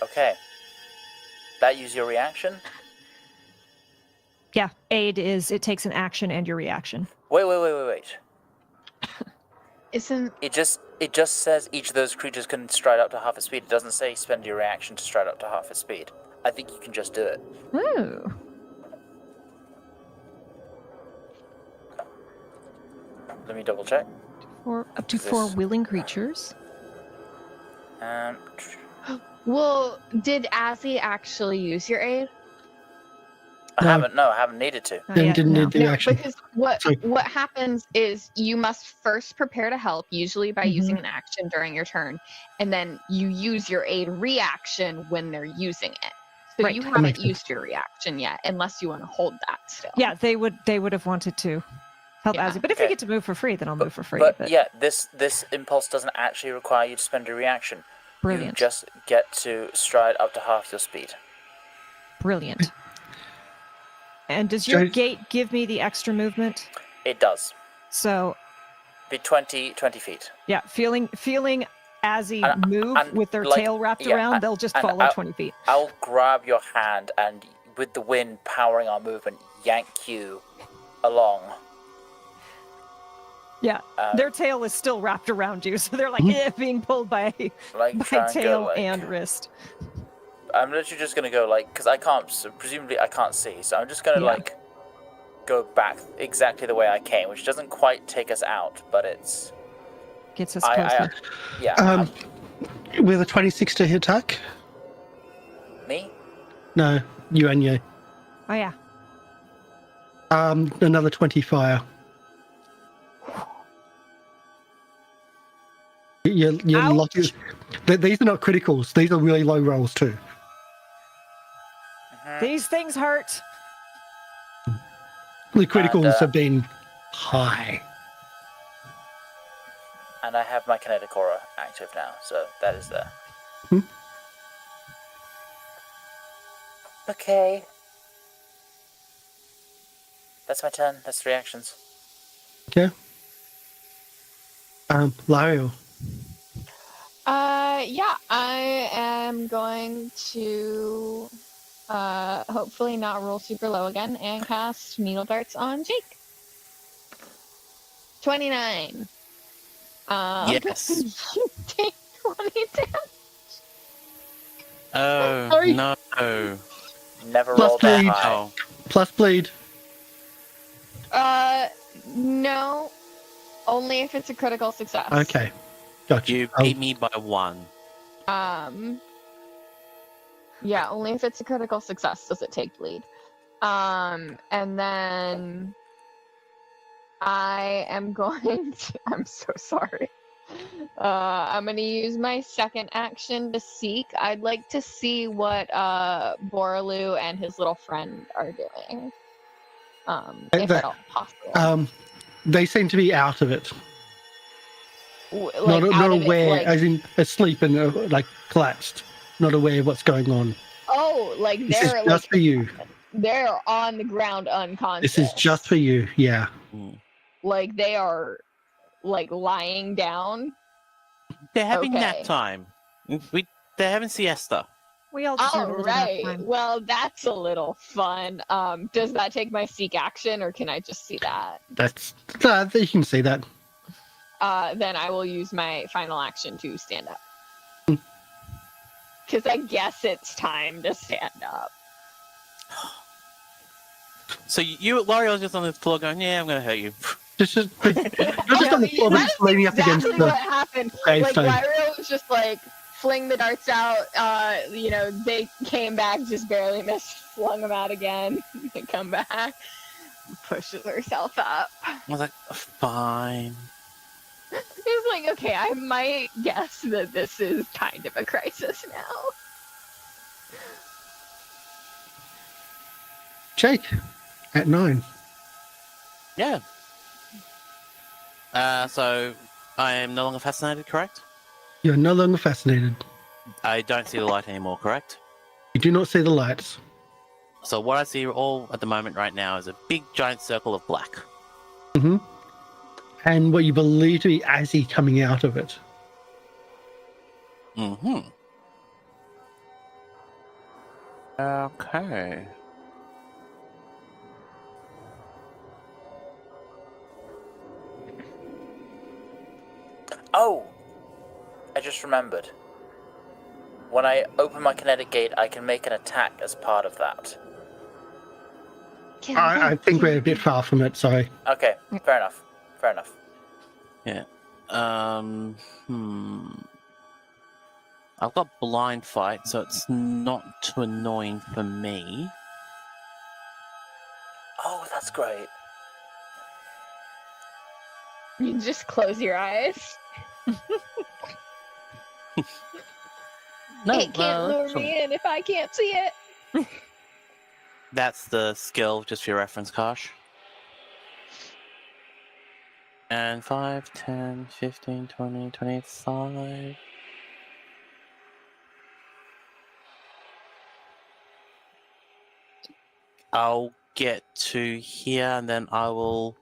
Okay. That use your reaction? Yeah, aid is it takes an action and your reaction. Wait. Isn't It just says each of those creatures can stride up to half its speed. It doesn't say spend your reaction to stride up to half its speed. I think you can just do it. Ooh. Let me double check. Up to 4 willing creatures. well, did Azzy actually use your aid? I haven't needed to. Didn't need the action. Because what happens is you must first prepare to help, usually by using an action during your turn, and then you use your aid reaction when they're using it. So you haven't used your reaction yet, unless you want to hold that still. Yeah, they would have wanted to help Azzy. But if you get to move for free, then I'll move for free. But yeah, this impulse doesn't actually require you to spend a reaction. Brilliant. You just get to stride up to half your speed. Brilliant. And does your gate give me the extra movement? It does. So be 20 feet. Yeah, feeling Azzy move with their tail wrapped around, they'll just follow 20 feet. I'll grab your hand and with the wind powering our movement, yank you along. Yeah, their tail is still wrapped around you, so they're being pulled by tail and wrist. I'm literally just gonna go because presumably I can't see, so I'm just gonna go back exactly the way I came, which doesn't quite take us out, but it's gets us closer. With a 26 to hit attack. Me? No, you and you. Oh yeah. Another 20 fire. You're lucky. These are not criticals. These are really low rolls too. These things hurt. The criticals have been high. And I have my kinetic aura active now, so that is there. Okay. That's my turn. That's 3 actions. Okay. Lariel. Yeah, I am going to hopefully not roll super low again and cast Needle Darts on Jake. 29. Yes. You take 20 damage. Oh, Sorry. no. Never Plus rolled that bleed. high. Oh, Plus bleed. No. Only if it's a critical success. Okay. Gotcha. you beat me by 1. Yeah, only if it's a critical success does it take bleed. And then I am going to, I'm so sorry. I'm going to use my second action to seek. I'd like to see what Borlu and his little friend are doing. If at all possible. They seem to be out of it. Like, not out of it, aware, like, as in asleep and like collapsed. Not aware of what's going on. oh, like This is they're just like for you. they're on the ground unconscious. This is just for you. Yeah. Like they are like lying down. They're having nap Okay. time. They're having siesta. We all deserve a All little nap right. time. Well, that's a little fun. Does that take my seek action, or can I just see that? That's you can see that. Then I will use my final action to stand up. Because I guess it's time to stand up. So you, L'Oreal's just on the floor going, yeah, I'm going to hurt you. Just on the floor, but just leaning up against exactly what the happened. Like, gravestone. Lyra was just like, fling the darts out. They came back, just barely missed, flung them out again. They come back, pushes herself up. I was like, fine. It's like, okay, I might guess that this is kind of a crisis now. Jake at 9. Yeah. So I am no longer fascinated, correct? You're no longer fascinated. I don't see the light anymore, correct? You do not see the lights. So what I see all at the moment right now is a big giant circle of black. Mm-hmm. And what you believe to be Azzy coming out of it. Mm-hmm. Okay. Oh! I just remembered. When I open my kinetic gate, I can make an attack as part of that. I think we're a bit far from it, sorry. Okay, fair enough. Fair enough. Yeah. I've got blind fight, so it's not too annoying for me. Oh, that's great. You just close your eyes. No, It can't lure me in if I can't see it. That's the skill, just for your reference, Kosh. And 5, 10, 15, 20, 25. I'll get to here, and then I will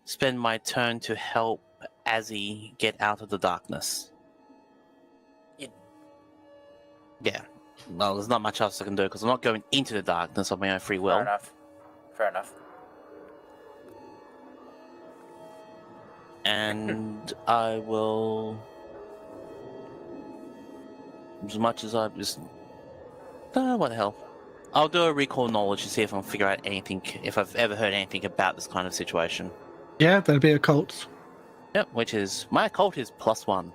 spend my turn to help Azzy get out of the darkness. Yeah. Well, there's not much else I can do, because I'm not going into the darkness of my own free will. Fair enough. Fair enough. And I will, as much as I just, what the hell? I'll do a recall knowledge to see if I can figure out anything, if I've ever heard anything about this kind of situation. Yeah, that'd be occult. Yep, which is, my occult is +1.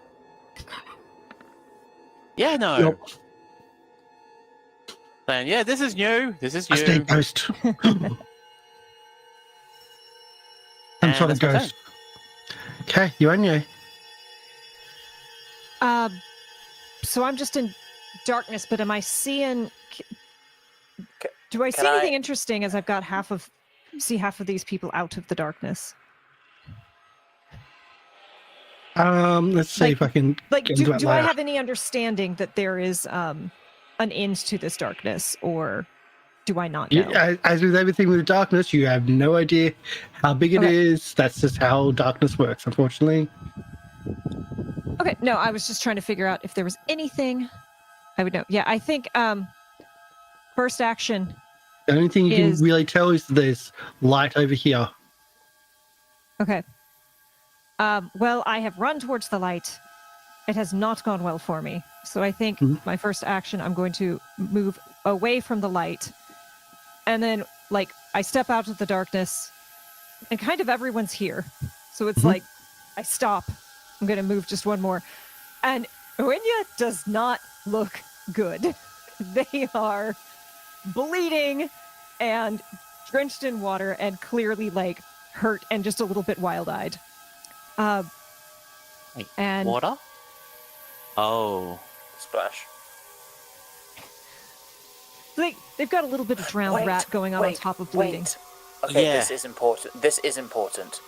Yeah, no. Yep. Saying, yeah, this is new. This is A new. snake ghost. I'm And trying to that's my ghost. Okay, you and you. So I'm just in darkness, but am I seeing? Do I see Can anything I- interesting as I've got half of these people out of the darkness? Let's see if I can Like, get into do that I later. have any understanding that there is an end to this darkness, or do I not know? As with everything with darkness, you have no idea how big it Okay. is. That's just how darkness works, unfortunately. Okay, no, I was just trying to figure out if there was anything I would know. Yeah, I think first action. The only thing you can really tell is there's light over here. Okay. Well, I have run towards the light. It has not gone well for me. So I think my first action, I'm going to move away from the light. And then, like, I step out of the darkness and kind of everyone's here. So it's like, I stop. I'm going to move just one more. And Oinya does not look good. They are bleeding and drenched in water and clearly, like, hurt and just a little bit wild-eyed. And water? Oh. Splash. They've got a little bit of drowned rat going on top of bleeding. Okay, Yeah. this is important. This is important.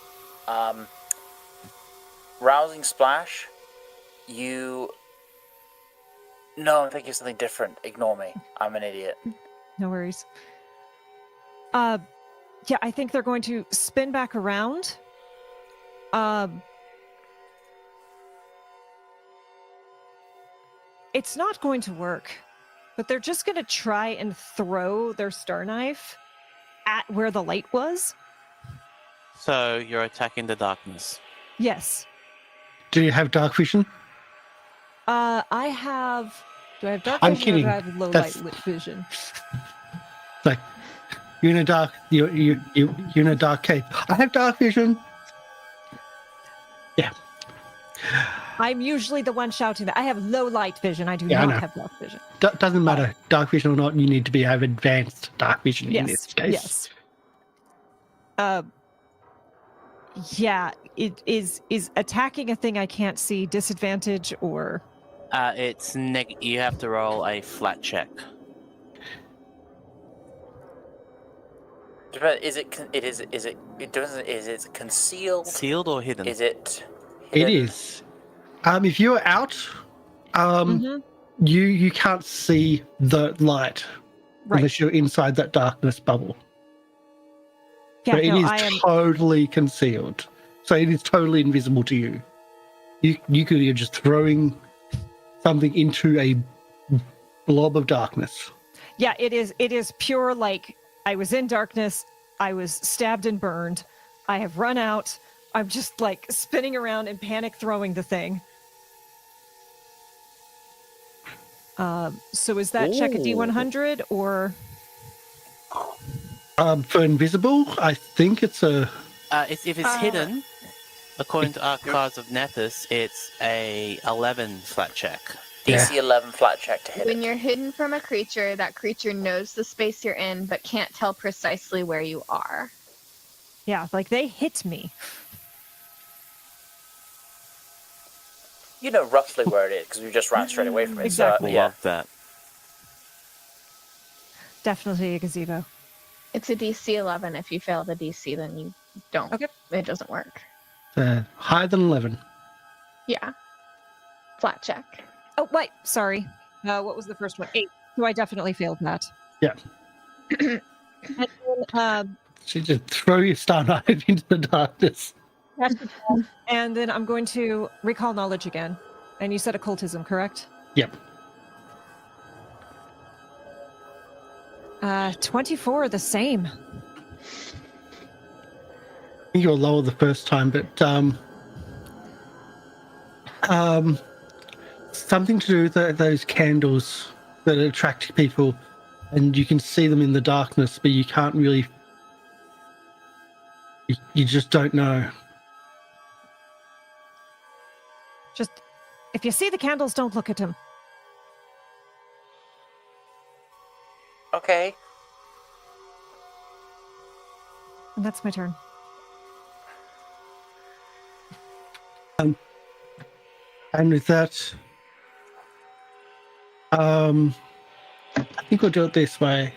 Rousing Splash, you... No, I'm thinking of something different. Ignore me. I'm an idiot. No worries. Yeah, I think they're going to spin back around. It's not going to work, but they're just going to try and throw their star knife at where the light was. So you're attacking the darkness. Yes. Do you have dark vision? I have... Do I have dark I'm vision kidding. or do I have low That's- light vision? Like, you're in a dark. You're in a dark cave. I have dark vision. Yeah. I'm usually the one shouting that. I have low light vision. I do Yeah, I not know. have dark vision. Doesn't matter, dark vision or not. You need to have advanced dark vision in this case. Yes. Yeah. It is attacking a thing I can't see disadvantage or? It's you have to roll a flat check. Is it concealed? Sealed or hidden? Is it It hidden? is. If you're out, you can't see the light unless you're inside that darkness bubble. Yeah, So it no, is totally concealed. So it is totally invisible to you. You're just throwing something into a blob of darkness. Yeah, it is pure, like, I was in darkness, I was stabbed and burned, I have run out, I'm just, like, spinning around and panic throwing the thing. So is that check a D100 or? For invisible, I think it's a... if it's hidden, according to Archives of Nethys, it's a 11 flat check. DC 11 flat check to hit When it. you're hidden from a creature, that creature knows the space you're in, but can't tell precisely where you are. Yeah, like, they hit me. You know roughly where it is because we just ran straight away from it. Exactly. So, yeah. Love that. Definitely a gazebo. It's a DC 11. If you fail the DC, then you don't. Okay. It doesn't work. higher than 11. Yeah. Flat check. Oh, wait, sorry. What was the first one? 8. So I definitely failed that. Yeah. And then, So you just throw your star knife into the darkness. and then I'm going to recall knowledge again. And you said occultism, correct? Yep. 24, the same. I think you were lower the first time, but something to do with those candles that attract people, and you can see them in the darkness, but you can't really. You just don't know. Just, if you see the candles, don't look at them. Okay. And that's my turn. And with that, I think we'll do it this way.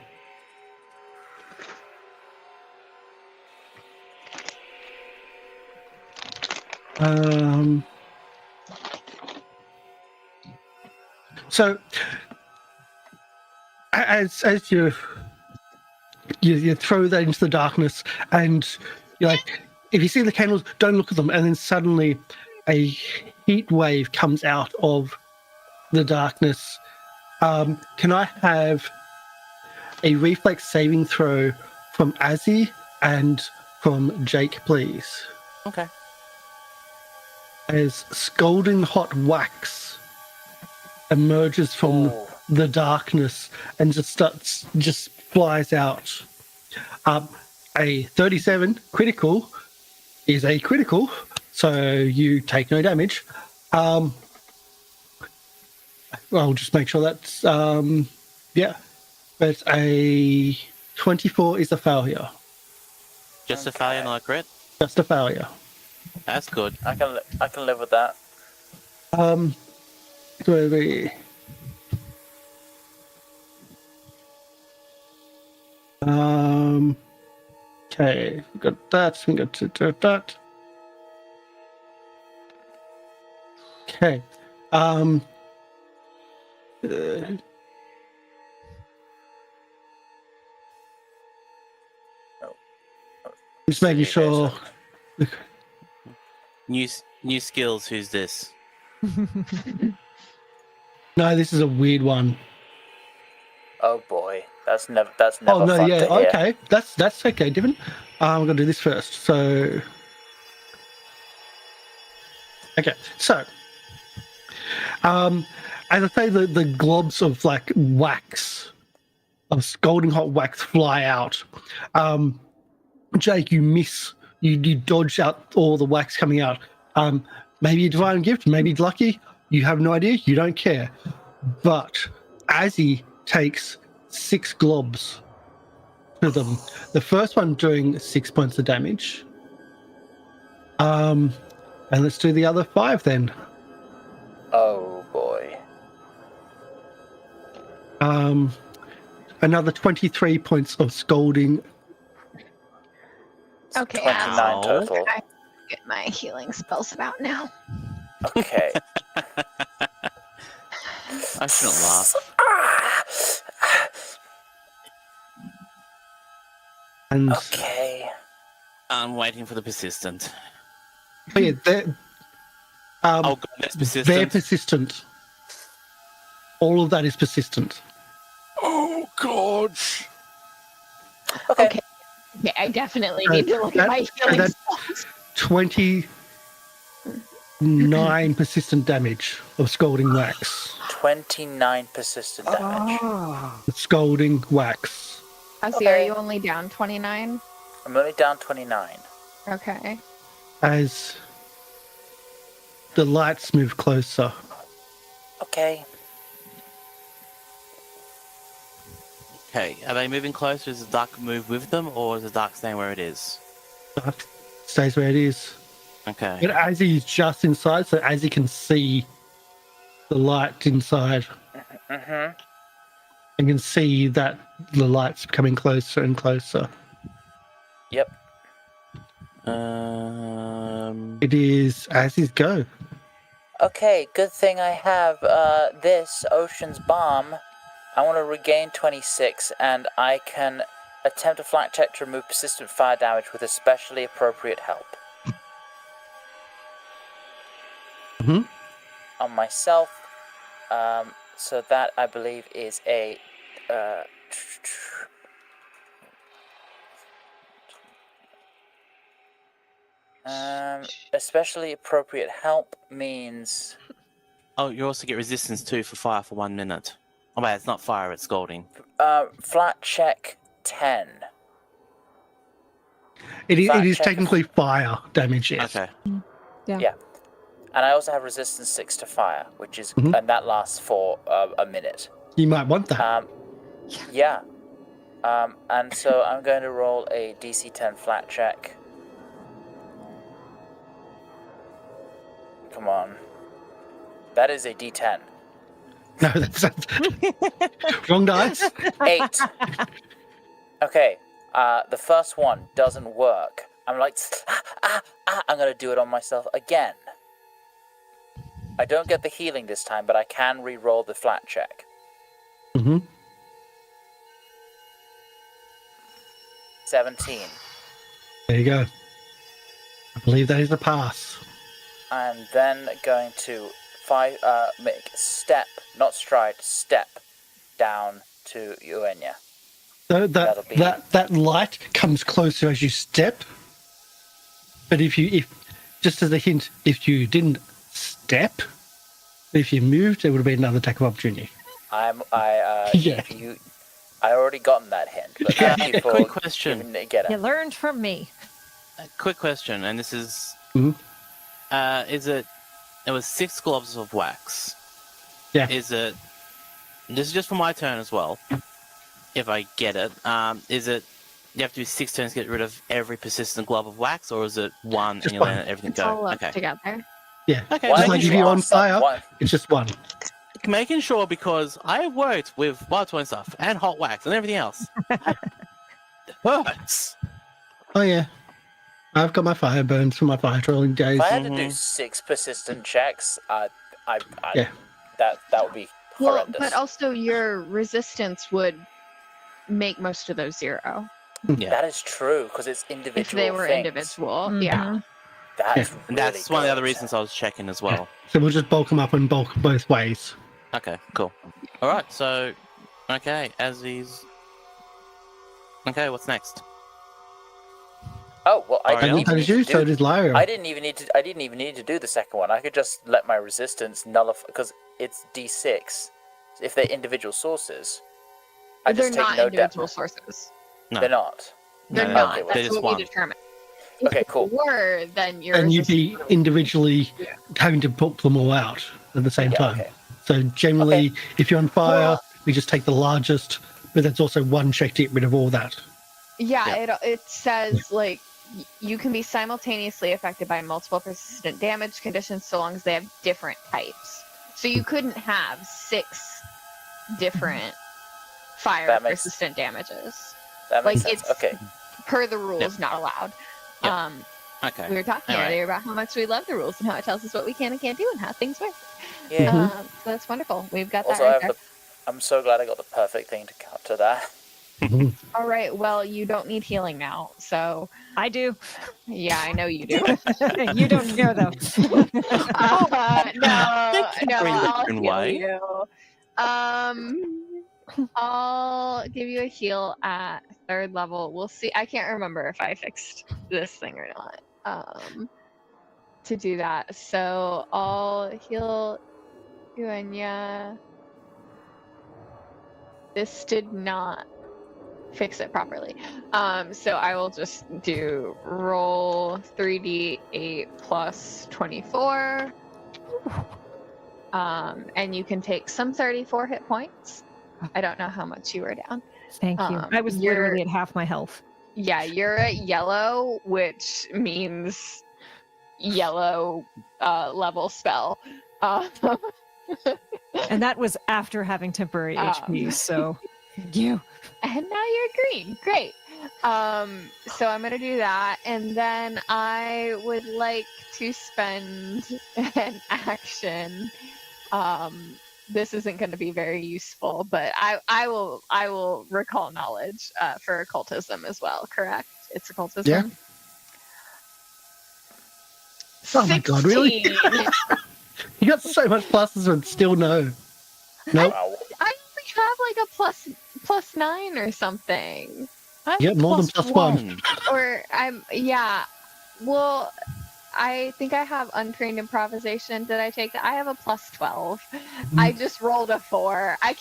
So, as you throw that into the darkness, and you're like, if you see the candles, don't look at them, and then suddenly a heat wave comes out of the darkness. Can I have a reflex saving throw from Azzy and from Jake, please? Okay. As scalding hot wax emerges from Ooh. the darkness and just flies out. A 37 critical is a critical, so you take no damage. I'll just make sure that's yeah. But a 24 is a failure. Just a failure, not a crit. Just a failure. That's good. I can live with that. So the okay, we got that. We got to do that. Okay. Just making sure. New skills. Who's this? No, this is a weird one. Oh boy, that's never Oh no, fun yeah, to hear. okay, that's okay, Divin. I'm gonna do this first. So, okay, so, as I say, the globs of like wax, of scalding hot wax, fly out. Jake, you miss. You dodge out all the wax coming out. Maybe a divine gift, maybe it's lucky. You have no idea. You don't care. But Azzy takes 6 globs to them. The first one doing 6 points of damage. And let's do the other 5 then. Oh boy. Another 23 points of scalding. Okay, 29 Ow. total. I get my healing spells out now. Okay. I shouldn't laugh. And Okay. I'm waiting for the persistent. oh yeah, Oh god, that's persistent. they're persistent. All of that is persistent. Oh god. Okay. Okay. Yeah, I definitely need to look that- at my healing that- spells. 29 persistent damage of scalding wax. 29 persistent damage. Scalding wax. Azzy, are you only down 29? I'm only down 29. Okay. As the lights move closer. Okay. Okay, are they moving closer? Does the dark move with them, or is the dark staying where it is? Dark stays where it is. Okay. But Azzy is just inside, so Azzy can see the light inside. Mm-hmm. And can see that the light's coming closer and closer. Yep. It is Azzy's go. Okay, good thing I have this Ocean's Bomb. I want to regain 26, and I can attempt a flank check to remove persistent fire damage with especially appropriate help. Mm-hmm. On myself. So that, I believe, is a... especially appropriate help means... Oh, you also get resistance too for fire for 1 minute. Oh wait, it's not fire, it's scalding. flat check 10. It is Flat check. technically fire damage, yes. Okay. Yeah. And I also have resistance 6 to fire, which is... Mhm. And that lasts for a minute. You might want that. Yeah. And so I'm going to roll a DC 10 flat check. Come on. That is a D10. No, that's wrong dice. 8. Okay. The first one doesn't work. I'm like, I'm going to do it on myself again. I don't get the healing this time, but I can re-roll the flat check. Mm-hmm. 17. There you go. I believe that is a pass. I'm then going to make step, not stride, step down to Uenya. So That'll be- that light comes closer as you step. But if just as a hint, if you didn't step, if you moved, it would have been another attack of opportunity. Yeah. I already gotten that hint, but thank you for quick question. giving it. Get You it. learned from me. A quick question, and this is... Mhm. It was 6 globs of wax. Yeah. Is it... This is just for my turn as well, if I get it. Is it... You have to do 6 turns to get rid of every persistent glob of wax, or is it 1 Just and you one. let everything It's go? all up Okay. together. Yeah. Okay, Just Why like did if you you're on ask that fire, one? it's just one. Making sure, because I have worked with wild toy and stuff, and hot wax, and everything else. Hurts. Oh yeah. I've got my fire burns from my fire trolling days. If I had to do Mhm. 6 persistent checks, Yeah. that would be Well, horrendous. but also your resistance would make most of those 0 Yeah. That is true because it's individual. if they were things. individual. Yeah. Mhm. That's Yeah. And really that's one of the other good. reasons I was checking as well. So we'll just bulk them up and bulk both ways. Okay, cool. Alright, so... Okay, as these... Okay, what's next? Oh well, I Alright, didn't And even that need is you, to so do. does Lyra. I didn't even need to do the second one. I could just let my resistance nullify because it's D6. If they're individual sources, I They're just take not no individual damage. sources. No. They're not. They're No, not. okay, they're That's just what one. we determined. If Okay, cool. they were, then your And you'd be resistance- individually having to put them all out at the same Yeah, time. okay. So generally, if you're on fire, Well- we just take the largest, but that's also one check to get rid of all that. Yeah, it says like you can be simultaneously affected by multiple persistent damage conditions so long as they have different types. So you couldn't have 6 different fire That makes- persistent damages. That makes Like, sense. Okay. Per the rules, not allowed. Yep. Okay. We were talking All right. earlier about how much we love the rules and how it tells us what we can and can't do and how things work. Yeah. Mhm. So that's wonderful. We've got that Also, right there. I'm so glad I got the perfect thing to counter that. All right. Well, you don't need healing now. So I do. yeah, I know you do. You don't care though. No, very I'll different heal way. you. I'll give you a heal at 3rd level. We'll see. I can't remember if I fixed this thing or not. To do that, so I'll heal Uenya. This did not fix it properly. So I will just do roll 3d8 plus 24. And you can take some 34 hit points. I don't know how much you were down. Thank you. I was You're- literally at half my health. Yeah, you're at yellow, which means yellow level spell. And that was after having temporary HP, so thank you. And now you're green. Great. So I'm gonna do that, and then I would like to spend an action. This isn't going to be very useful, but I will recall knowledge for occultism as well. Correct? It's occultism. Yeah. Oh my God, really? 16. You got so much pluses and still no. Nope. Wow. I only have like a plus 9 or something. I'm Yeah, more than plus one. Or well, I think I have untrained improvisation. Did I take that? I have a plus 12. I just rolled a 4. I'm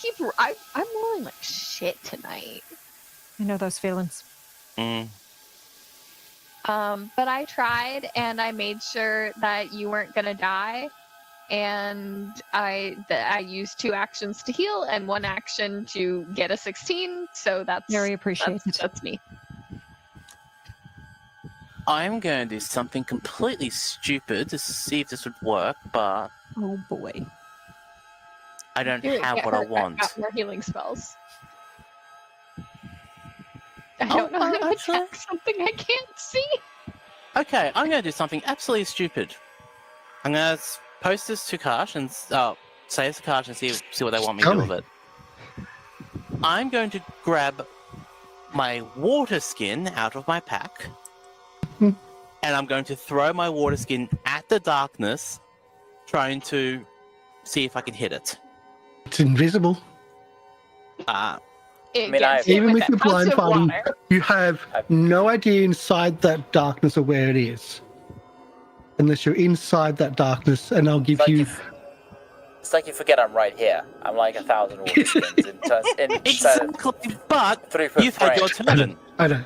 rolling like shit tonight. I know those feelings. Mm. But I tried, and I made sure that you weren't gonna die. And I used 2 actions to heal and 1 action to get a 16. So that's Very appreciated. That's me. I'm going to do something completely stupid to see if this would work, but Oh boy. I don't Here, have get what her- I want. got more healing spells. I Oh, don't know how to actually- attack something I can't see. Okay, I'm going to do something absolutely stupid. I'm going to post this to Karsh and say this to Karsh and see what they want me to do with it. I'm going to grab my water skin out of my pack and I'm going to throw my water skin at the darkness, trying to see if I can hit it. It's invisible. It mean, gets I- hit Even with the ounce of blindfolding, water. you have no idea inside that darkness of where it is. Unless you're inside that darkness, and I'll give you... It's like you forget I'm right here. I'm like 1,000 water skins inside of Exactly, but 3 foot you've had your frame. turn. I know.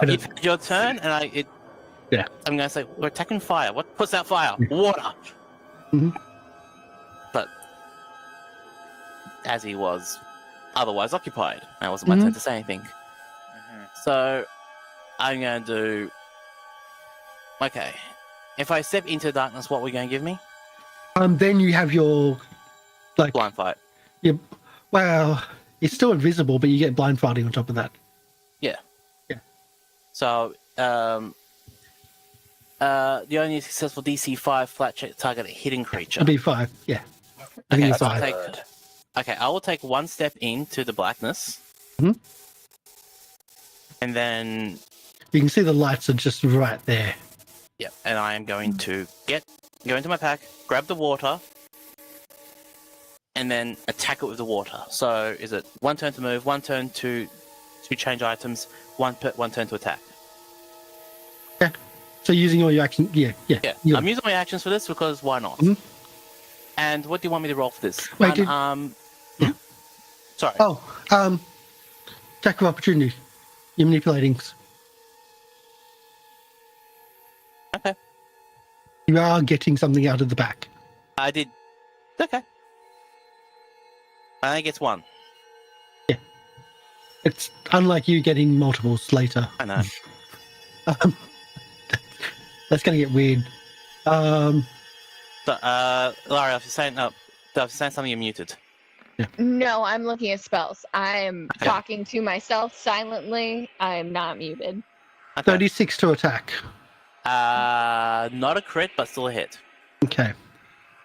You've had your turn, and Yeah. I'm going to say, we're attacking fire. What puts out fire? Water. Mhm. But as he was otherwise occupied, that wasn't my turn to say anything. So I'm going to do... Okay. If I step into darkness, what are we going to give me? Then you have your... like Blind fight. Well, it's still invisible, but you get blindfolding on top of that. Yeah. Yeah. So, the only successful DC 5 flat check target a hidden creature. It'll be 5, yeah. I Okay, think it's so 5. I will take one step into the blackness. Mhm. And then, You can see the lights are just right there. yeah, and I am going to go into my pack, grab the water, and then attack it with the water. So, is it 1 turn to move, 1 turn to change items, 1 turn to attack? So using all your action, yeah. Yeah, I'm using my actions for this because why not? Mhm. And what do you want me to roll for this? Wait, Sorry. Oh, attack of opportunity. You're manipulating. Okay. You are getting something out of the back. I did. Okay. I think it's 1. It's unlike you getting multiples later. I know. That's going to get weird. So, Lara, if you're saying something, you're muted. No, I'm looking at spells. I'm talking to myself silently. I'm not muted. Okay. 36 to attack. Not a crit, but still a hit. Okay.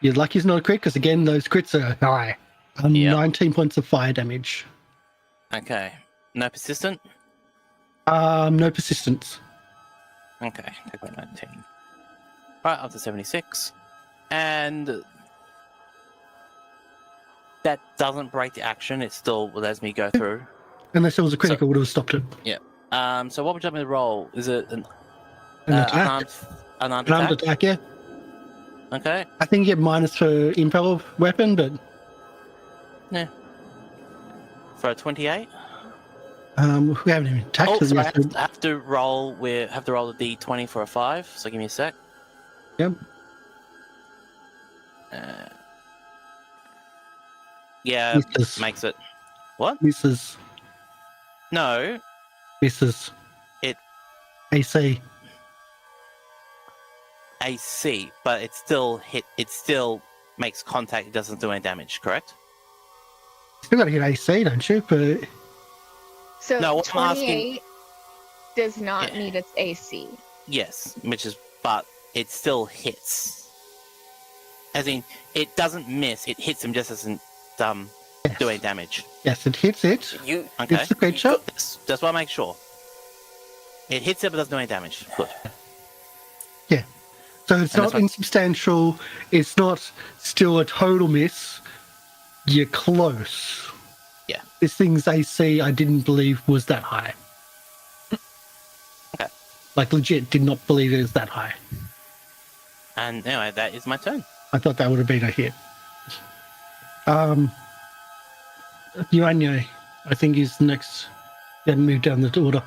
You're lucky it's not a crit, because again, those crits are high. Yep. 19 points of fire damage. Okay. No persistent? No persistence. Okay. Take away 19. Alright, up to 76. And that doesn't break the action. It still lets me go through. Unless it was a critical, would have stopped it. So what would you want me to roll? Is it an An unarmed armed attack? attack, yeah. Okay. I think you get minus for impel weapon, but For a 28? we haven't even attacked Oh, it sorry, yet. I have to roll a d20 for a 5, so give me a sec. Yep. Yeah, Misses. makes it. What? Misses. No, Misses. It- AC. AC, but it still makes contact, it doesn't do any damage, correct? Still got to hit AC, don't you? But So No, what I'm asking- 28 does not Yeah. meet its AC. Yes, but it still hits. As in, it doesn't miss, it hits him, just doesn't do any damage. yes, it hits it. You Okay. It's the creature. Just want to make sure. It hits it, but doesn't do any damage. Good. So it's And not that's what- insubstantial. It's not still a total miss. You're close. Yeah. This thing's AC, I didn't believe was that high. Okay. Like, legit, did not believe it was that high. And anyway, that is my turn. I thought that would have been a hit. Yuanya, I think, is next. You haven't moved down the order.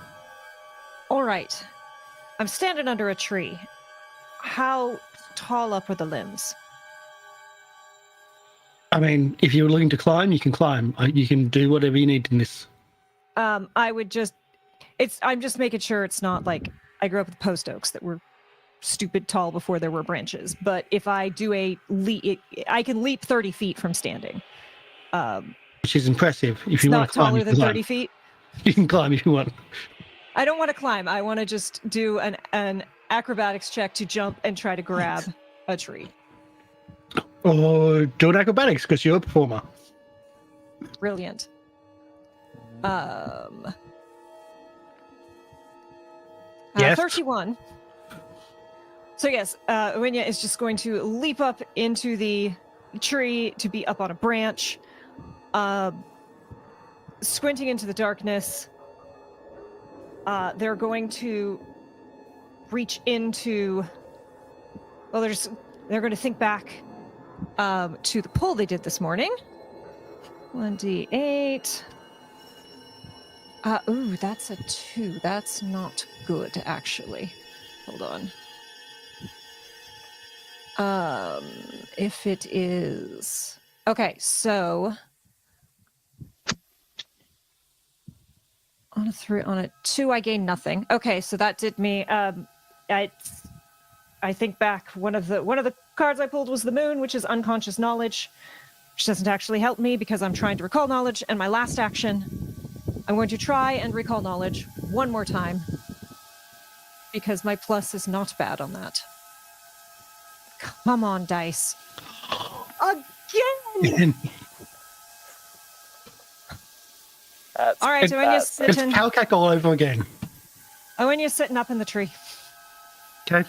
All right. I'm standing under a tree. How tall up are the limbs? I mean, if you're looking to climb, you can climb. You can do whatever you need in this. I would just, I'm just making sure it's not like I grew up with post oaks that were stupid tall before there were branches. But if I do a leap, I can leap 30 feet from standing. Which is impressive. If It's you want not to climb, taller you than can 30 climb. feet. You can climb if you want. I don't want to climb. I want to just do an acrobatics check to jump and try to grab a tree. Or do an acrobatics because you're a performer. Brilliant. 'Yes? 31. So yes, Uenya is just going to leap up into the tree to be up on a branch, squinting into the darkness. They're going to reach into. Well, they're going to think back to the pull they did this morning. 1d8. Ooh, that's a 2. That's not good, actually. Hold on. If it is... Okay, so... On a 2, I gain nothing. Okay, so that did me... I think back, one of the cards I pulled was the moon, which is unconscious knowledge, which doesn't actually help me because I'm trying to recall knowledge. And my last action, I'm going to try and recall knowledge one more time because my plus is not bad on that. Come on, dice. Again! All right, Oenya's It's sitting. Palcac all over again. Oenya's sitting up in the tree. Okay.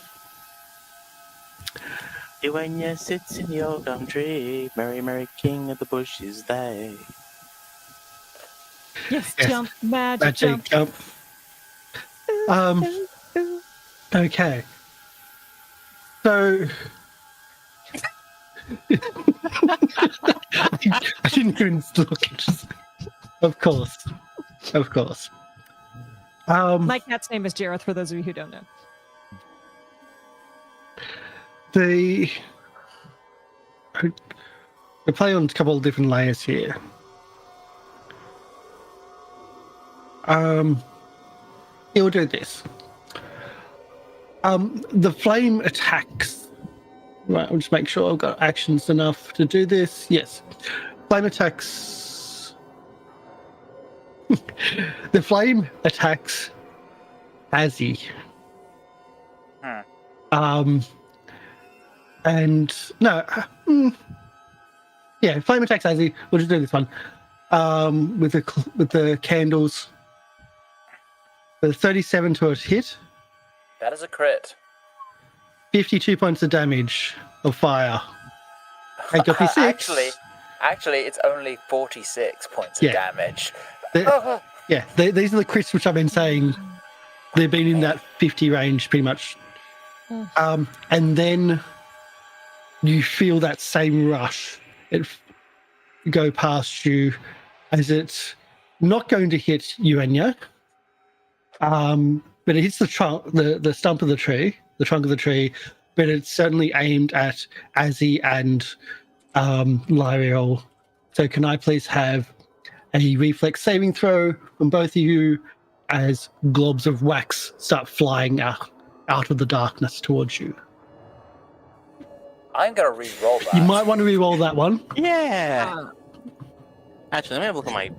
Uenya sits in your gum tree, Merry, Merry King of the bushes they. Yes, Yes. jump, magic Magic jump. jump. Okay. So I didn't even look. Of course. My cat's name is Jareth, for those of you who don't know. We're playing on a couple of different layers here. It will do this. The flame attacks. Right, I'll just make sure I've got actions enough to do this. Yes. Flame attacks. The flame attacks Azzy. And no, yeah, flame attacks Azzy. We'll just do this one. With the candles. The 37 to a hit. That is a crit. 52 points of damage of fire. And copy 6. Actually, it's only 46 points of damage. These are the crits which I've been saying. They've been in that 50 range pretty much. And then you feel that same rush go past you as it's not going to hit Uenya. But it hits the trunk, the stump of the tree, the trunk of the tree, but it's certainly aimed at Azzy and Lyriel. So can I please have a reflex saving throw from both of you as globs of wax start flying out of the darkness towards you? I'm going to re-roll that. You might want to re-roll that one. Yeah. Actually, let me have a look at my...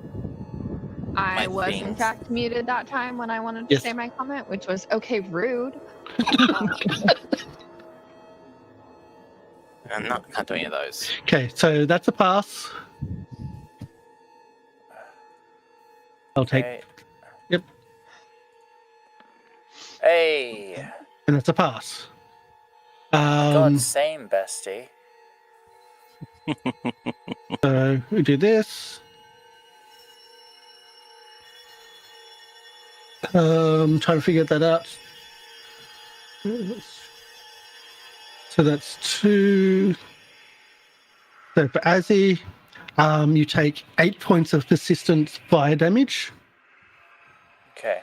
I was in things. fact muted that time when I wanted to Yes. say my comment, which was okay, rude. Can't do any of those. Okay, so that's a pass. I'll take, Okay. Yep. Hey. and that's a pass. God, same, bestie. So we do this. Trying to figure that out. So that's 2. So for Azzy, you take 8 points of persistent fire damage, Okay.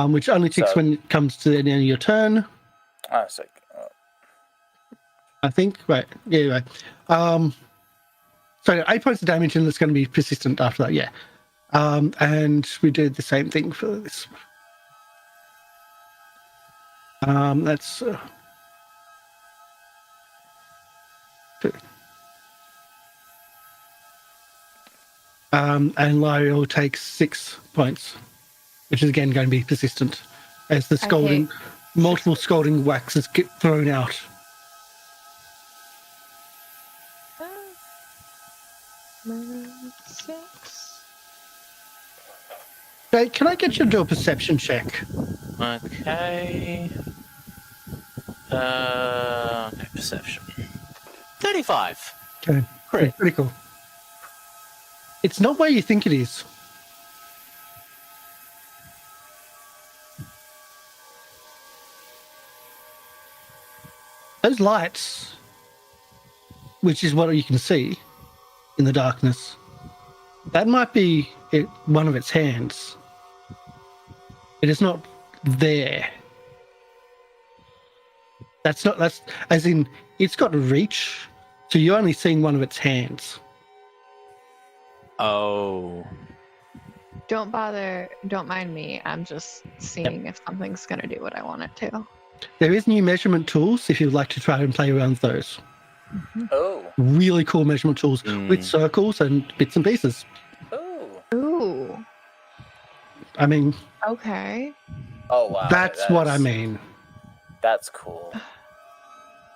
which only ticks So- when it comes to the end of your turn. Oh, so, I think, right? Yeah, right. So 8 points of damage, and it's going to be persistent after that. Yeah. And we did the same thing for this. That's 2. And Lyriel takes 6 points, which is again going to be persistent as the scalding, multiple scalding waxes get thrown out. Okay, can I get you to do a perception check? Okay. Okay, perception. 35. Okay. Crit. Critical. It's not where you think it is. Those lights, which is what you can see in the darkness, that might be one of its hands. It is not there. That's as in, it's got reach, so you're only seeing one of its hands. Oh. Don't bother. Don't mind me. I'm just seeing if something's going to do what I want it to. There is new measurement tools if you'd like to try and play around with those. Oh. Really cool measurement tools with circles and bits and pieces. Oh. Ooh. I mean, Okay. Oh wow. that's what I mean. That's cool.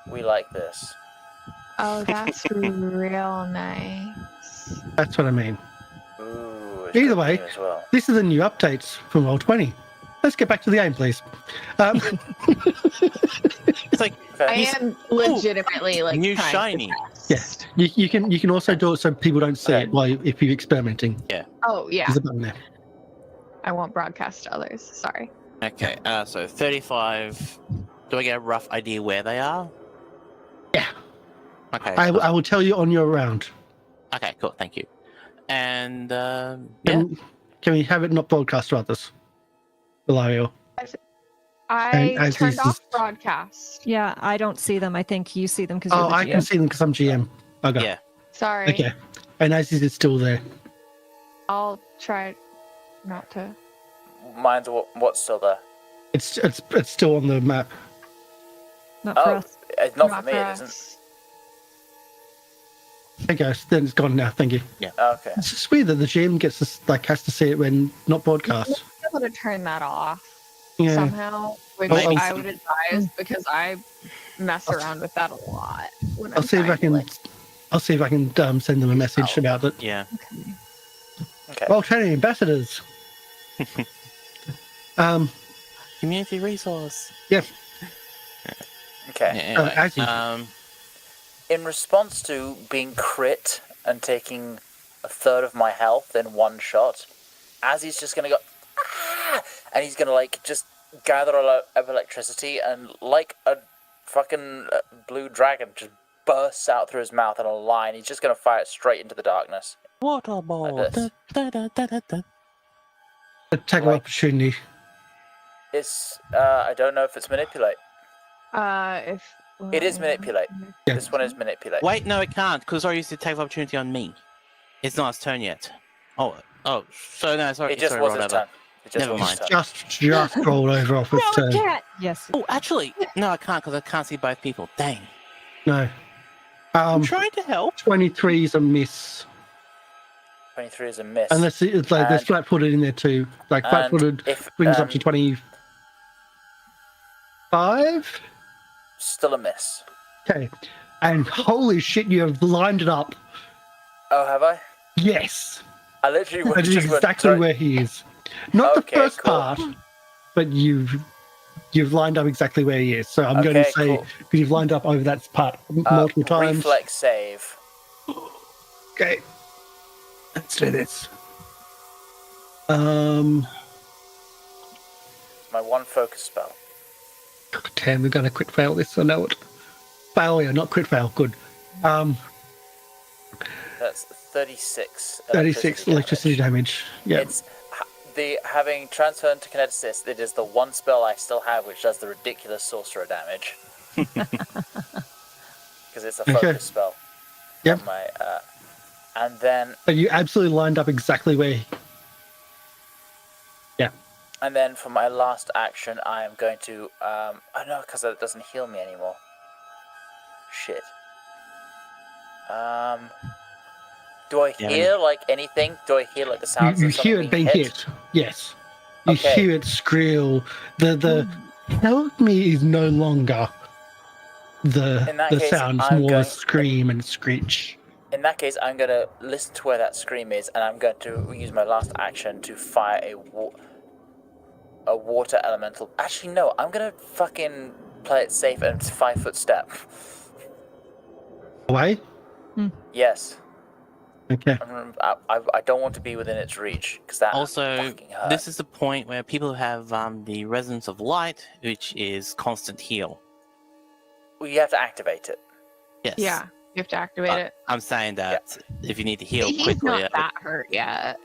We like this. Oh, that's real nice. That's what I mean. Ooh. it's Either good way, as well. this is the new updates from Roll20. Let's get back to the game, please. It's like Okay. I am legitimately like new trying to shiny. test. Yeah, you can also do it so people don't see Okay. it while if you're experimenting. Oh yeah. There's a button there. I won't broadcast to others. Sorry. Okay, so 35. Do I get a rough idea where they are? Yeah. Okay. I will tell you on your round. Okay, cool. Thank you. And yeah. Can we have it not broadcast to others? Ilario. I as turned this off is- broadcast. Yeah, I don't see them. I think you see them because you're Oh, the I can GM. see them because I'm GM. Okay. Yeah. Sorry. Okay. And as is still there. I'll try not to. Mine's what's still there. It's still on the map. Not for Oh, us. it's not for me. It us. isn't. Okay, then it's gone now. Thank you. Okay. It's just weird that the GM gets to, has to see it when not broadcast. I'm able to turn that off Yeah. somehow, which Maybe I some- would advise because I mess around with that a lot. When I'll I'm see if I trying to, can. like- I'll see if I can send them a message about it. Yeah. Okay. Roll20Ambassadors. Community resource. Yeah. Okay. Yeah, anyway, as usual. In response to being crit and taking a third of my health in one shot, Azzy's just gonna go, ah! And he's gonna just gather a lot of electricity and like a fucking blue dragon just bursts out through his mouth in a line. He's just gonna fire it straight into the darkness. Water ball. Like this. Attack of like- opportunity. It's I don't know if it's manipulate. if It is manipulate. Yeah. This one is manipulate. Wait, no, it can't, because I used to take opportunity on me. It's not his turn yet. Oh, so no, sorry. It just sorry, was roll his over. turn. It just Never was his mind. turn. Just rolled over off its Roll a turn. cat. Yes. Oh, actually, no, I can't, because I can't see both people. Dang. No. I'm trying to help. 23 is a miss. 23 is a miss. Unless it's like there's And- flat-footed in there too. Like and flat-footed if, brings up to 25. Still a miss. Okay. And holy shit, you have lined it up. Oh, have I? Yes. I literally That went is just went exactly straight- where he is. Not Okay, the first cool. part, but you've lined up exactly where he is. So I'm going to Okay, say, cool. because you've lined up over that part multiple times. Reflex save. Okay. Let's do this. Um, My one focus spell. God damn, we're going to crit fail this. I know it. Failure, not crit fail. Good. That's 36. 36 electricity damage. Yeah. It's having transferred to kineticist. It is the one spell I still have, which does the ridiculous sorcerer damage. Because it's a Okay. focus spell. Yep. My and then But you absolutely lined up exactly where. Yeah. And then for my last action, I am going to oh no, because it doesn't heal me anymore. Shit. Do I Yeah, hear like anything? Do I hear like the sounds You of hear something it being hit. Yes. You Okay. hear it scrill. The help me is no longer In the that case, sounds, I'm more going- a scream and screech. In that case, I'm going to listen to where that scream is, and I'm going to use my last action to fire a water elemental. Actually, no, I'm going to fucking play it safe and 5-foot step. Away? Yes. Okay. I don't want to be within its reach because that Also, fucking hurts. this is the point where people have the Resonance of Light, which is constant heal. Well, you have to activate it. Yes. Yeah, you have to activate it. I'm saying that if you need to heal He's quickly. not that hurt yet.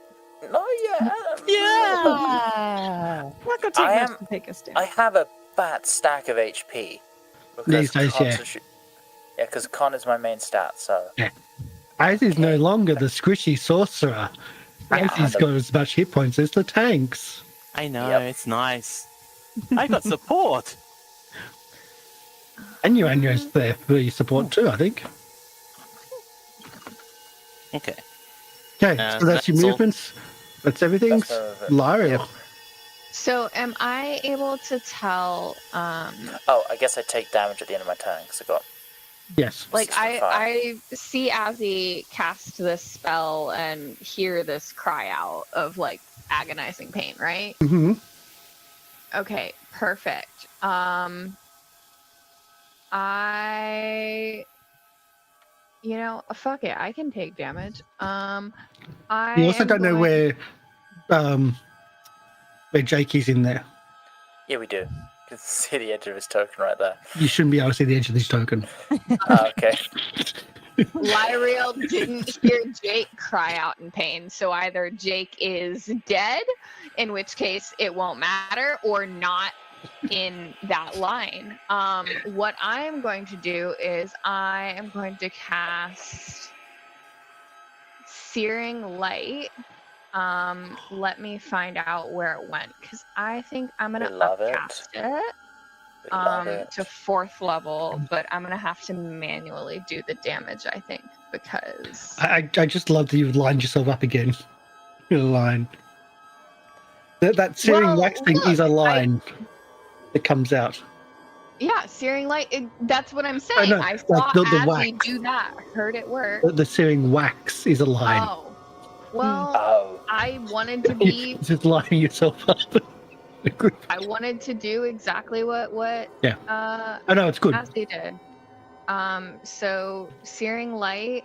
No, yeah. Yeah. Not gonna take I much am- to take us down. I have a fat stack of HP. These days, yeah. Yeah, because con is my main stat, so. Az is no longer the squishy sorcerer. Yeah. Az's got as much hit points as the tanks. I know, Yep. it's nice. I got support. And Yuanyo's there for your support too, I think. Okay. Okay, so that's your that's all. movements. That's everything. That's everything. Lyra. So am I able to tell Oh, I guess I take damage at the end of my turn because I got. Yes. like 65. I see Azzy cast this spell and hear this cry out of like agonizing pain, right? Mm-hmm. Okay, perfect. Fuck it, I can take damage. You also am don't know going- where Jake is in there. Yeah, we do. You can see the edge of his token right there. You shouldn't be able to see the edge of this token. Okay. Lyriel didn't hear Jake cry out in pain, so either Jake is dead, in which case it won't matter, or not in that line. What I am going to do is I am going to cast Searing Light. Let me find out where it went, because I think I'm gonna We love it. upcast it. We love it. To 4th level, but I'm gonna have to manually do the damage, I think, because I just love that you've lined yourself up again. In a line. That searing Well, wax thing is a line that comes out. yeah, Searing Light. That's what I'm saying. know, I like saw the Azzy wax. do that. Heard it work. The searing wax is a line. Oh, well, Oh. I wanted to be. Just lining yourself up. I wanted to do exactly what Yeah. I know it's good. Azzy did. So Searing Light,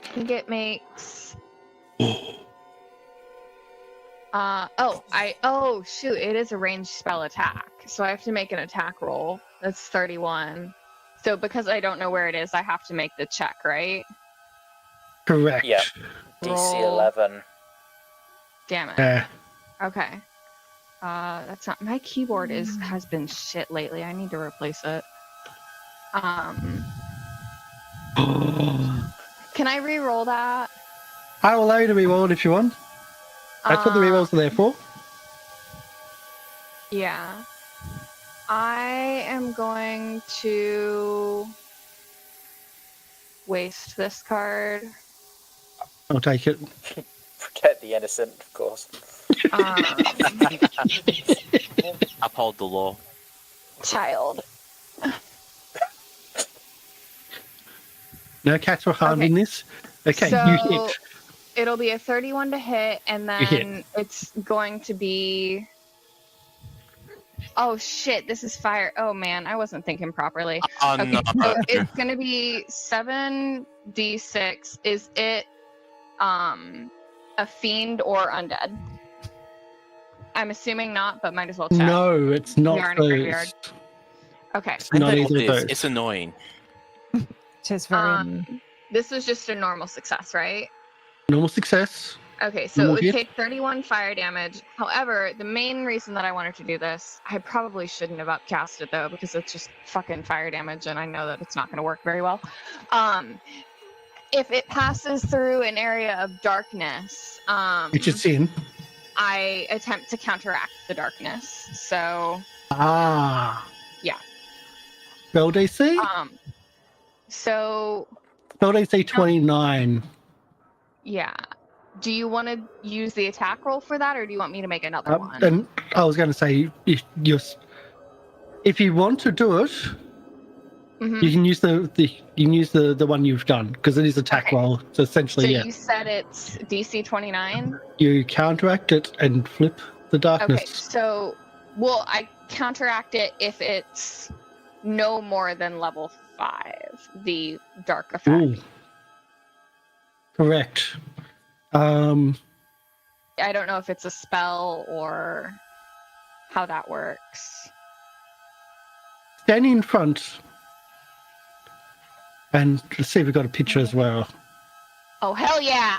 I think it makes. Oh shoot, it is a ranged spell attack. So I have to make an attack roll. That's 31. So because I don't know where it is, I have to make the check, right? Correct. Yeah. DC 11. Damn it. Yeah. Okay. That's not my keyboard has been shit lately. I need to replace it. Can I re-roll that? I will allow you to reroll it if you want. That's what the rerolls are there for. Yeah. I am going to waste this card. I'll take it. Protect the innocent, of course. Uphold the law. Child. No cats were harmed in this. Okay, So you hit. it'll be a 31 to hit, and You hit. then it's going to be. Oh shit! This is fire. Oh man, I wasn't thinking properly. Oh Okay, no. so it's gonna be 7d6. Is it a fiend or undead? I'm assuming not, but might as well check. No, it's not We are in a graveyard. those. Okay. It's not I either know of this. those. It's annoying. Just very. This was just a normal success, right? Normal success. Okay, so Normal it would hit. take 31 fire damage. However, the main reason that I wanted to do this, I probably shouldn't have upcast it though, because it's just fucking fire damage, and I know that it's not going to work very well. If it passes through an area of darkness, Which it's in. I attempt to counteract the darkness. So, Ah. Yeah. Spell DC? So Spell DC 29. yeah. Do you want to use the attack roll for that, or do you want me to make another one? And I was going to say, if you want to do it, Mhm. you can use the one you've done, because it is attack Okay. roll. So essentially, So yeah, you said it's DC 29? you counteract it and flip the darkness. Okay, so, well, I counteract it if it's no more than level 5, the dark effect. Ooh. Correct. I don't know if it's a spell or how that works. Standing in front, and let's see if we've got a picture as well. Oh, hell yeah!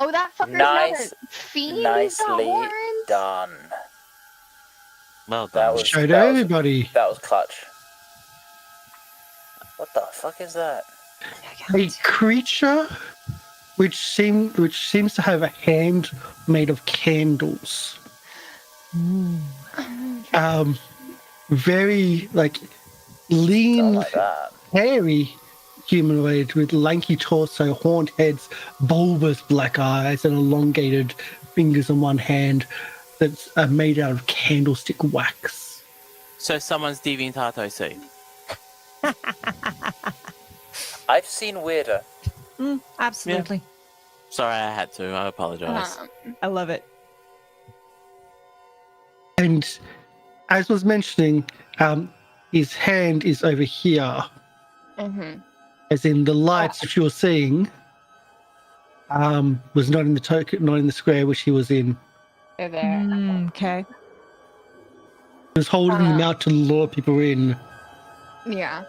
Oh, that fucker's Nice. not a fiend. He's got Nicely horns. done. Well That done. was- Show to everybody. That was clutch. What the fuck is that? A creature which seems to have a hand made of candles. Very like Don't lean, like that. hairy humanoid with lanky torso, horned heads, bulbous black eyes, and elongated fingers on one hand that's made out of candlestick wax. So someone's DeviantArt. I've seen weirder. Absolutely. Sorry, I had to. I apologize. I love it. And as was mentioning, his hand is over here, as in the lights that you were seeing was not in the token, not in the square which he was in. They're there. Okay. He was holding them out to lure people in. Yeah.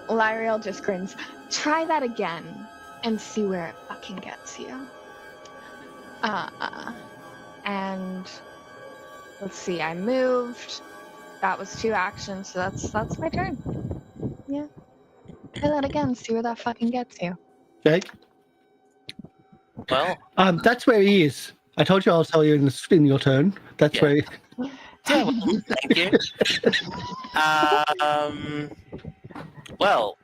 Lyriel just grins. Try that again and see where it fucking gets you. And let's see, I moved. That was 2 actions, so that's my turn. Yeah. Try that again, see where that fucking gets you. Okay. Well, That's where he is. I told you I'll tell you in your turn. That's Yeah. where. yeah, well, thank you. Well,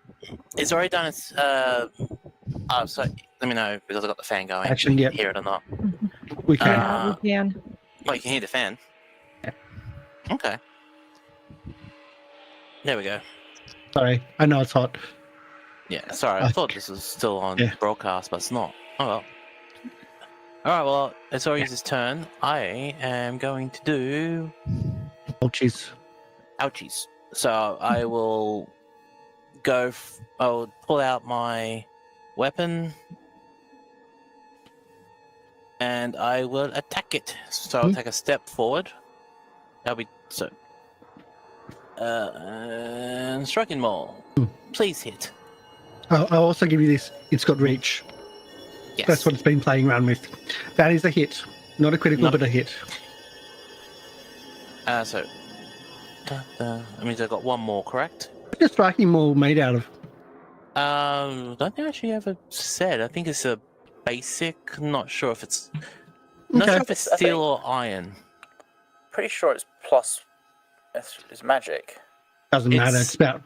it's already done its. So let me know because I got the fan going. Action, if you yep. Hear it or not? We can. We can. Oh, you can hear the fan. Okay. There we go. Sorry, I know it's hot. Yeah, sorry. I thought this was still on Yeah. broadcast, but it's not. Oh well. Alright, well, it's Ori's turn. I am going to do Oh, jeez. ouchies. So I will go. I'll pull out my weapon, and I will attack it. So I'll take a step forward. That'll be so. And striking maul. Please hit. I'll also give you this. It's got reach. Yes. That's what it's been playing around with. That is a hit. Not a critical, Not- but a hit. So. That means I got one more, correct? What's your striking maul made out of? Don't think I actually ever said. I think it's a basic. Not sure if it's. Not Okay. sure if it's I steel think- or iron. Pretty sure it's plus. It's magic. Doesn't matter. It's- It's about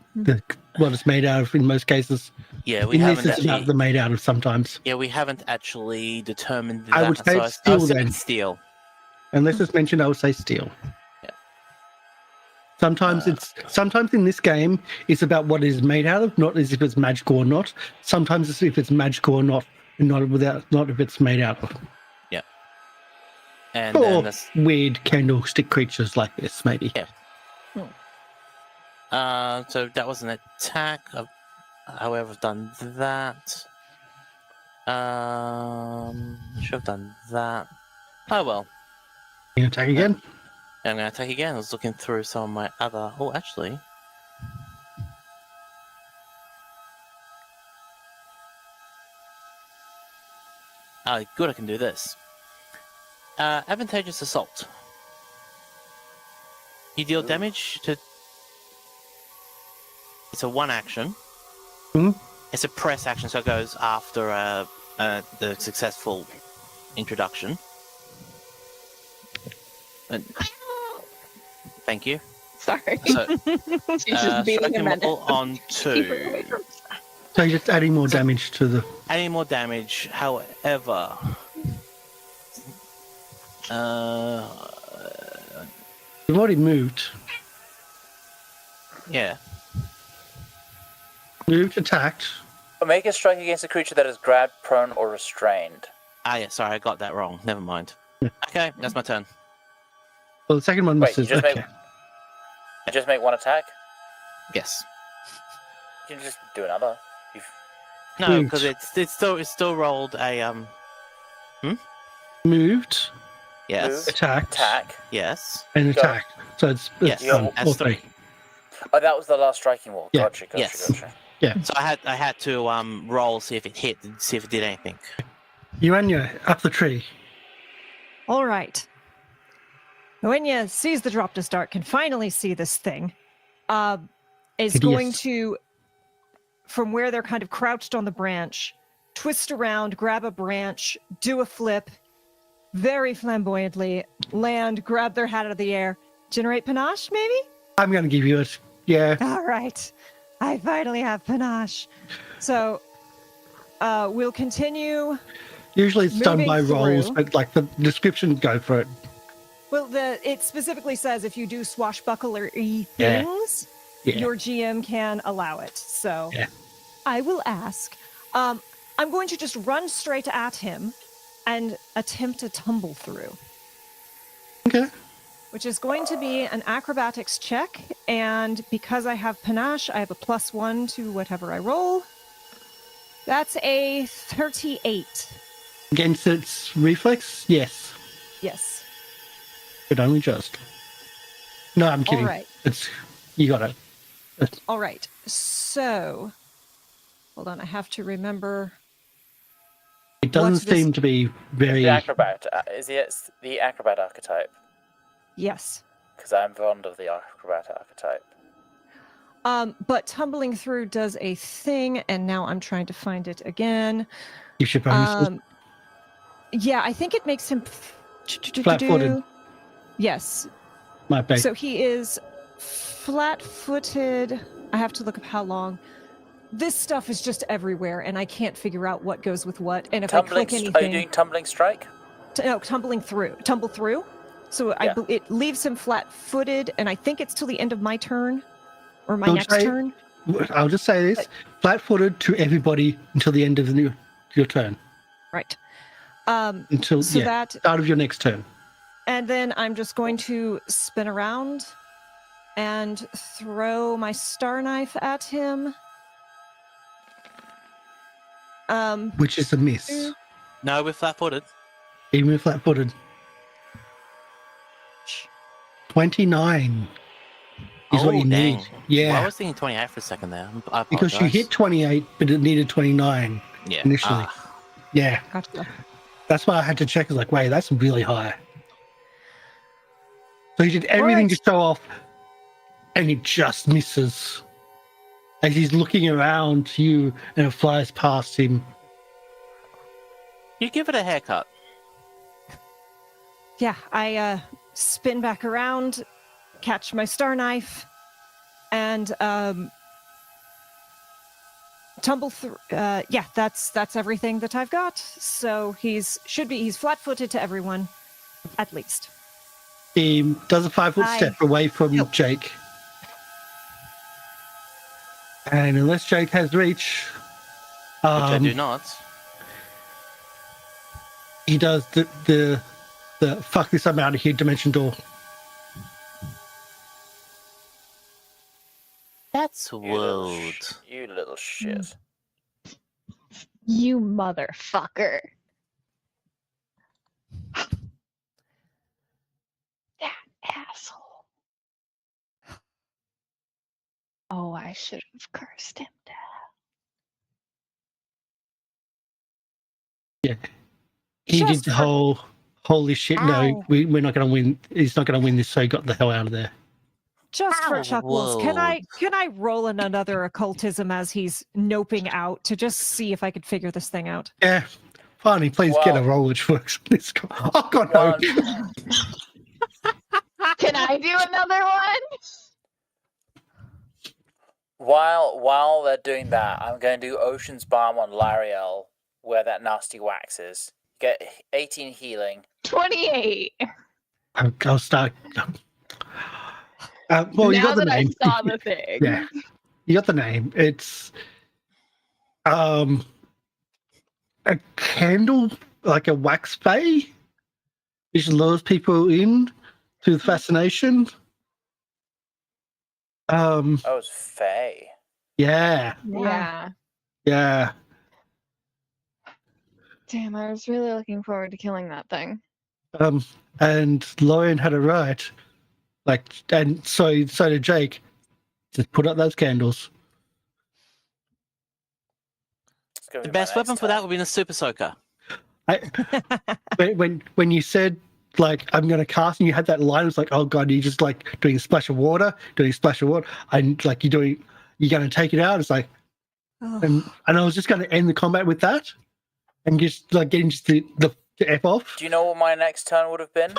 what it's made out of in most cases. Yeah, we In this, haven't it's about actually. the made out of sometimes. Yeah, we haven't actually determined I that. would say so it's I steel assume then. it's steel. Unless it's mentioned, I would say steel. Yeah. Sometimes sometimes in this game it's about what it is made out of, not as if it's magical or not. Sometimes it's if it's magical or not, and not if it's made out of. And Or then this, weird candlestick creatures like this, maybe. Yeah. so that was an attack. However, I've done that. Should have done that. Oh well. You gonna attack again? I'm going to attack again. I was looking through some of my other. Oh, actually. Oh, good. I can do this. Advantageous assault. You deal damage to. It's a 1 action. Mhm. It's a press action, so it goes after the successful introduction. And, thank you. Sorry. So, She's just beating striking him at maul on Keep her away 2. from- So you're just adding more damage to the. Any more damage, however. You've already moved. Yeah. Moved, attacked. Make a strike against a creature that is grabbed, prone, or restrained. Ah, yeah, sorry, I got that wrong. Never mind. Okay, that's my turn. Well, the second one Wait, you misses. just Okay. Just make one attack. Yes. You can just do another. No, because it's still rolled a Moved, yes. Move. attacked, Yes. and Go. attacked. So it's Yes. done. All S3. three. Oh, that was the last striking wall. Yeah. Gotcha. Yes. So I had to roll, see if it hit, and see if it did anything. Urania, up the tree. All right. Uenya sees the drop to start, can finally see this thing. Is Hideous. going to, from where they're kind of crouched on the branch, twist around, grab a branch, do a flip, very flamboyantly, land, grab their hat out of the air, generate panache, maybe? I'm going to give you it. Yeah. All right. I finally have panache. So we'll continue. Usually it's done Moving by rolls, through. but like the description, go for it. Well, it specifically says if you do swashbuckler-y Yeah. things, Yeah. your GM can allow it. So Yeah. I will ask. I'm going to just run straight at him and attempt to tumble through, Okay. which is going to be an acrobatics check. And because I have panache, I have a +1 to whatever I roll. That's a 38. Against its reflex? Yes. Yes. But only just. No, I'm kidding. All right. You got it. All right. So, hold on. I have to remember. It doesn't What's this- seem to be very. The acrobat. Is it the acrobat archetype? Yes. Because I'm fond of the acrobat archetype. But tumbling through does a thing, and now I'm trying to find it again. You should bonuses. Yeah, I think it makes him Flat-footed. Yes. Might be. So he is flat-footed. I have to look up how long. This stuff is just everywhere, and I can't figure out what goes with what. And if I click anything, Are you doing tumbling strike? no, tumble through. So Yeah. it leaves him flat-footed, and I think it's till the end of my turn, or my Don't next say- turn. I'll just say this: flat-footed to everybody until the end of your turn. Right. Until So that, start of your next turn. and then I'm just going to spin around and throw my star knife at him. Which is a miss. No, we're flat-footed. Even with flat-footed. 29 is what you dang. need. Yeah. Well, I was thinking 28 for a second there. I Because you apologize. hit 28, but it needed 29 yeah. initially. Yeah. Gotcha. That's why I had to check. I was like, wait, that's really high. So he did everything Alright. to show off, and it just misses. As he's looking around to you, and it flies past him. You give it a haircut. Yeah, I spin back around, catch my star knife, and tumble through. Yeah, that's everything that I've got. So he's flat-footed to everyone, at least. He does a 5-foot Hi. step away from Nope. Jake. And unless Jake has reach, Which I do not. he does the fuck this, I'm out of here dimension door. That's You little world. You little shit. You motherfucker. That asshole. Oh, I should have cursed him down. He Just did the for- whole holy shit. No, Ow. we're not going to win. He's not going to win this. So he got the hell out of there. Just for Ow, chuckles, can whoa. I roll in another occultism as he's noping out to just see if I could figure this thing out? Yeah. Finally, please get a Wow. roll which works. This guy. Oh god, no. One. Can I do another one? While they're doing that, I'm going to do Ocean's Balm on Lariel, where that nasty wax is. Get 18 healing. 28. I'll start. Well, you now got the that name. I saw the thing. Yeah, you got the name. It's a candle, like a wax spray, which lures people in through the fascination. Um, Oh, it's Faye. yeah, Yeah. yeah. Damn, I was really looking forward to killing that thing. And Lauren had it right. Like, and so did Jake. Just put up those candles. It's gonna The be my best next weapon for that turn. would be the Super Soaker. When you said like I'm gonna cast and you had that line, it was like, oh god, you're just like doing a splash of water, and like you're gonna take it out. It's like, and I was just gonna end the combat with that, and just like getting just the F off. Do you know what my next turn would have been?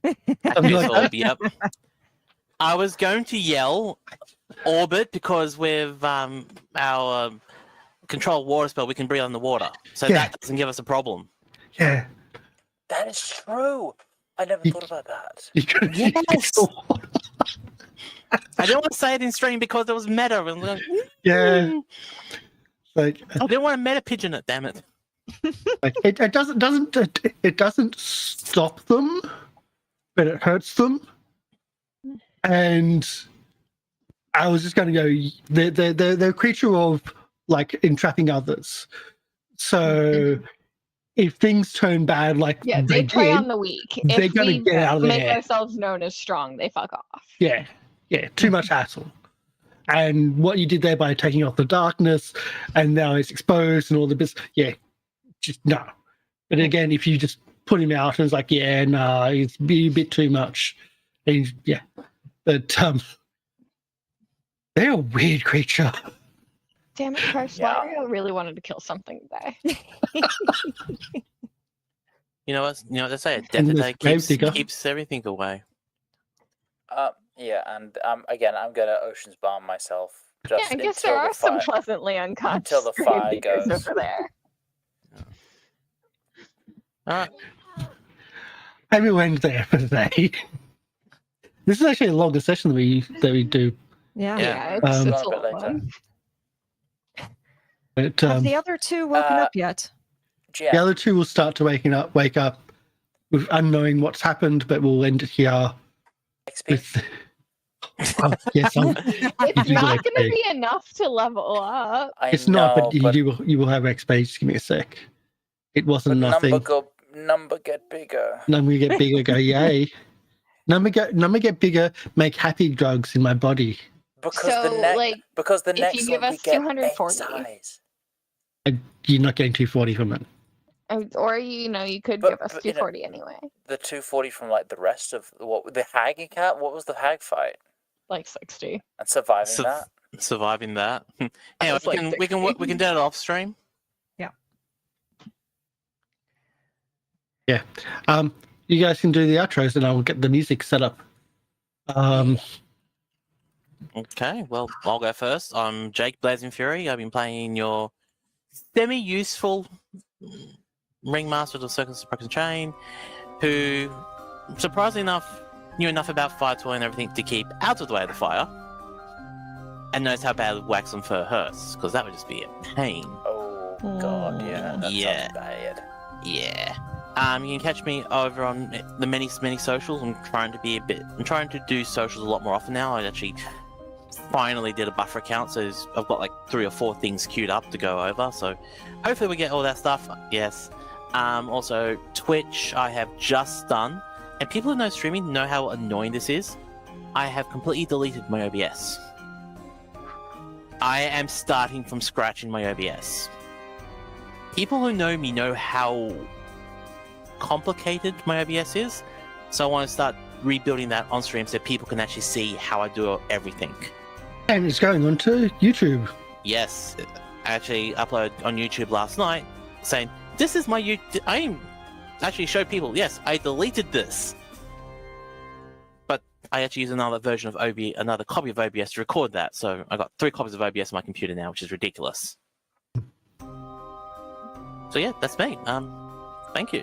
Something like that. Yep. I was going to yell orbit because with our control water spell, we can breathe on the water, so Yeah. that doesn't give us a problem. Yeah, That is true. I never thought about that. you could. Yes. I didn't want to say it in stream because it was meta. And like, Yeah. Like I didn't want to meta pigeon it. Damn it. like it doesn't stop them, but it hurts them. And I was just going to go. They're a creature of like entrapping others. So if things turn bad, like Yeah, they prey did, on the weak. they're If gonna we get out of make there. ourselves known as strong, they fuck off. Yeah, too much hassle. And what you did there by taking off the darkness, and now it's exposed and all the bits. Yeah, just no. But again, if you just put him out and it's like, yeah, nah, it's a bit too much. And yeah, but they're a weird creature. Damn it, Harsh. Yeah. Mario really wanted to kill something today. You know what? They say a death And today this grave digger. keeps everything away. Yeah, and again, I'm gonna Ocean's Bomb myself. Yeah, Just I guess until there the are some fire- pleasantly unconscious until the fire grave diggers goes. over there. All right. Maybe we'll end there for today. This is actually a longer session that we do. Yeah. Yeah. It's Um, a Gone a bit little later. one. But Have the other two woken up yet? GM, the other two will start to wake up with unknowing what's happened, but we'll end it here XP. with. Oh, yes, It's You do not XP. going to be enough to level up. I it's know, not, but you will have XP. Just give me a sec. It wasn't nothing. Number get bigger. Number get bigger, go yay. Number get bigger, make happy drugs in my body. Because So, the if next you give one we us get 240. size. You're not getting 240 from it. Or, you could But- give us but, 240 anyway. The 240 from like the rest of the hag cat. What was the hag fight? Like 60. And surviving So- that. Surviving that. Yeah, was like we can 60. do it off stream. You guys can do the outros, and I'll get the music set up. Okay, well, I'll go first. I'm Jake Blazing Fury. I've been playing your semi-useful ringmaster of the Circus of Chain, who, surprisingly enough, knew enough about fire tool and everything to keep out of the way of the fire, and knows how bad wax and fur hurts, because that would just be a pain. Oh god, yeah. That Yeah. sounds bad. Yeah. You can catch me over on the many socials. I'm trying to do socials a lot more often now. I actually finally did a buffer account, so I've got like 3 or 4 things queued up to go over. So hopefully we get all that stuff. Yes. Also Twitch, I have just done, and people who know streaming know how annoying this is. I have completely deleted my OBS. I am starting from scratch in my OBS. People who know me know how complicated my OBS is, so I want to start rebuilding that on stream so people can actually see how I do everything. And it's going on to YouTube. Yes, I actually uploaded on YouTube last night saying, this is my I actually showed people, yes, I deleted this. But I actually use another version of another copy of OBS to record that, so I got 3 copies of OBS on my computer now, which is ridiculous. So yeah, that's me. Thank you.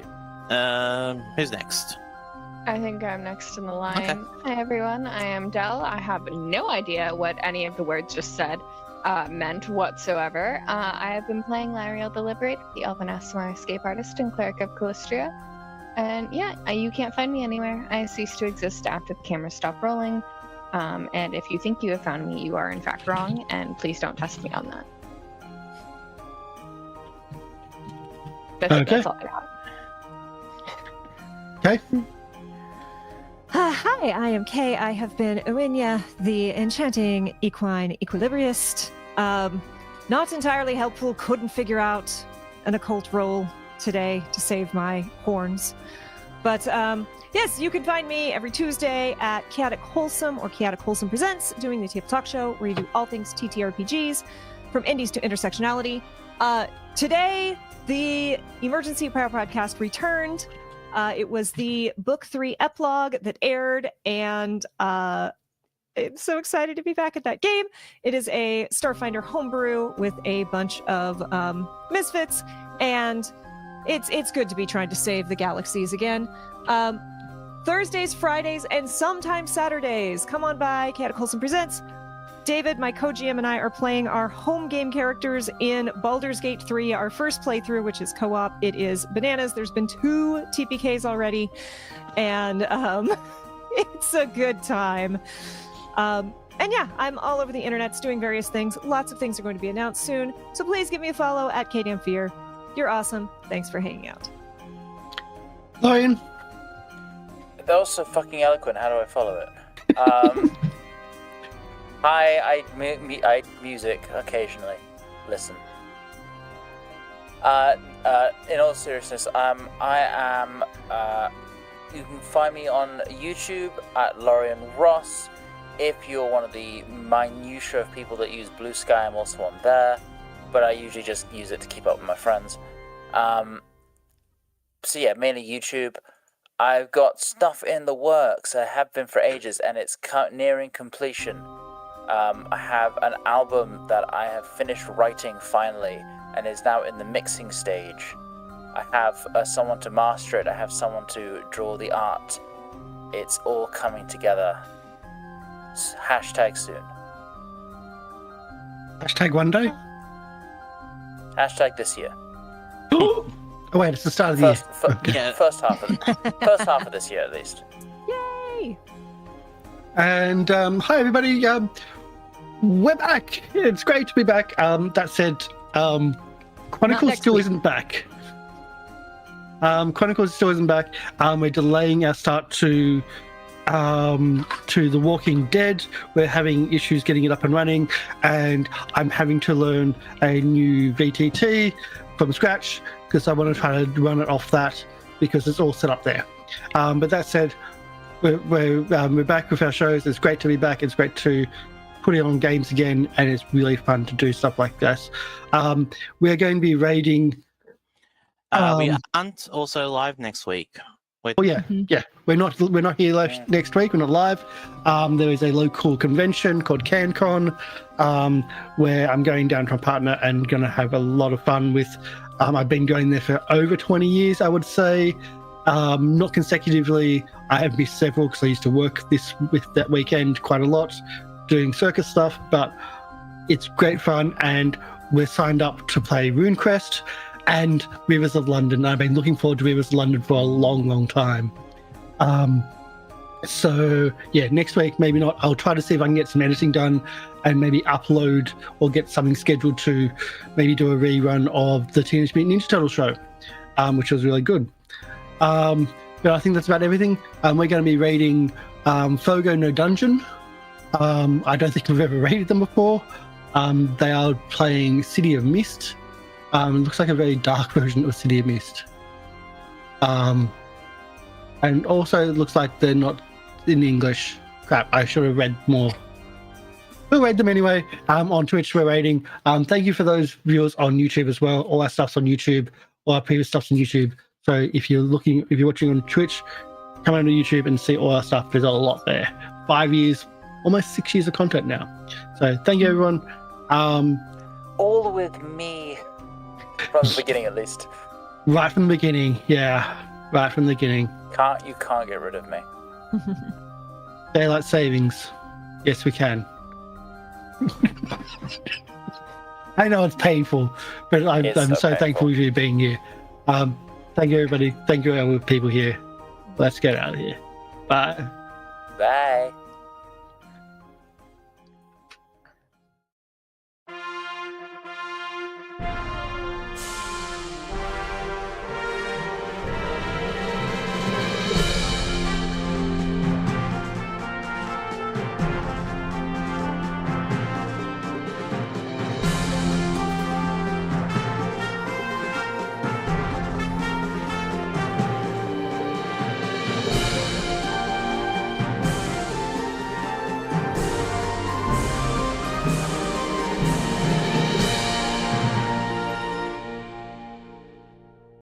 Who's next? I think I'm next in the line. Okay. Hi, everyone. I am Dell. I have no idea what any of the words just said meant whatsoever. I have been playing Lariel the Liberated, the Elven Asmar escape artist and cleric of Calistria. And yeah, you can't find me anywhere. I ceased to exist after the camera stopped rolling. And if you think you have found me, you are in fact wrong, and please don't test me on that. That's all I got. Okay. Hi, I am Kay. I have been Uinya, the enchanting equine equilibriist. Not entirely helpful, couldn't figure out an occult roll today to save my horns. But yes, you can find me every Tuesday at Chaotic Wholesome or Chaotic Wholesome Presents, doing the Table Talk Show, where you do all things TTRPGs, from indies to intersectionality. Today, the Emergency Power Podcast returned. It was the Book 3 epilogue that aired, and I'm so excited to be back at that game. It is a Starfinder homebrew with a bunch of misfits, and it's good to be trying to save the galaxies again. Thursdays, Fridays, and sometimes Saturdays. Come on by, Chaotic Wholesome Presents. David, my co-GM, and I are playing our home game characters in Baldur's Gate 3, our first playthrough, which is co-op. It is bananas. There's been 2 TPKs already, and it's a good time. And yeah, I'm all over the internet doing various things. Lots of things are going to be announced soon, so please give me a follow at KDamnFear. You're awesome. Thanks for hanging out. Lauren. That was so fucking eloquent. How do I follow it? I music occasionally. Listen. In all seriousness, I am. You can find me on YouTube at Lorian Ross. If you're one of the minutiae of people that use Blue Sky, I'm also on there. But I usually just use it to keep up with my friends. So yeah, mainly YouTube. I've got stuff in the works. I have been for ages, and it's nearing completion. I have an album that I have finished writing finally, and is now in the mixing stage. I have someone to master it. I have someone to draw the art. It's all coming together. Hashtag soon. Hashtag one day. Hashtag this year. Oh wait, it's the start of the year. First half of this year at least. Yay! And hi everybody. We're back. It's great to be back. That said, Chronicles still isn't back. Chronicles still isn't back. We're delaying our start to The Walking Dead. We're having issues getting it up and running, and I'm having to learn a new VTT from scratch because I want to try to run it off that because it's all set up there. But that said, we're back with our shows. It's great to be back. It's great to put it on games again, and it's really fun to do stuff like this. We're going to be raiding. We aren't also live next week. Yeah. We're not here live next week. We're not live. There is a local convention called CanCon, where I'm going down to a partner and going to have a lot of fun with. I've been going there for over 20 years, I would say. Not consecutively. I have missed several because I used to work with that weekend quite a lot, doing circus stuff. But it's great fun, and we're signed up to play RuneQuest and Rivers of London. I've been looking forward to Rivers of London for a long time. So yeah, next week, maybe not. I'll try to see if I can get some editing done and maybe upload or get something scheduled to maybe do a rerun of the Teenage Mutant Ninja Turtle show, which was really good. But I think that's about everything. We're going to be raiding Fogo No Dungeon. I don't think we've ever raided them before. They are playing City of Mist. It looks like a very dark version of City of Mist. And also it looks like they're not in English. Crap, I should have read more. We'll raid them anyway. On Twitch we're raiding. Thank you for those viewers on YouTube as well. All our stuff's on YouTube. All our previous stuff's on YouTube. So if you're watching on Twitch, come over to YouTube and see all our stuff. There's a lot there. 5 years, almost 6 years of content now. So thank you everyone. All with me. From the beginning, at least. Right from the beginning, yeah. Right from the beginning. You can't get rid of me. Daylight savings. Yes, we can. I know it's painful, but I'm so thankful for you being here. Thank you, everybody. Thank you, all the people here. Let's get out of here. Bye. Bye.